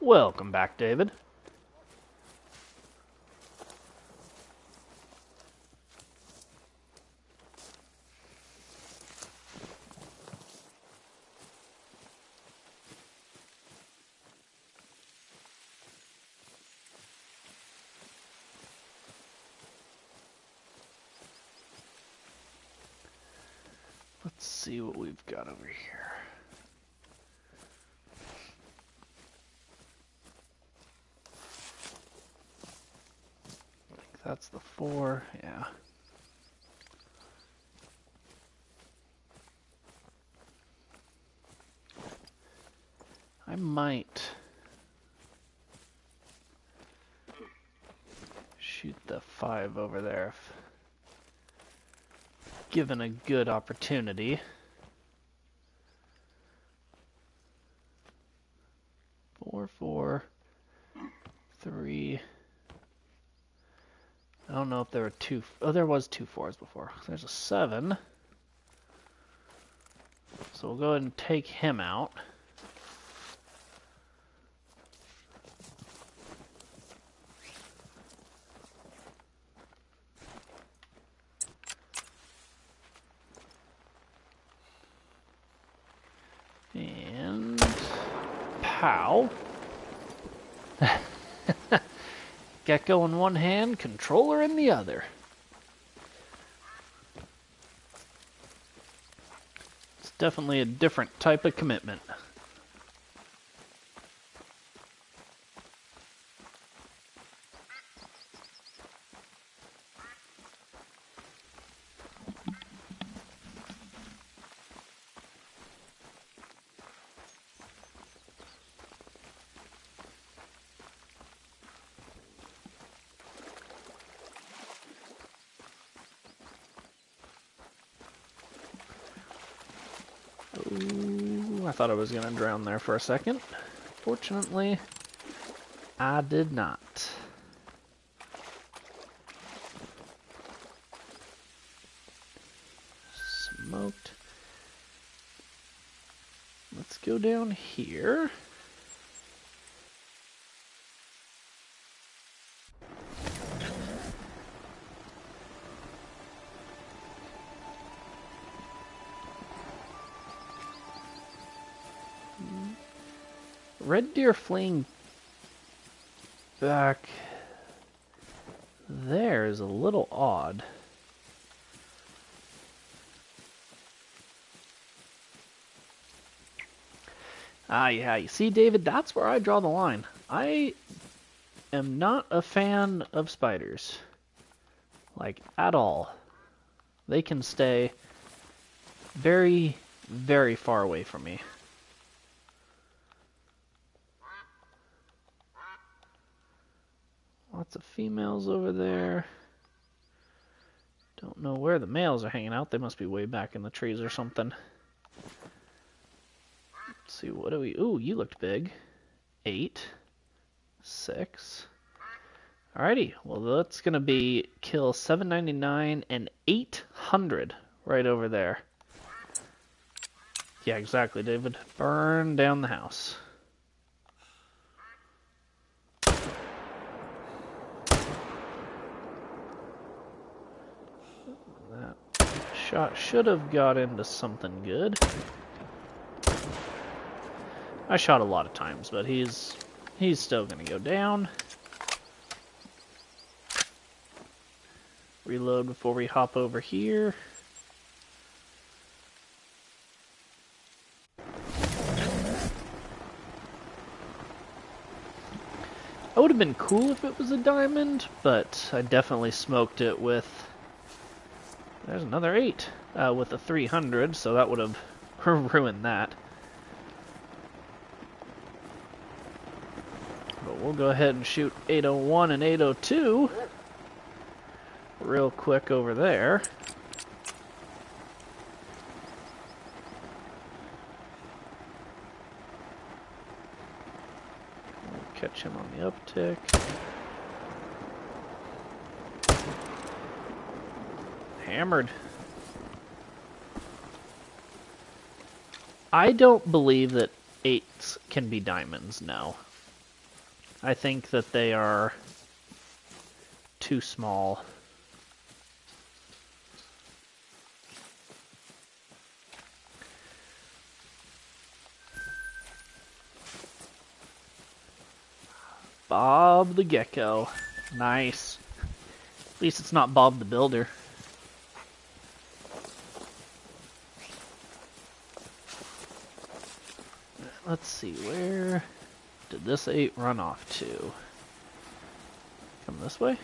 Welcome back, David. Let's see what we've got over here. That's the 4, yeah. I might shoot the 5 over there if given a good opportunity. 4, 4, 3. I don't know if there were two. Oh, there was 2 4s before. There's a 7. So we'll go ahead and take him out. And pow. Gecko in one hand, controller in the other. It's definitely a different type of commitment. Ooh, I thought I was going to drown there for a second. Fortunately, I did not. Smoked. Let's go down here. Red deer fleeing back there is a little odd. Ah, yeah, you see, David, that's where I draw the line. I am not a fan of spiders. Like, at all. They can stay very, very far away from me. Lots of females over there. Don't know where the males are hanging out. They must be way back in the trees or something. Let's see, what do we... Ooh, you looked big. 8. 6. Alrighty, well that's going to be kill 799 and 800 right over there. Yeah, exactly, David. Burn down the house. That shot should have got into something good. I shot a lot of times, but he's still going to go down. Reload before we hop over here. It would have been cool if it was a diamond, but I definitely smoked it with... There's another 8 with a 300, so that would have ruined that. But we'll go ahead and shoot 801 and 802 real quick over there. We'll catch him on the uptick. Hammered. I don't believe that 8s can be diamonds, no. I think that they are too small. Bob the Gecko. Nice. At least it's not Bob the Builder. Let's see, where did this 8 run off to? Come this way?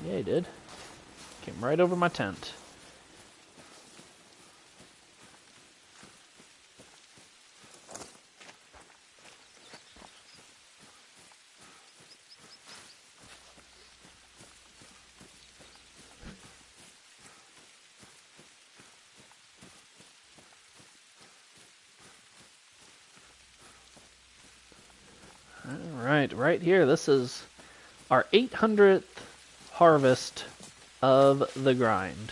Yeah, he did. Came right over my tent. Alright, right here, this is our 800th harvest of the grind.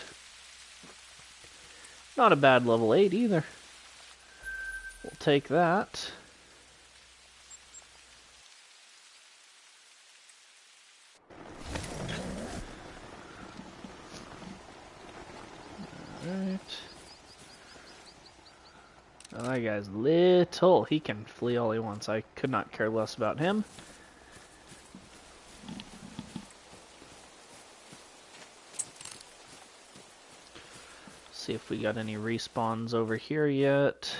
Not a bad level 8 either. We'll take that. Alright. Oh, that guy's little. He can flee all he wants. I could not care less about him. See if we got any respawns over here yet.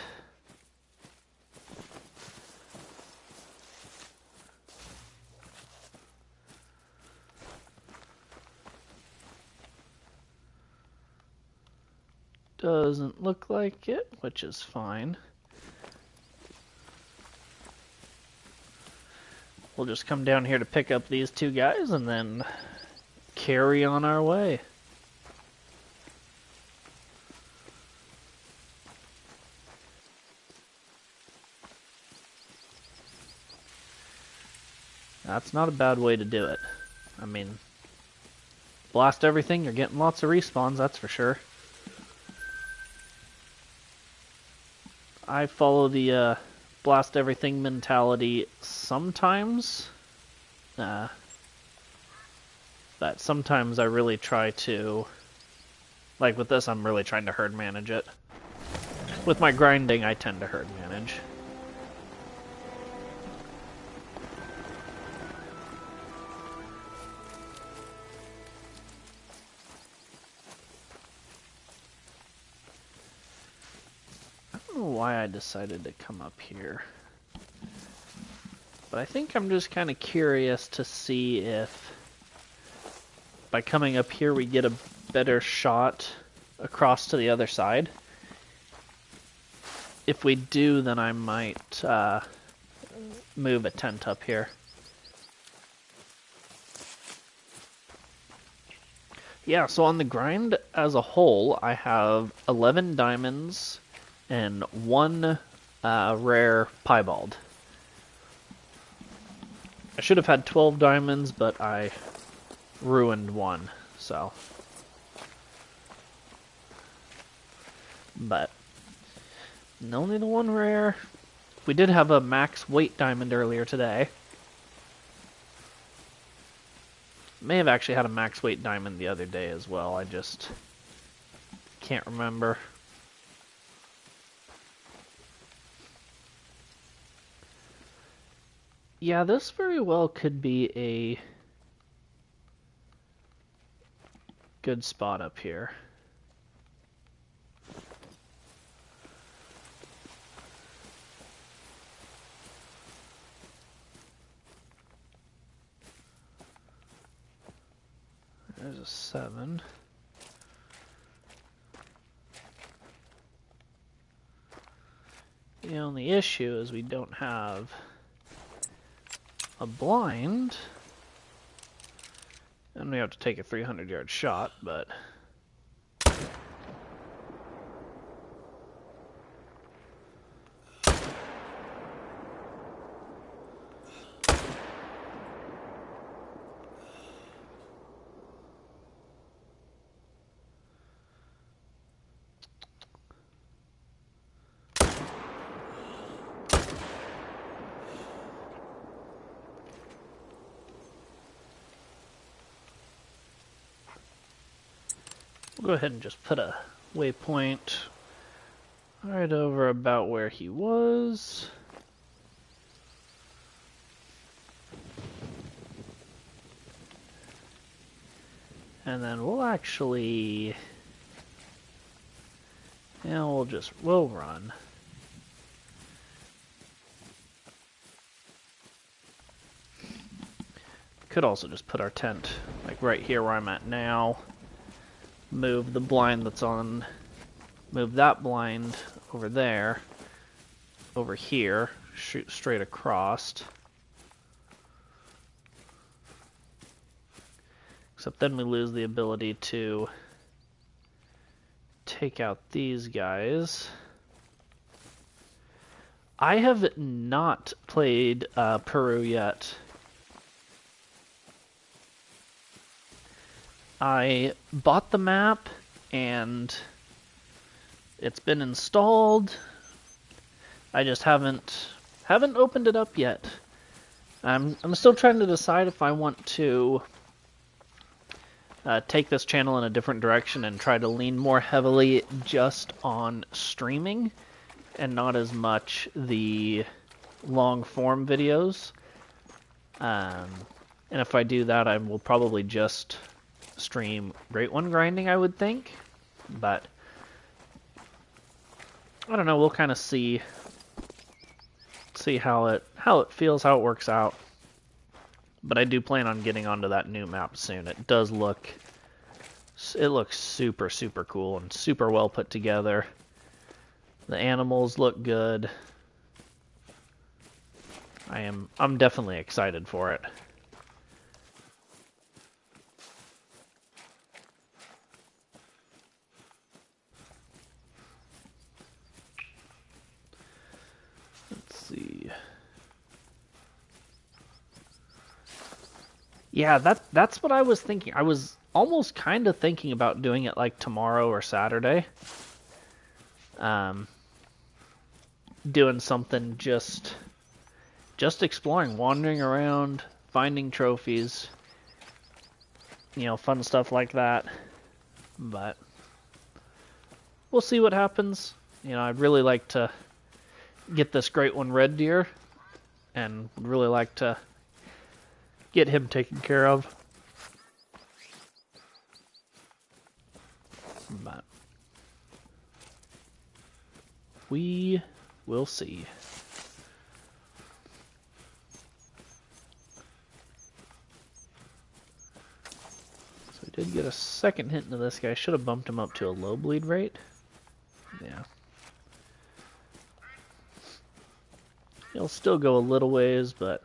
Doesn't look like it, which is fine. We'll just come down here to pick up these two guys and then carry on our way. That's not a bad way to do it. I mean, blast everything, you're getting lots of respawns, that's for sure. I follow the blast everything mentality sometimes, but sometimes I really try to, like with this, I'm really trying to herd manage it. With my grinding, I tend to herd manage. I don't know why I decided to come up here, but I think I'm just kind of curious to see if by coming up here we get a better shot across to the other side. If we do, then I might move a tent up here. Yeah, so on the grind as a whole, I have 11 diamonds and 1 rare piebald. I should have had 12 diamonds, but I ruined 1, so. But only the 1 rare. We did have a max weight diamond earlier today. May have actually had a max weight diamond the other day as well. I just can't remember. Yeah, this very well could be a good spot up here. There's a 7. The only issue is we don't have a blind, and we have to take a 300-yard shot, but we'll go ahead and just put a waypoint right over about where he was. And then we'll actually, yeah, we'll run. Could also just put our tent like right here where I'm at now. Move the blind that's on, move that blind over there, over here, shoot straight across. Except then we lose the ability to take out these guys. I have not played Peru yet. I bought the map and it's been installed. I just haven't opened it up yet. I'm still trying to decide if I want to take this channel in a different direction and try to lean more heavily just on streaming and not as much the long form videos. And if I do that, I will probably just stream Great One grinding, I would think. But I don't know, we'll kind of see how it feels, how it works out. But I do plan on getting onto that new map soon. It looks super, super cool and super well put together. The animals look good. I'm definitely excited for it. Let's see. Yeah, that's what I was thinking. I was almost kind of thinking about doing it like tomorrow or Saturday. Doing something just exploring, wandering around, finding trophies, fun stuff like that. But we'll see what happens. I'd really like to get this Great One red deer, and would really like to get him taken care of. But we will see. So I did get a second hit into this guy. I should have bumped him up to a low bleed rate. Yeah. He'll still go a little ways, but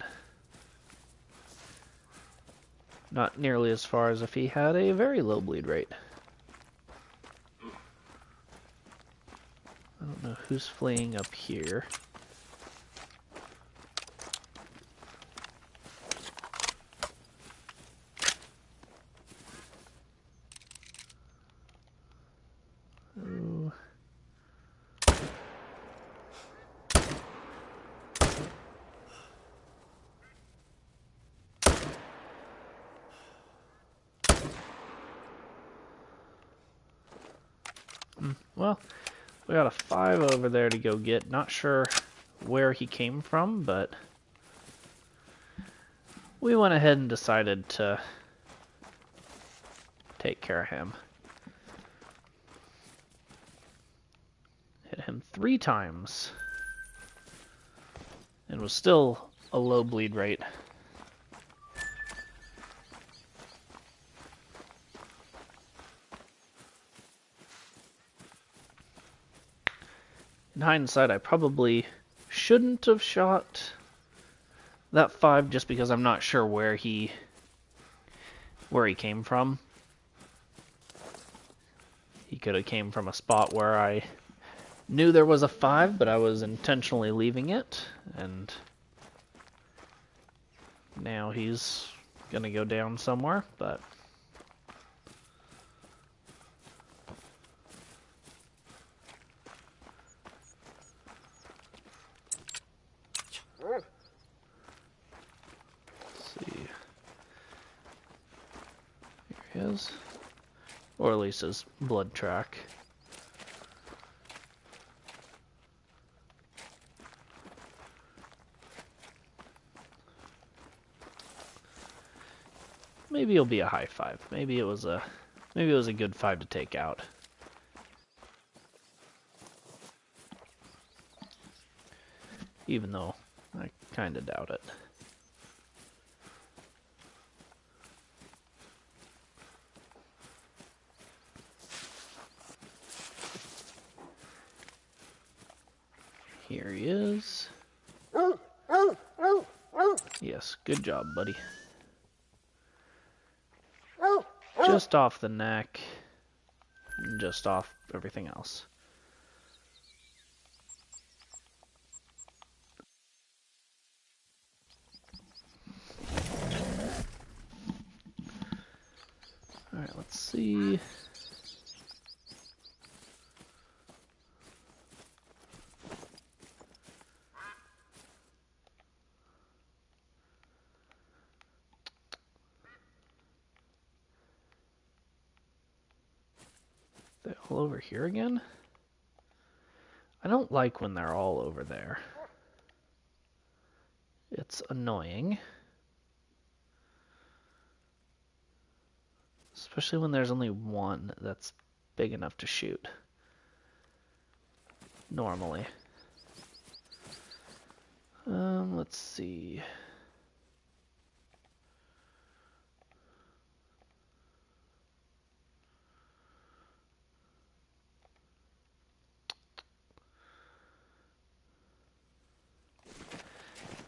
not nearly as far as if he had a very low bleed rate. I don't know who's fleeing up here. Ooh. Well, we got a 5 over there to go get. Not sure where he came from, but we went ahead and decided to take care of him. Hit him 3 times. And was still a low bleed rate. In hindsight, I probably shouldn't have shot that 5 just because I'm not sure where he came from. He could have came from a spot where I knew there was a 5, but I was intentionally leaving it, and now he's gonna go down somewhere, but is, or at least his blood track. Maybe it'll be a high 5. Maybe it was a good 5 to take out. Even though I kind of doubt it. Here he is. Yes, good job, buddy. Just off the neck, and just off everything else. Alright, let's see. They're all over here again? I don't like when they're all over there. It's annoying. Especially when there's only one that's big enough to shoot. Normally. Let's see.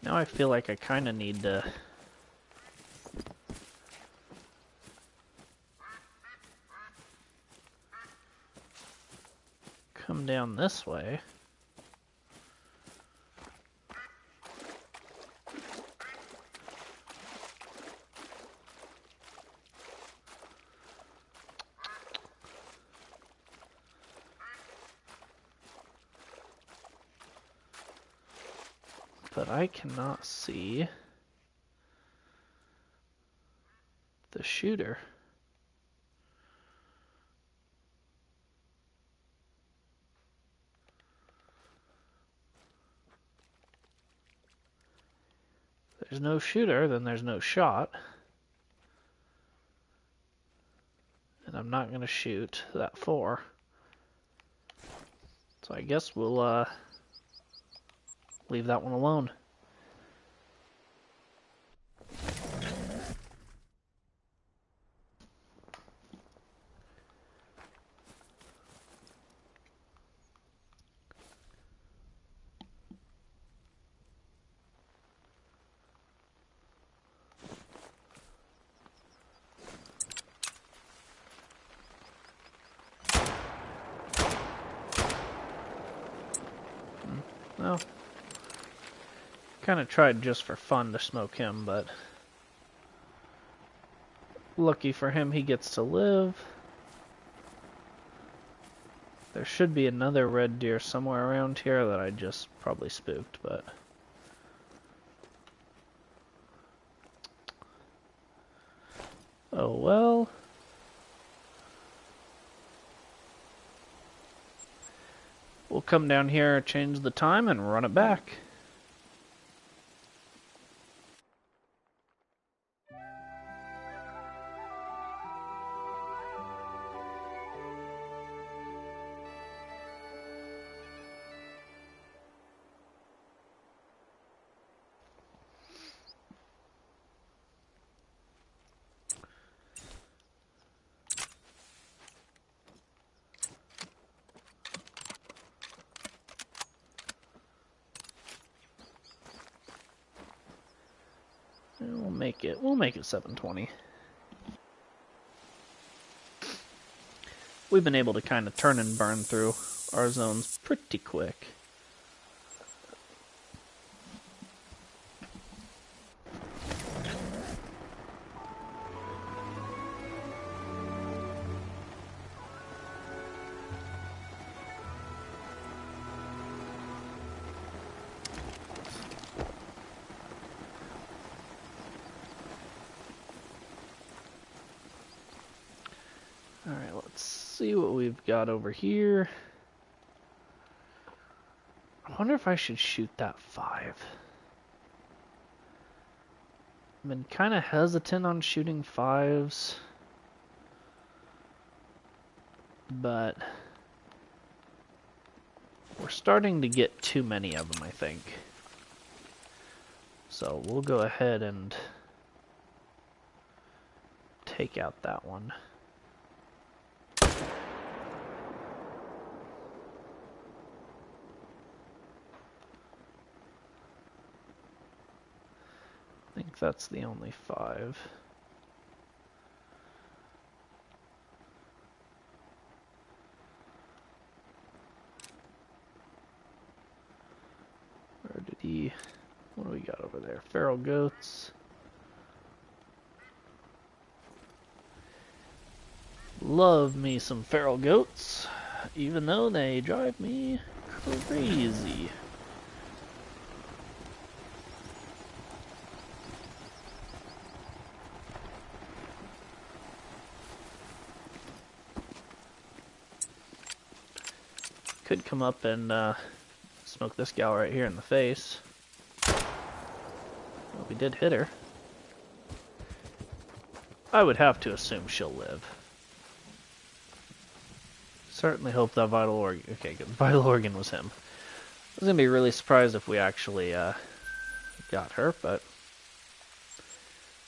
Now I feel like I kind of need to come down this way. But I cannot see the shooter. If there's no shooter, then there's no shot. And I'm not going to shoot that 4. So I guess we'll leave that one alone. Well, kind of tried just for fun to smoke him, but lucky for him, he gets to live. There should be another red deer somewhere around here that I just probably spooked, but oh well. We'll come down here, change the time, and run it back. We'll make it 7:20. We've been able to kind of turn and burn through our zones pretty quick. Alright, let's see what we've got over here. I wonder if I should shoot that 5. I've been kind of hesitant on shooting 5s, but we're starting to get too many of them, I think. So we'll go ahead and take out that one. I think that's the only 5. Where did he... What do we got over there? Feral goats. Love me some feral goats, even though they drive me crazy. Could come up and smoke this gal right here in the face. Well, we did hit her. I would have to assume she'll live. Certainly hope that vital organ... Okay, good. Vital organ was him. I was going to be really surprised if we actually got her, but...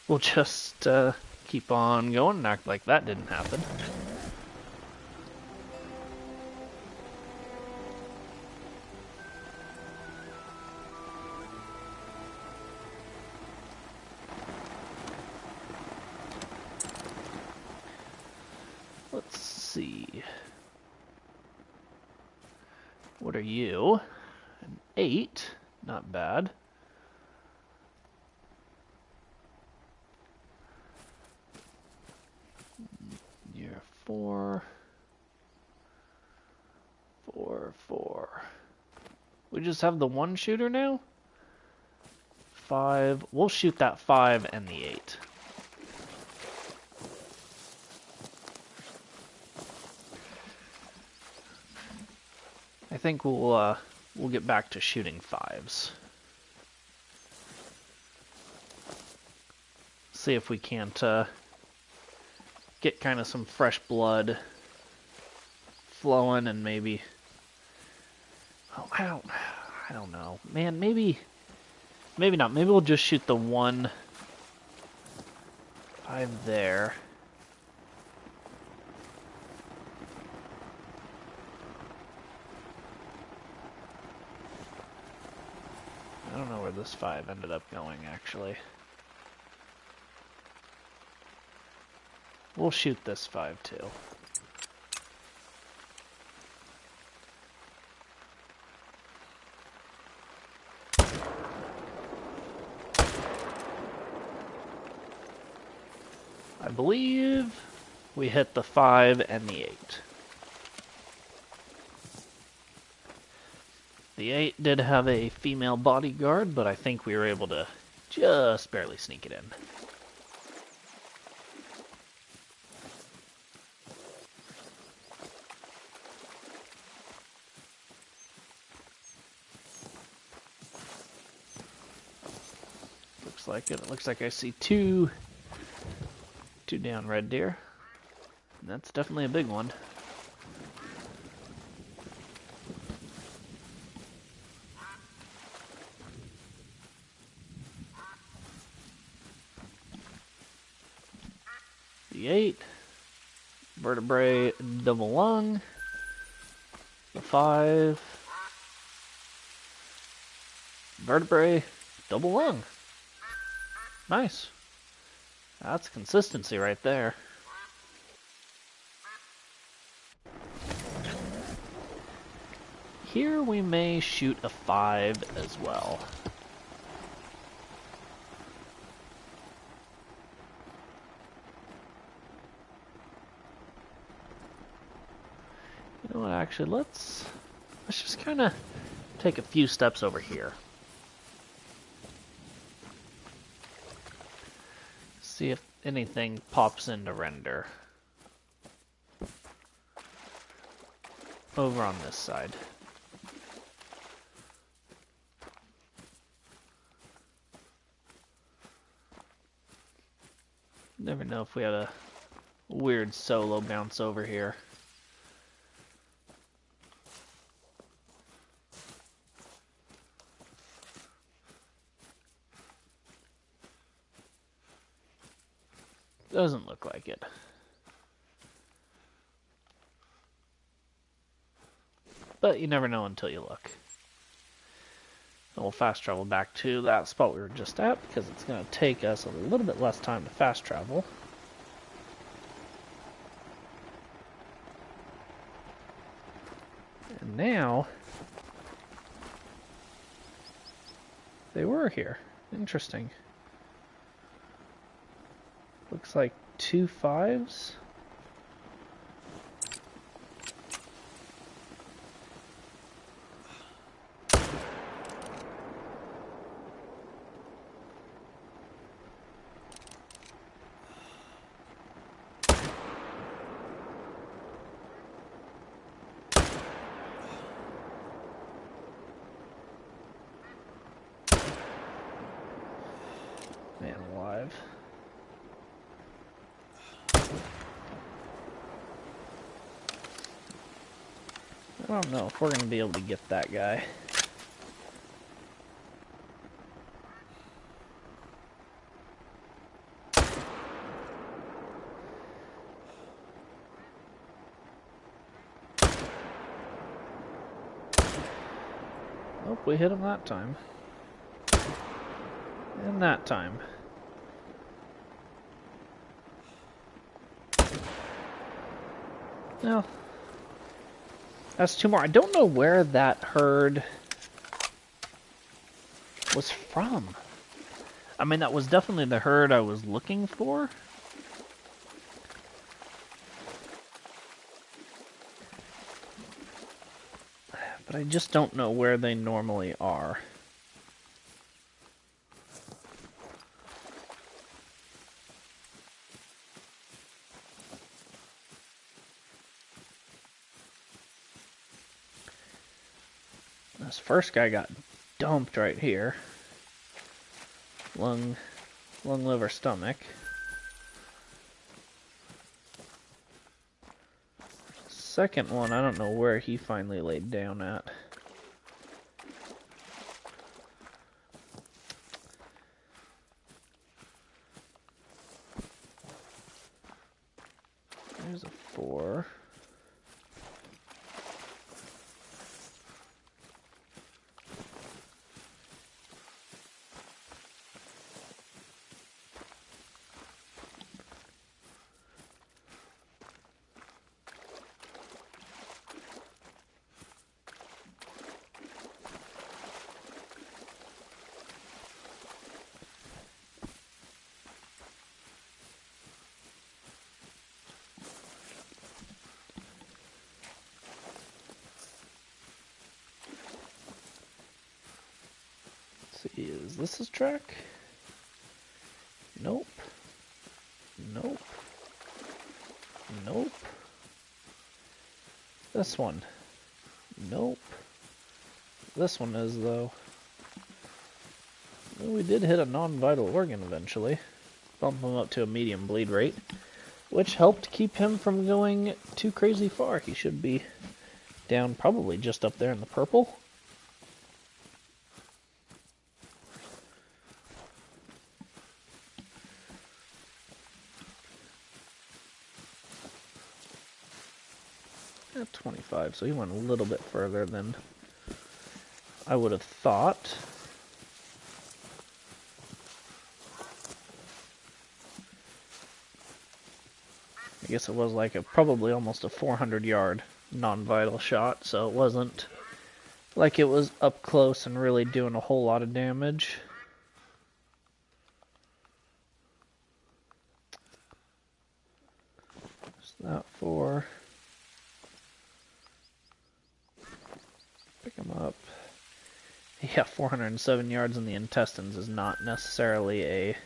We'll just keep on going and act like that didn't happen. Let's see. What are you? An 8. Not bad. You're 4. 4, 4. We just have the 1 shooter now? 5. We'll shoot that 5 and the 8. I think we'll get back to shooting 5s. See if we can't get kind of some fresh blood flowing and maybe... Oh, I don't know. Man, maybe not. Maybe we'll just shoot the 1 5 there. I don't know where this 5 ended up going, actually. We'll shoot this 5, too. I believe we hit the 5 and the 8. The 8 did have a female bodyguard, but I think we were able to just barely sneak it in. Looks like it. It looks like I see two down red deer. And that's definitely a big one. The 8, vertebrae, double lung, the 5, vertebrae, double lung. Nice. That's consistency right there. Here we may shoot a 5 as well. You know what, actually, let's just kind of take a few steps over here. See if anything pops into render. Over on this side. Never know if we had a weird solo bounce over here. Doesn't look like it. But you never know until you look. And we'll fast travel back to that spot we were just at, because it's going to take us a little bit less time to fast travel. And now, they were here. Interesting. Looks like 2 5s. Man alive. I don't know if we're going to be able to get that guy. Nope, we hit him that time. And that time. Well, that's two more. I don't know where that herd was from. I mean, that was definitely the herd I was looking for. But I just don't know where they normally are. This first guy got dumped right here. Lung, liver, stomach. Second one, I don't know where he finally laid down at. There's a 4. See, is this his track? Nope. Nope. Nope. This one. Nope. This one is, though. Well, we did hit a non-vital organ eventually. Bump him up to a medium bleed rate, which helped keep him from going too crazy far. He should be down probably just up there in the purple. At 25, so he went a little bit further than I would have thought. I guess it was like probably almost a 400-yard non-vital shot, so it wasn't like it was up close and really doing a whole lot of damage. What's that for? Pick him up. Yeah, 407 yards in the intestines is not necessarily a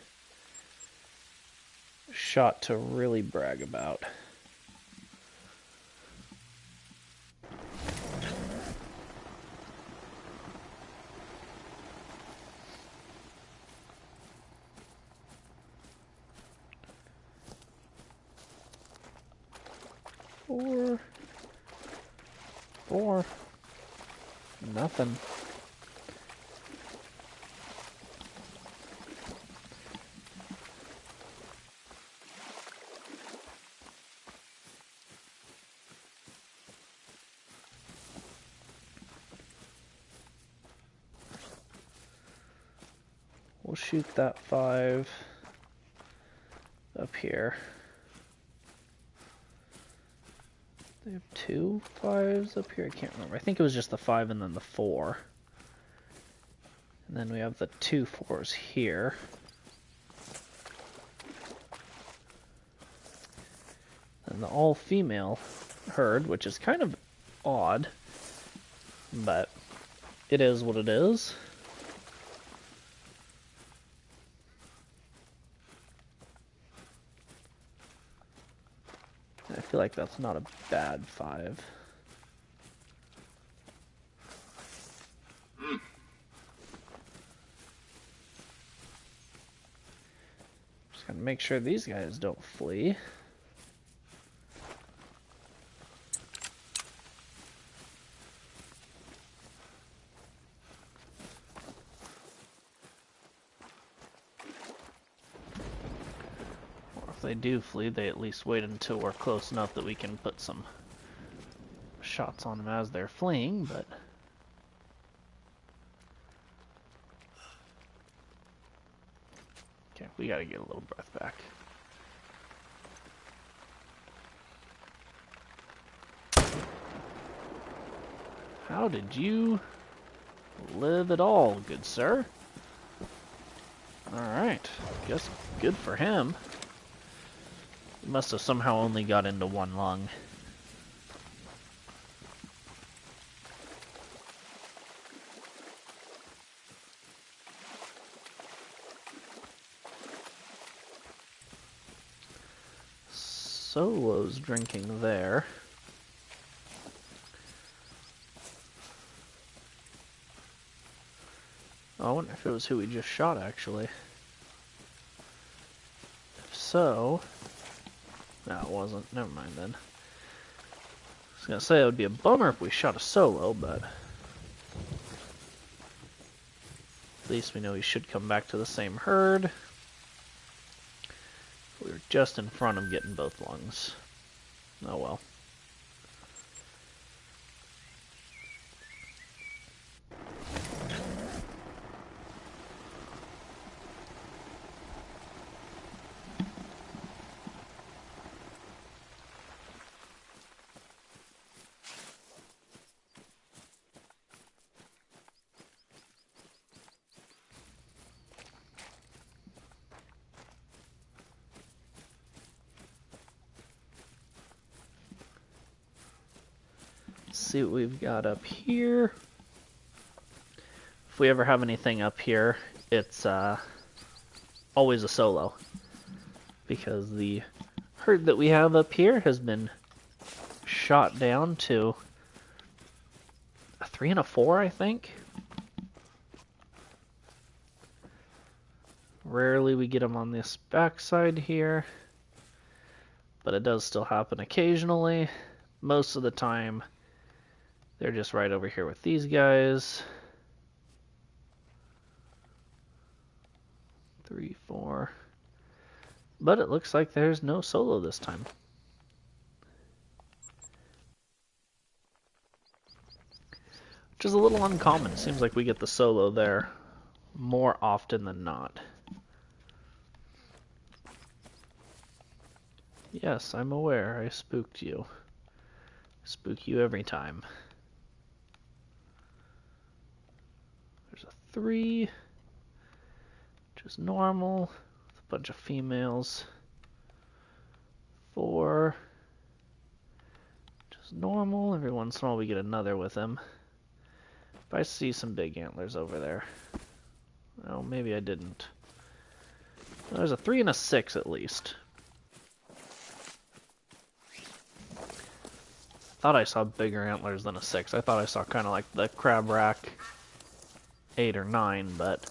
shot to really brag about. Four. Nothing. We'll shoot that 5 up here. They have 2 5s up here. I can't remember. I think it was just the 5 and then the 4. And then we have the 2 4s here. And the all-female herd, which is kind of odd, but it is what it is. I feel like that's not a bad 5. And make sure these guys don't flee. Or if they do flee, they at least wait until we're close enough that we can put some shots on them as they're fleeing, but... Okay, we gotta get a little breath back. How did you live at all, good sir? Alright, guess good for him. He must have somehow only got into one lung. Solo's drinking there. Oh, I wonder if it was who we just shot, actually. If so... No, it wasn't. Never mind, then. I was gonna say it would be a bummer if we shot a solo, but... At least we know he should come back to the same herd. We were just in front of getting both lungs. Oh well. See what we've got up here. If we ever have anything up here, it's always a solo, because the herd that we have up here has been shot down to a 3 and a 4, I think. Rarely we get them on this backside here, but it does still happen occasionally. Most of the time they're just right over here with these guys. 3, 4. But it looks like there's no solo this time. Which is a little uncommon. It seems like we get the solo there more often than not. Yes, I'm aware. I spooked you. Spook you every time. There's a 3, which is normal, with a bunch of females. 4, which is normal. Every once in a while we get another with him. If I see some big antlers over there. Oh, maybe I didn't. Well, there's a 3 and a 6 at least. I thought I saw bigger antlers than a 6. I thought I saw kind of like the crab rack 8 or 9, but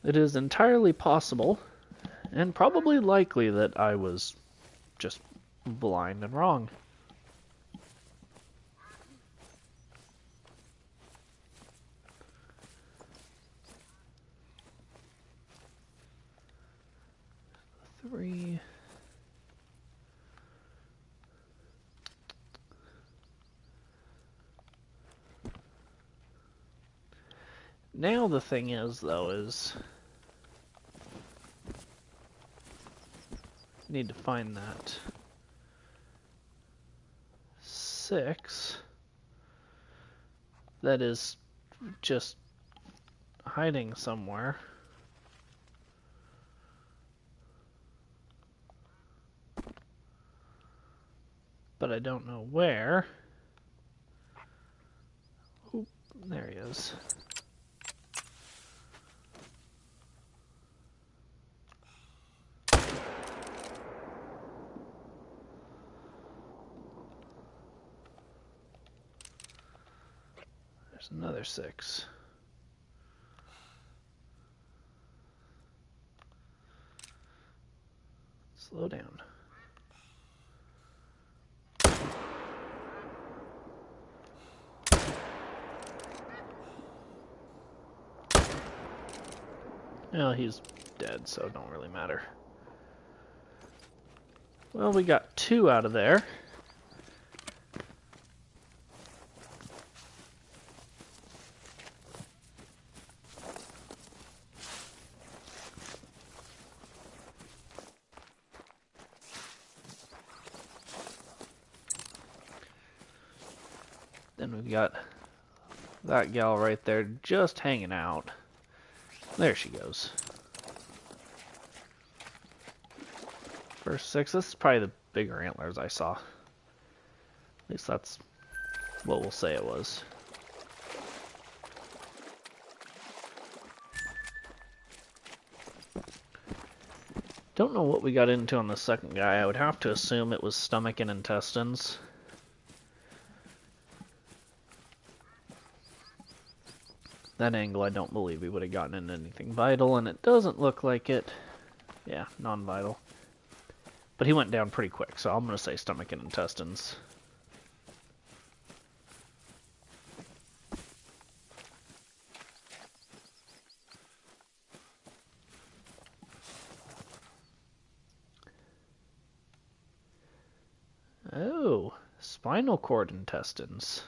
it is entirely possible and probably likely that I was just blind and wrong. Three. Now the thing is, though, is I need to find that 6 that is just hiding somewhere. But I don't know where. Oop, there he is. There's another 6. Slow down. Well, he's dead, so it don't really matter. Well, we got 2 out of there. Then we've got that gal right there just hanging out. There she goes. First 6. This is probably the bigger antlers I saw. At least that's what we'll say it was. Don't know what we got into on the second guy. I would have to assume it was stomach and intestines. That angle, I don't believe we would have gotten into anything vital, and it doesn't look like it. Yeah, non-vital. But he went down pretty quick, so I'm going to say stomach and intestines. Oh, spinal cord intestines.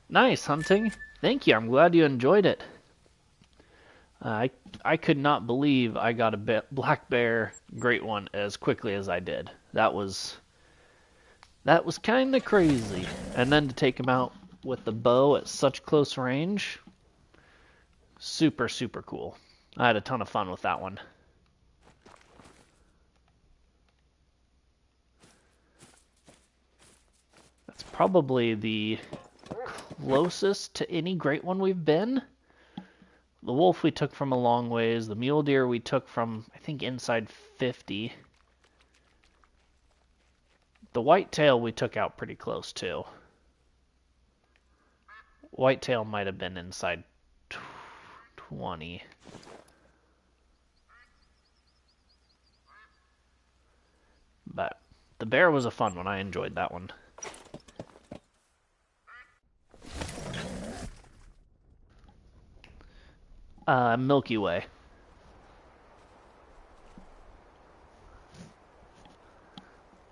Nice hunting. Thank you. I'm glad you enjoyed it. I could not believe I got a black bear great one as quickly as I did. That was kind of crazy. And then to take him out with the bow at such close range, super, super cool. I had a ton of fun with that one. That's probably the closest to any great one we've been. The wolf we took from a long ways. The mule deer we took from, I think, inside 50. The whitetail we took out pretty close, too. Whitetail might have been inside 20. But the bear was a fun one. I enjoyed that one. Milky Way.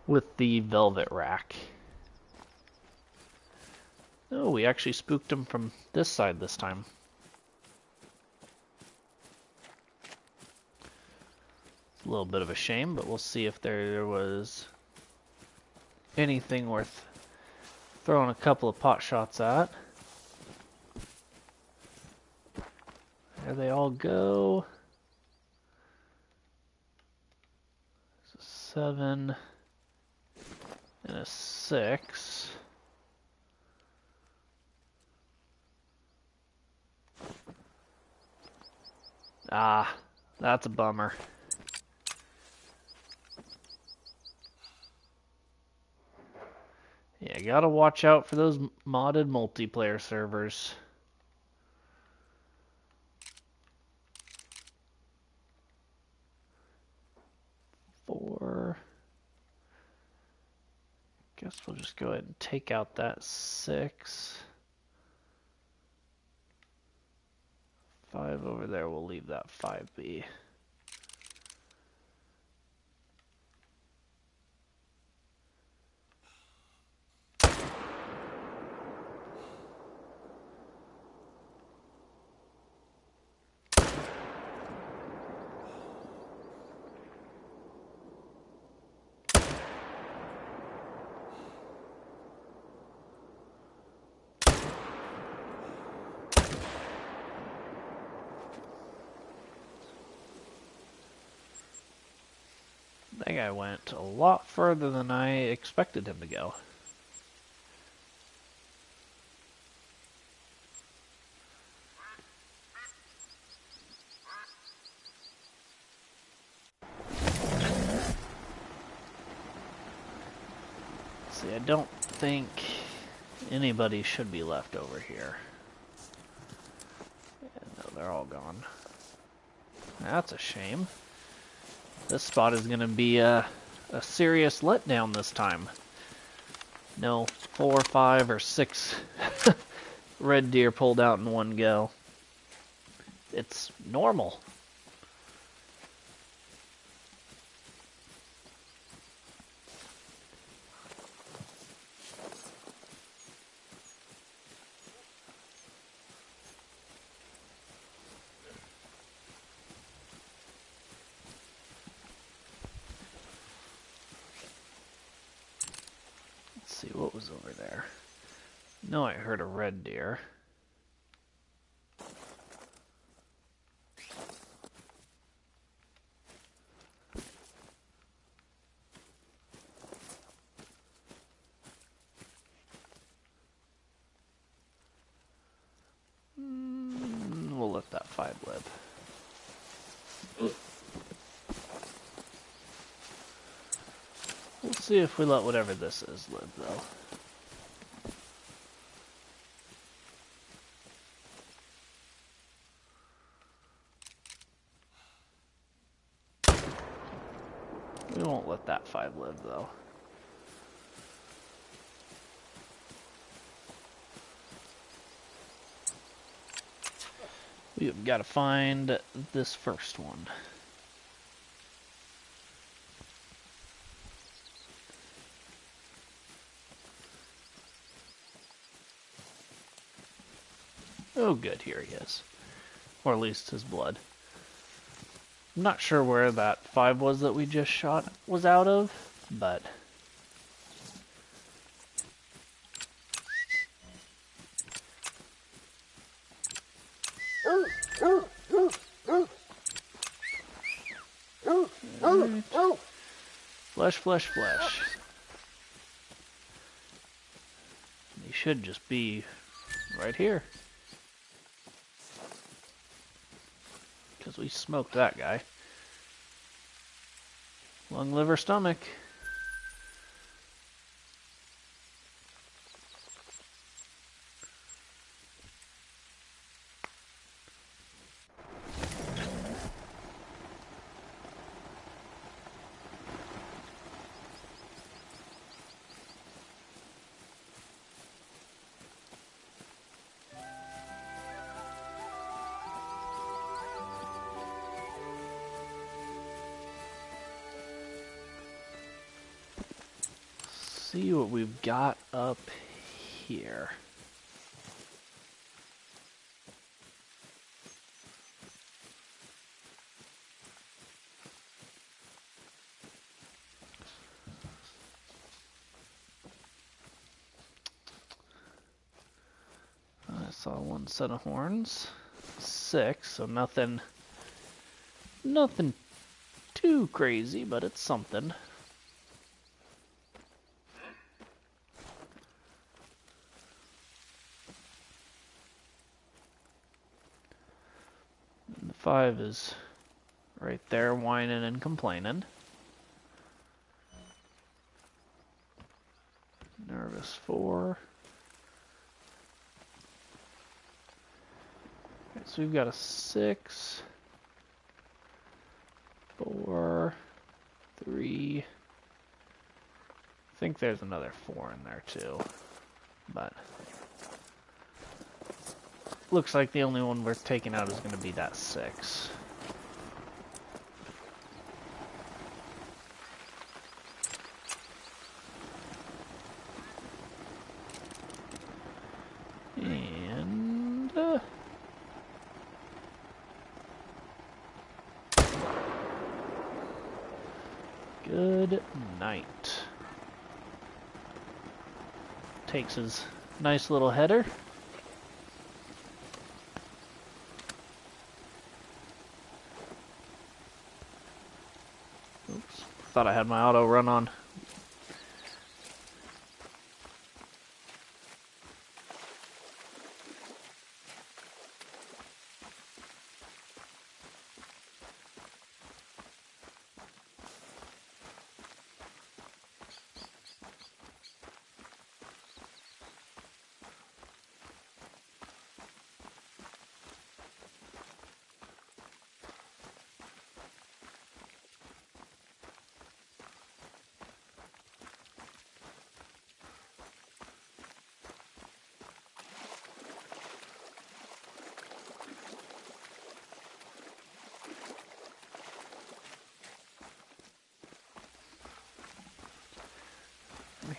With the velvet rack. Oh, we actually spooked him from this side this time. It's a little bit of a shame, but we'll see if there was anything worth throwing a couple of pot shots at. There they all go. There's a 7 and a 6. Ah, that's a bummer. Yeah, you gotta watch out for those modded multiplayer servers. Guess we'll just go ahead and take out that 6. 5 over there, we'll leave that 5 be. That guy went a lot further than I expected him to go. See, I don't think anybody should be left over here. Yeah, no, they're all gone. That's a shame. This spot is going to be a serious letdown this time. No 4, 5, or 6 red deer pulled out in one go. It's normal. Let's see what was over there. No, I heard a red deer. We'll let that 5 live. We'll see if we let whatever this is live, though. We won't let that 5 live, though. We've got to find this first one. Oh good, here he is. Or at least his blood. I'm not sure where that 5 was that we just shot was out of, but... Right. Flesh, flesh, flesh. He should just be right here. Because we smoked that guy. Lung, liver, stomach. See what we've got up here. I saw 1 set of horns. 6, so nothing too crazy, but it's something. And the 5 is right there whining and complaining. Nervous 4. Okay, so we've got a 6, 4, 3. I think there's another 4 in there too, but looks like the only one worth taking out is going to be that 6. And good night. Takes his nice little header. Oops, thought I had my auto run on.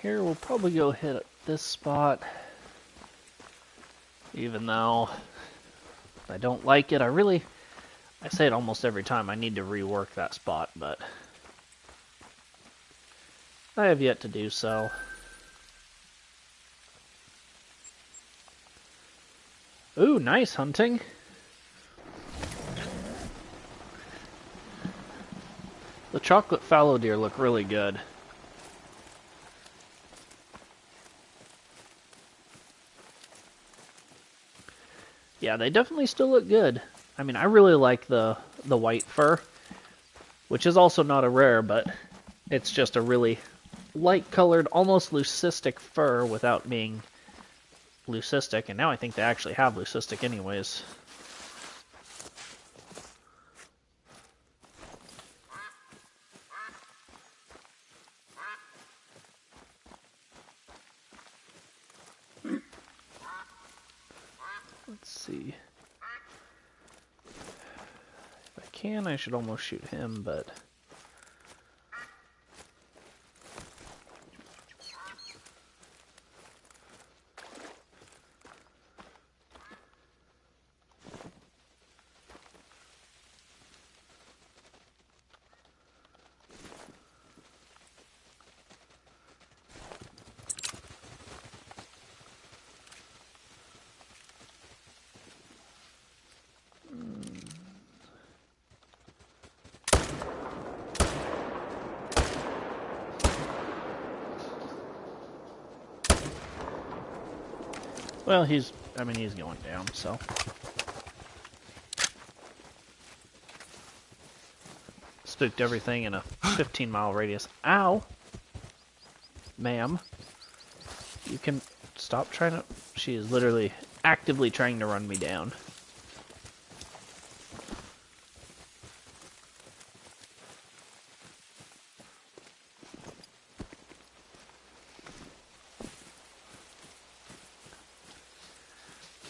here, we'll probably go hit this spot. Even though I don't like it, I say it almost every time, I need to rework that spot, but I have yet to do so. Ooh, nice hunting. The chocolate fallow deer look really good. Yeah, they definitely still look good. I mean, I really like the white fur, which is also not a rare, but it's just a really light-colored, almost leucistic fur without being leucistic, and now I think they actually have leucistic anyways. Let's see. If I can, I should almost shoot him, but well, he's going down, so. Spooked everything in a 15-mile radius. Ow! Ma'am. You can stop trying to... She is literally actively trying to run me down.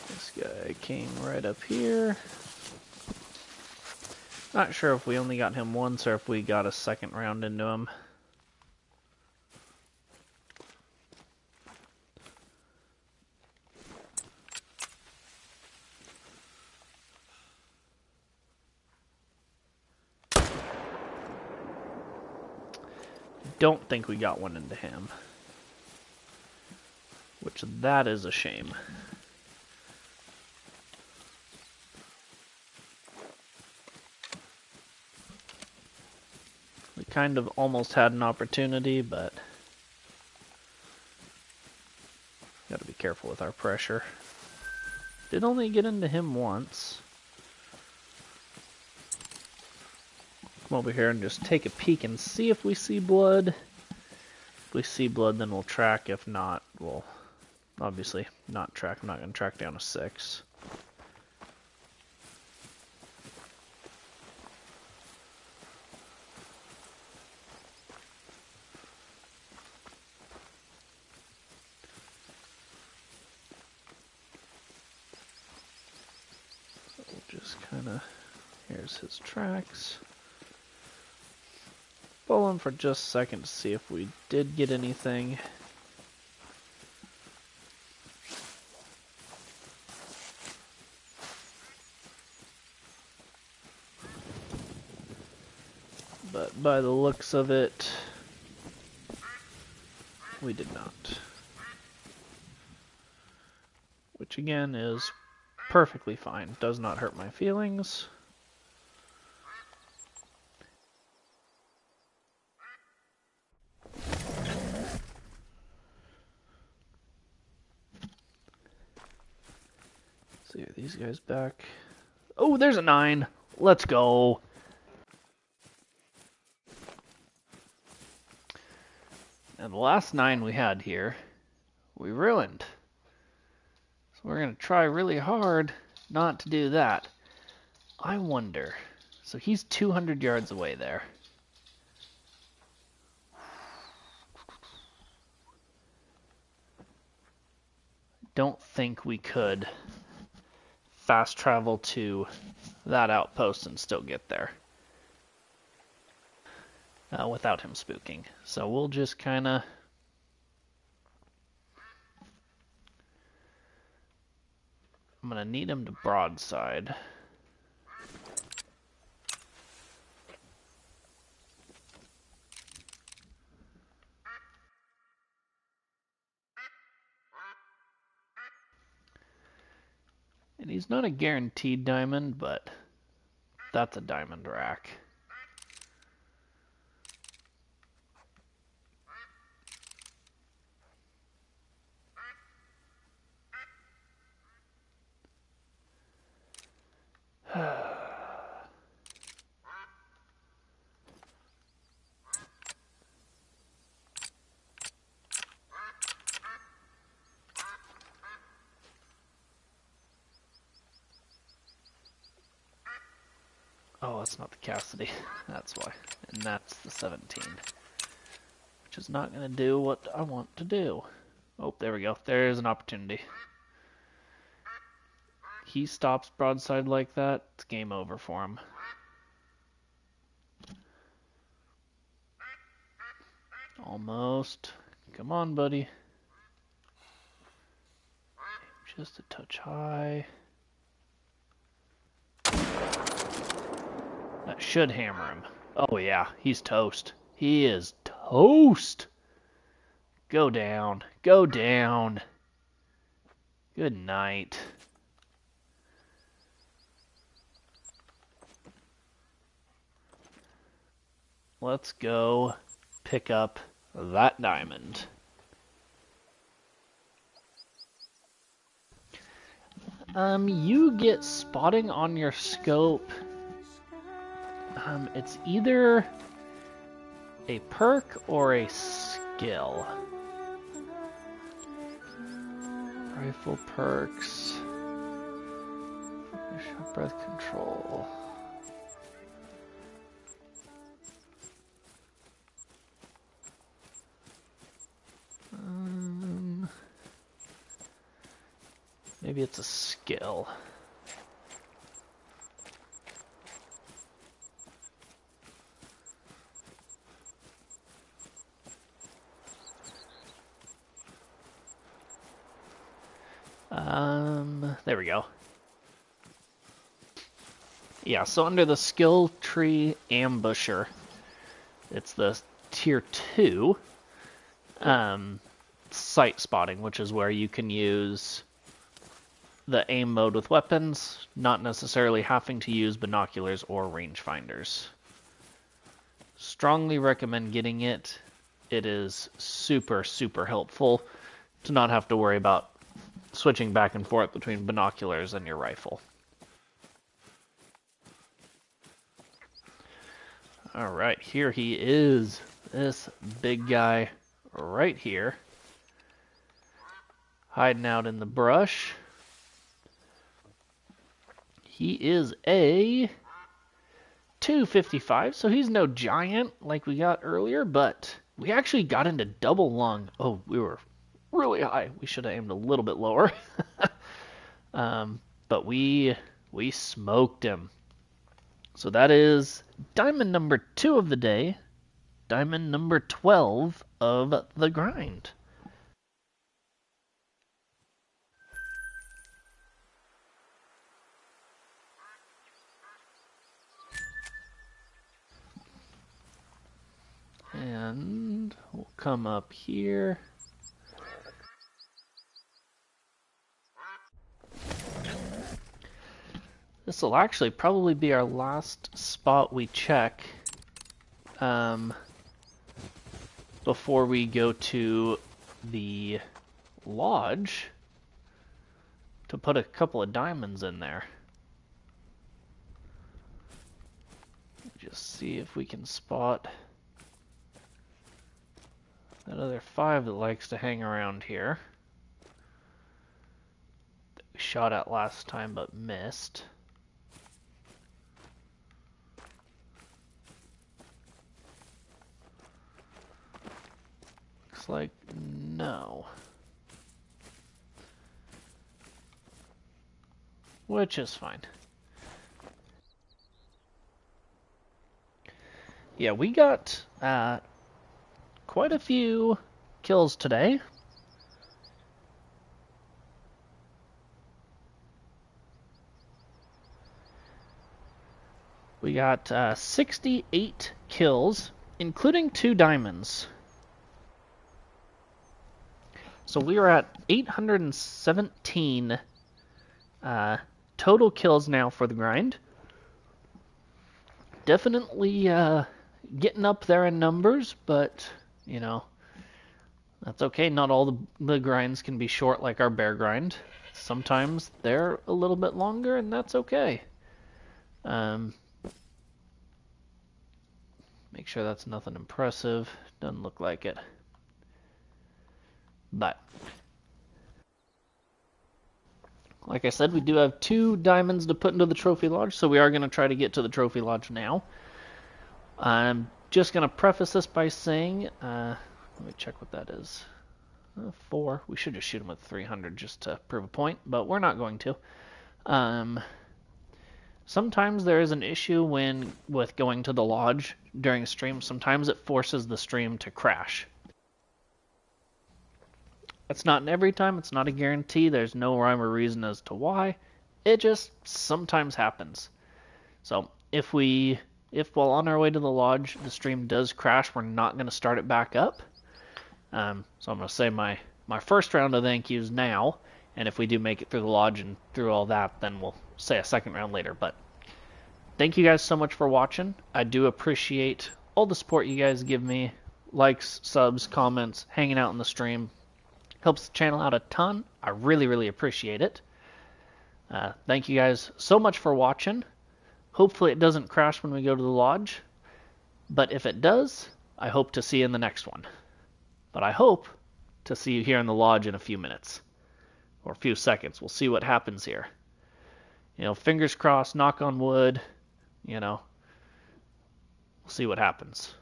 This guy came right up here. Not sure if we only got him once or if we got a second round into him. Don't think we got one into him. Which, that is a shame. We kind of almost had an opportunity, but gotta be careful with our pressure. Did only get into him once. Come over here and just take a peek and see if we see blood. If we see blood, then we'll track. If not, we'll obviously not track. I'm not going to track down a 6. So we'll just kind of, here's his tracks. Follow him for just a second to see if we did get anything. But by the looks of it, we did not. Which again is perfectly fine. Does not hurt my feelings. See, are these guys back? Oh, there's a 9. Let's go. And the last 9 we had here, we ruined. So we're going to try really hard not to do that. I wonder. So he's 200 yards away there. Don't think we could fast travel to that outpost and still get there without him spooking. So we'll just kind of I'm going to need him to broadside. And he's not a guaranteed diamond, but that's a diamond rack. Oh, that's not the Cassidy. That's why. And that's the 17. Which is not going to do what I want to do. Oh, there we go. There's an opportunity. He stops broadside like that, it's game over for him. Almost. Come on, buddy. Just a touch high. That should hammer him. Oh yeah, he's toast. He is toast. Go down. Go down. Good night. Let's go pick up that diamond. You get spotting on your scope. It's either a perk or a skill. Rifle perks. Short breath control. Maybe it's a skill. There we go. Yeah, so under the skill tree ambusher, it's the tier 2 sight spotting, which is where you can use the aim mode with weapons, not necessarily having to use binoculars or rangefinders. Strongly recommend getting it. It is super, super helpful to not have to worry about switching back and forth between binoculars and your rifle. Alright, here he is. This big guy right here. Hiding out in the brush. He is a 255, so he's no giant like we got earlier, but we actually got into double lung. Oh, we were really high. We should have aimed a little bit lower. But we smoked him. So that is diamond number 2 of the day. Diamond number 12 of the grind. And we'll come up here. This will actually probably be our last spot we check before we go to the lodge to put a couple of diamonds in there. Just see if we can spot that other 5 that likes to hang around here. That we shot at last time but missed. Looks like no. Which is fine. Yeah, we got quite a few kills today. We got 68 kills, including 2 diamonds. So we are at 817 total kills now for the grind. Definitely getting up there in numbers, but, you know, that's okay. Not all the grinds can be short like our bear grind. Sometimes they're a little bit longer, and that's okay. Make sure that's nothing impressive. Doesn't look like it. But, like I said, we do have 2 diamonds to put into the trophy lodge, so we are going to try to get to the trophy lodge now. I'm just going to preface this by saying, let me check what that is. 4. We should just shoot him with 300 just to prove a point, but we're not going to. Sometimes there is an issue with going to the lodge during a stream. Sometimes it forces the stream to crash. It's not every time. It's not a guarantee. There's no rhyme or reason as to why. It just sometimes happens. So if while on our way to the lodge the stream does crash, we're not going to start it back up. So I'm going to say my first round of thank yous now, and if we do make it through the lodge and through all that, then we'll say a second round later. But thank you guys so much for watching. I do appreciate all the support you guys give me. Likes, subs, comments, hanging out in the stream. Helps the channel out a ton. I really, really appreciate it. Thank you guys so much for watching. Hopefully it doesn't crash when we go to the lodge. But if it does, I hope to see you in the next one. But I hope to see you here in the lodge in a few minutes. Or a few seconds. We'll see what happens here. You know, fingers crossed, knock on wood. You know, we'll see what happens.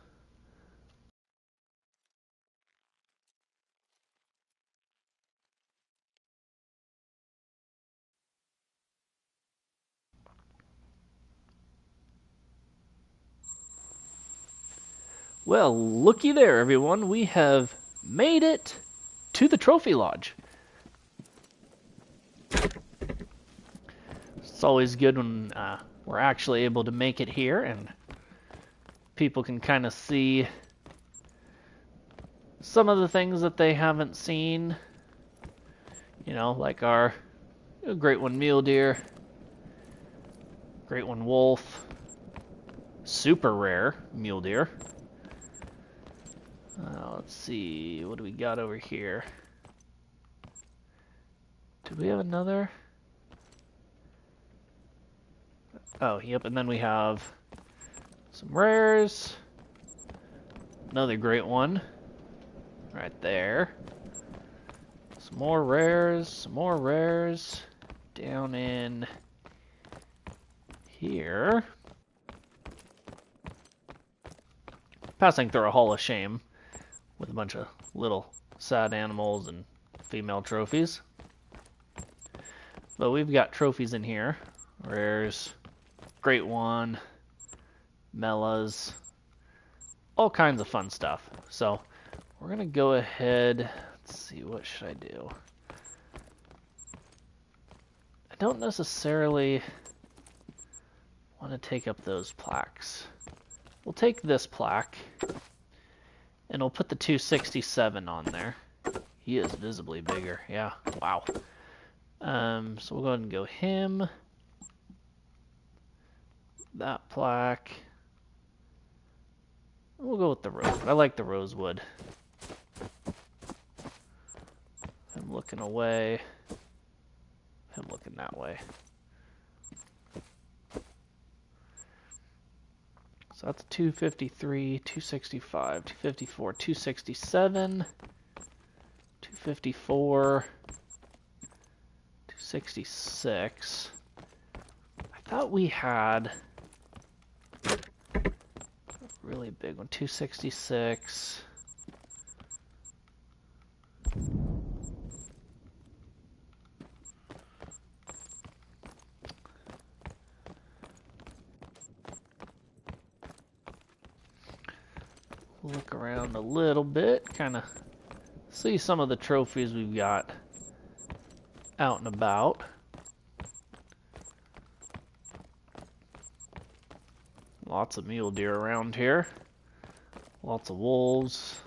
Well, looky there, everyone. We have made it to the trophy lodge. It's always good when we're actually able to make it here and people can kind of see some of the things that they haven't seen. You know, like our Great One Mule Deer, Great One Wolf, super rare Mule Deer. Let's see, what do we got over here? Did we have another? Oh, yep, and then we have some rares. Another great one. Right there. Some more rares, some more rares. Down in here. Passing through a hall of shame with a bunch of little sad animals and female trophies. But we've got trophies in here. Rares, Great One, Mellas, all kinds of fun stuff. So we're going to go ahead. Let's see, what should I do? I don't necessarily want to take up those plaques. We'll take this plaque, and we'll put the 267 on there. He is visibly bigger. Yeah, wow. So we'll go ahead and go him. That plaque. We'll go with the rosewood. I like the rosewood. I'm looking away. I'm looking that way. So that's 253, 265, 254, 267, 254, 266. I thought we had a really big one, 266. Look around a little bit, kind of see some of the trophies we've got out and about. Lots of mule deer around here. Lots of wolves.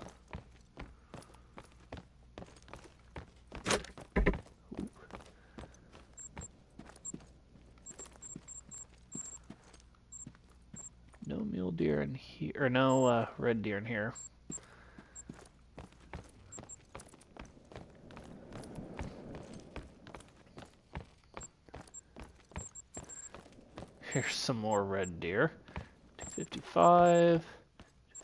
No mule deer in here, or no red deer in here. Here's some more red deer. 255,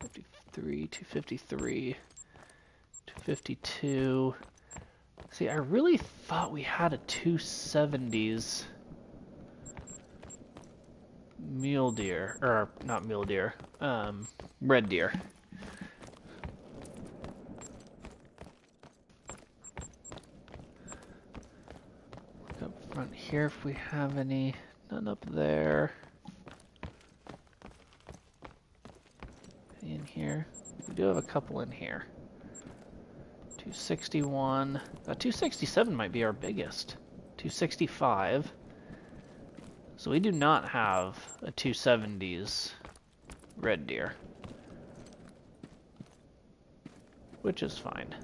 253, 253, 252. See, I really thought we had a 270s mule deer, or not mule deer, red deer. Look up front here if we have any. None up there. Any in here? We do have a couple in here. 261. 267 might be our biggest. 265. So we do not have a 270s red deer, which is fine.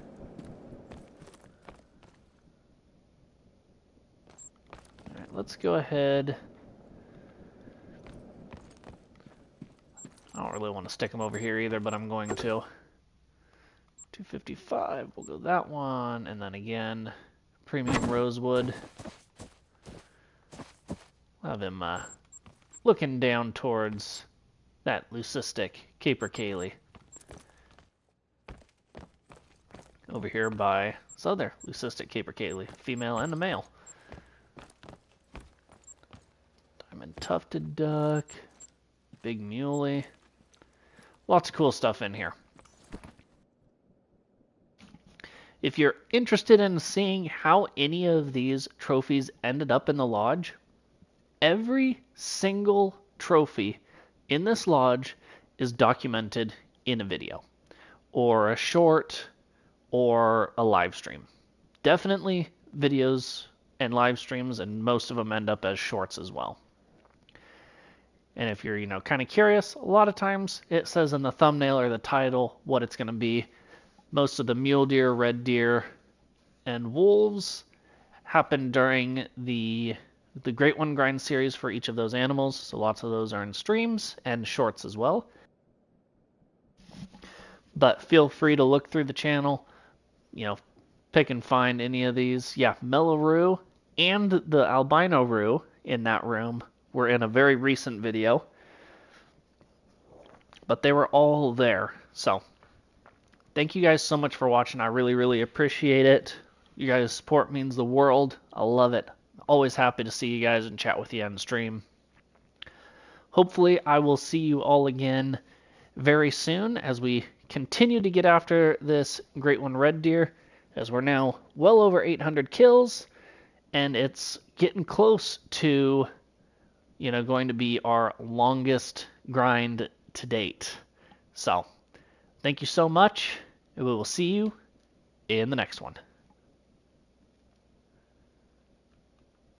All right, let's go ahead. I don't really want to stick them over here either, but I'm going to. 255, we'll go that one, and then again, premium rosewood. We'll have him looking down towards that leucistic capercaillie. Over here by this other leucistic capercaillie, female and a male. Diamond tufted duck, big muley. Lots of cool stuff in here. If you're interested in seeing how any of these trophies ended up in the lodge, every single trophy in this lodge is documented in a video, or a short, or a live stream. Definitely videos and live streams, and most of them end up as shorts as well. And if you're, kind of curious, a lot of times it says in the thumbnail or the title what it's going to be. Most of the mule deer, red deer, and wolves happen during the Great One Grind series for each of those animals. So lots of those are in streams and shorts as well. But feel free to look through the channel, pick and find any of these. Yeah, Mellaroo and the albino roo in that room were in a very recent video, but they were all there. So thank you guys so much for watching. I really, really appreciate it. You guys' support means the world. I love it. Always happy to see you guys and chat with you on stream. Hopefully I will see you all again very soon as we continue to get after this Great One red deer, as we're now well over 800 kills, and it's getting close to going to be our longest grind to date. So, thank you so much, and we will see you in the next one.